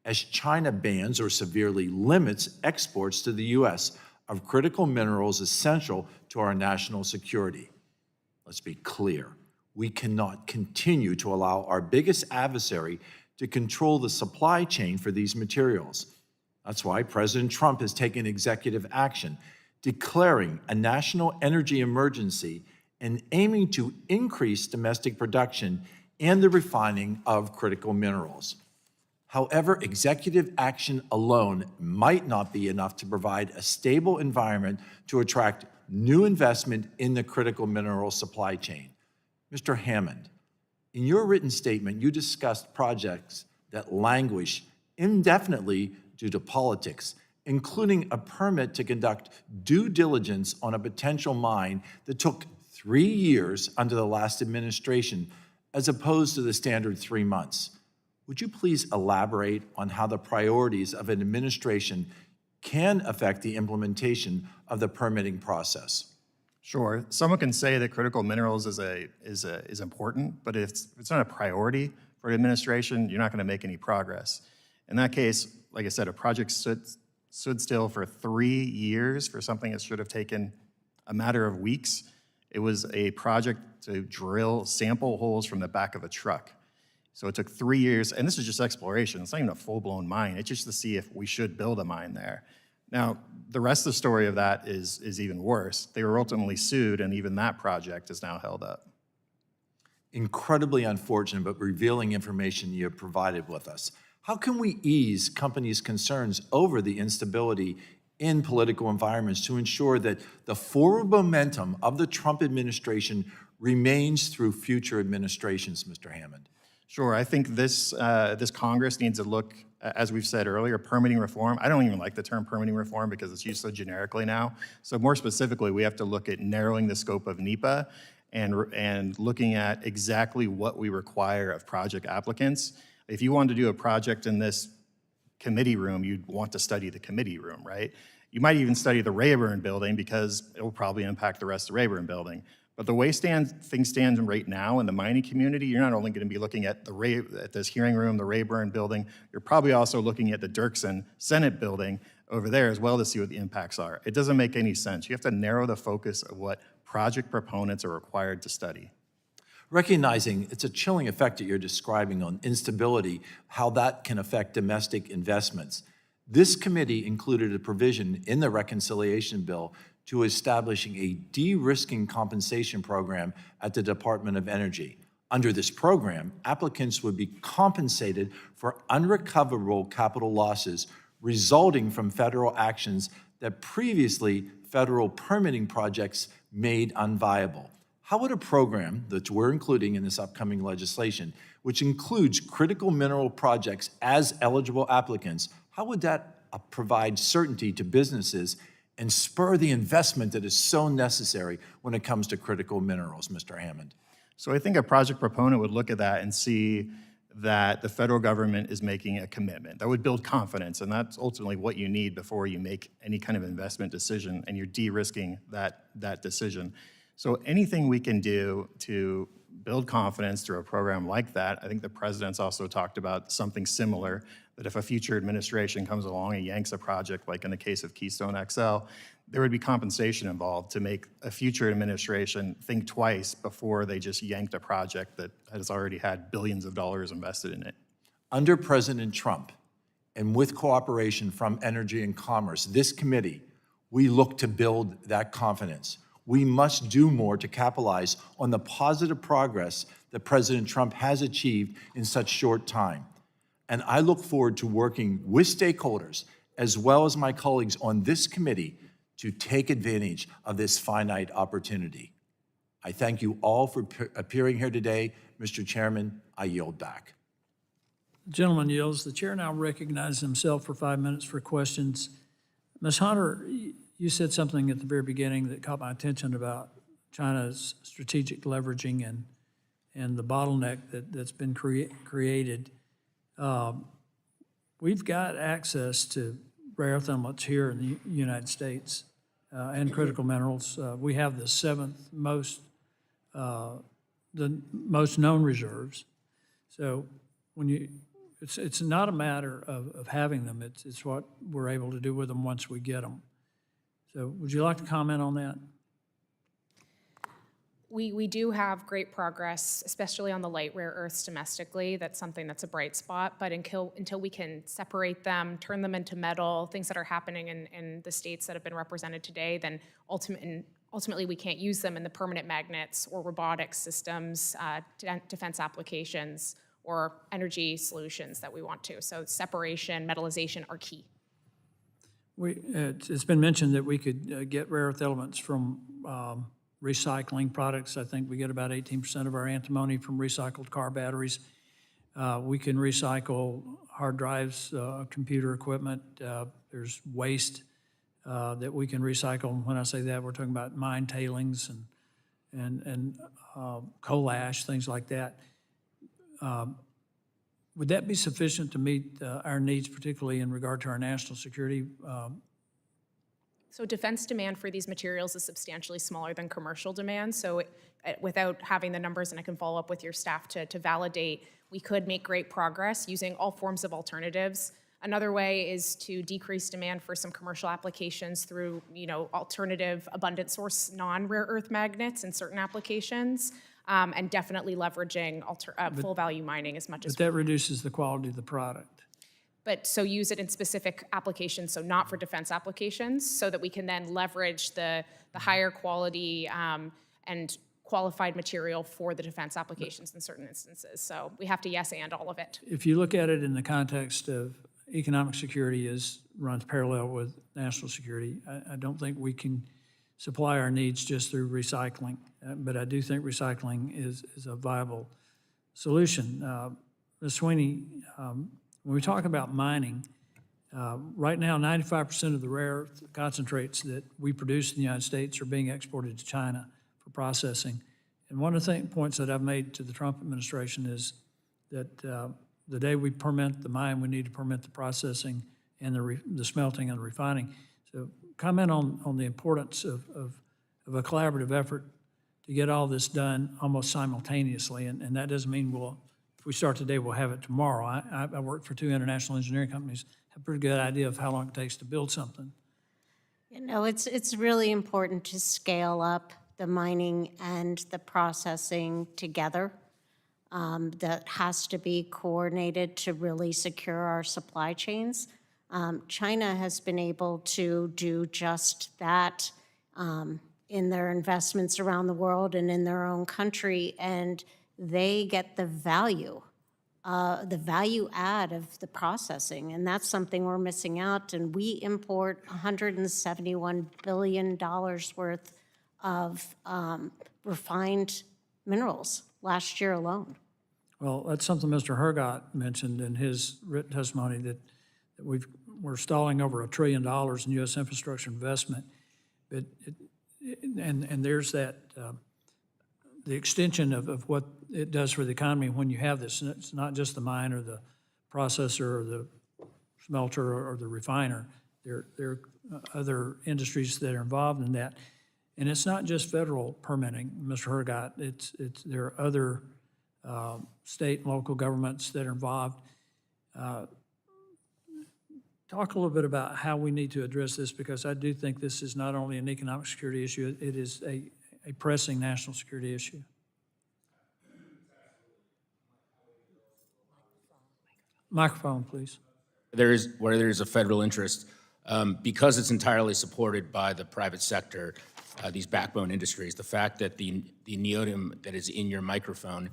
as China bans or severely limits exports to the U.S. of critical minerals essential to our national security. Let's be clear. We cannot continue to allow our biggest adversary to control the supply chain for these materials. That's why President Trump has taken executive action, declaring a national energy emergency and aiming to increase domestic production and the refining of critical minerals. However, executive action alone might not be enough to provide a stable environment to attract new investment in the critical mineral supply chain. Mr. Hammond, in your written statement, you discussed projects that languish indefinitely due to politics, including a permit to conduct due diligence on a potential mine that took 3 years under the last administration, as opposed to the standard 3 months. Would you please elaborate on how the priorities of an administration can affect the implementation of the permitting process? Sure. Someone can say that critical minerals is important, but if it's not a priority for an administration, you're not going to make any progress. In that case, like I said, a project stood still for 3 years for something that should have taken a matter of weeks. It was a project to drill sample holes from the back of a truck. So it took 3 years, and this is just exploration. It's not even a full-blown mine. It's just to see if we should build a mine there. Now, the rest of the story of that is even worse. They were ultimately sued, and even that project is now held up. Incredibly unfortunate, but revealing information you have provided with us. How can we ease companies' concerns over the instability in political environments to ensure that the forward momentum of the Trump administration remains through future administrations, Mr. Hammond? Sure. I think this Congress needs to look, as we've said earlier, permitting reform. I don't even like the term permitting reform because it's used so generically now. So more specifically, we have to look at narrowing the scope of NEPA and looking at exactly what we require of project applicants. If you wanted to do a project in this committee room, you'd want to study the committee room, right? You might even study the Rayburn building because it will probably impact the rest of the Rayburn building. But the way things stand right now in the mining community, you're not only going to be looking at this hearing room, the Rayburn building, you're probably also looking at the Dirksen Senate building over there as well to see what the impacts are. It doesn't make any sense. You have to narrow the focus of what project proponents are required to study. Recognizing it's a chilling effect that you're describing on instability, how that can affect domestic investments. This committee included a provision in the reconciliation bill to establishing a de-risking compensation program at the Department of Energy. Under this program, applicants would be compensated for unrecoverable capital losses resulting from federal actions that previously federal permitting projects made unviable. How would a program that we're including in this upcoming legislation, which includes critical mineral projects as eligible applicants, how would that provide certainty to businesses and spur the investment that is so necessary when it comes to critical minerals, Mr. Hammond? So I think a project proponent would look at that and see that the federal government is making a commitment. That would build confidence, and that's ultimately what you need before you make any kind of investment decision, and you're de-risking that decision. So anything we can do to build confidence through a program like that, I think the president's also talked about something similar, that if a future administration comes along and yanks a project, like in the case of Keystone XL, there would be compensation involved to make a future administration think twice before they just yanked a project that has already had billions of dollars invested in it. Under President Trump, and with cooperation from Energy and Commerce, this committee, we look to build that confidence. We must do more to capitalize on the positive progress that President Trump has achieved in such short time. And I look forward to working with stakeholders, as well as my colleagues on this committee, to take advantage of this finite opportunity. I thank you all for appearing here today. Mr. Chairman, I yield back. The gentleman yields. The chair now recognizes himself for 5 minutes for questions. Ms. Hunter, you said something at the very beginning that caught my attention about China's strategic leveraging and the bottleneck that's been created. We've got access to rare earth elements here in the United States and critical minerals. We have the seventh most, the most known reserves. So when you, it's not a matter of having them, it's what we're able to do with them once we get them. So would you like to comment on that? We do have great progress, especially on the light rare earths domestically. That's something that's a bright spot, but until we can separate them, turn them into metal, things that are happening in the states that have been represented today, then ultimately we can't use them in the permanent magnets or robotics systems, defense applications, or energy solutions that we want to. So separation, metallization are key. It's been mentioned that we could get rare earth elements from recycling products. I think we get about 18% of our antimony from recycled car batteries. We can recycle hard drives, computer equipment. There's waste that we can recycle. When I say that, we're talking about mine tailings and coal ash, things like that. Would that be sufficient to meet our needs, particularly in regard to our national security? So defense demand for these materials is substantially smaller than commercial demand. So without having the numbers, and I can follow up with your staff to validate, we could make great progress using all forms of alternatives. Another way is to decrease demand for some commercial applications through, alternative abundant source non-rare earth magnets in certain applications, and definitely leveraging full value mining as much as. But that reduces the quality of the product. But so use it in specific applications, so not for defense applications, so that we can then leverage the higher quality and qualified material for the defense applications in certain instances. So we have to yes and all of it. If you look at it in the context of economic security runs parallel with national security, I don't think we can supply our needs just through recycling. But I do think recycling is a viable solution. Ms. Sweeney, when we talk about mining, right now 95% of the rare earth concentrates that we produce in the United States are being exported to China for processing. And one of the points that I've made to the Trump administration is that the day we permit the mine, we need to permit the processing and the smelting and the refining. So comment on the importance of a collaborative effort to get all this done almost simultaneously. And that doesn't mean if we start today, we'll have it tomorrow. I work for 2 international engineering companies, have a pretty good idea of how long it takes to build something. It's really important to scale up the mining and the processing together. That has to be coordinated to really secure our supply chains. China has been able to do just that in their investments around the world and in their own country, and they get the value add of the processing, and that's something we're missing out. And we import $171 billion worth of refined minerals last year alone. Well, that's something Mr. Herrgott mentioned in his written testimony, that we're stalling over $1 trillion in U.S. infrastructure investment. But and there's that, the extension of what it does for the economy when you have this. And it's not just the mine or the processor or the smelter or the refiner. There are other industries that are involved in that. And it's not just federal permitting, Mr. Herrgott. There are other state and local governments that are involved. Talk a little bit about how we need to address this, because I do think this is not only an economic security issue, it is a pressing national security issue. Microphone, please. Where there is a federal interest, because it's entirely supported by the private sector, these backbone industries, the fact that the neodymium that is in your microphone,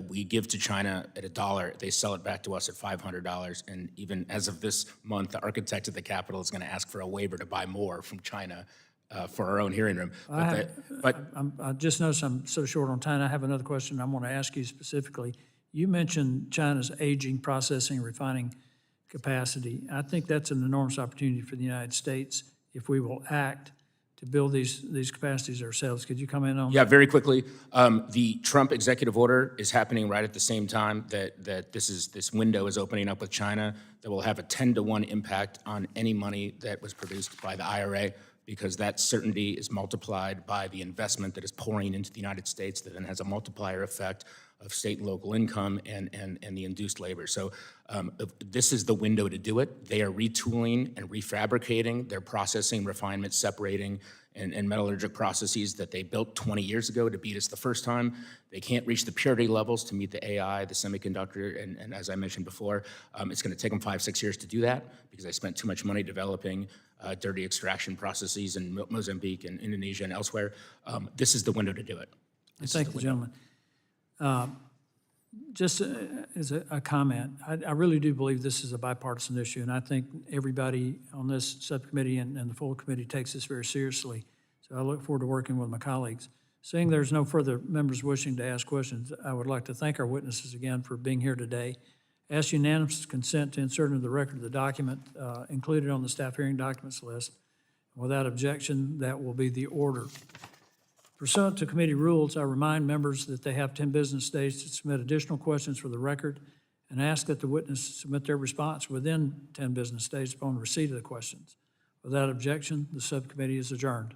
we give to China at $1, they sell it back to us at $500, and even as of this month, the architect of the Capitol is going to ask for a waiver to buy more from China for our own hearing room. I just noticed I'm so short on time. I have another question I want to ask you specifically. You mentioned China's aging processing and refining capacity. I think that's an enormous opportunity for the United States if we will act to build these capacities ourselves. Could you comment on that? Yeah, very quickly. The Trump executive order is happening right at the same time that this window is opening up with China that will have a 10-to-1 impact on any money that was produced by the IRA, because that certainty is multiplied by the investment that is pouring into the United States that then has a multiplier effect of state and local income and the induced labor. So this is the window to do it. They are retooling and refabricating their processing, refinement, separating, and metallurgic processes that they built 20 years ago to beat us the first time. They can't reach the purity levels to meet the AI, the semiconductor, and as I mentioned before, it's going to take them 5-6 years to do that because they spent too much money developing dirty extraction processes in Mozambique and Indonesia and elsewhere. This is the window to do it. Thank you, gentlemen. Just as a comment, I really do believe this is a bipartisan issue, and I think everybody on this subcommittee and the full committee takes this very seriously. So I look forward to working with my colleagues. Seeing there's no further members wishing to ask questions, I would like to thank our witnesses again for being here today. Ask unanimous consent to insert into the record the document included on the staff hearing documents list. Without objection, that will be the order. Pursuant to committee rules, I remind members that they have 10 business days to submit additional questions for the record and ask that the witness submit their response within 10 business days upon receipt of the questions. Without objection, the subcommittee is adjourned.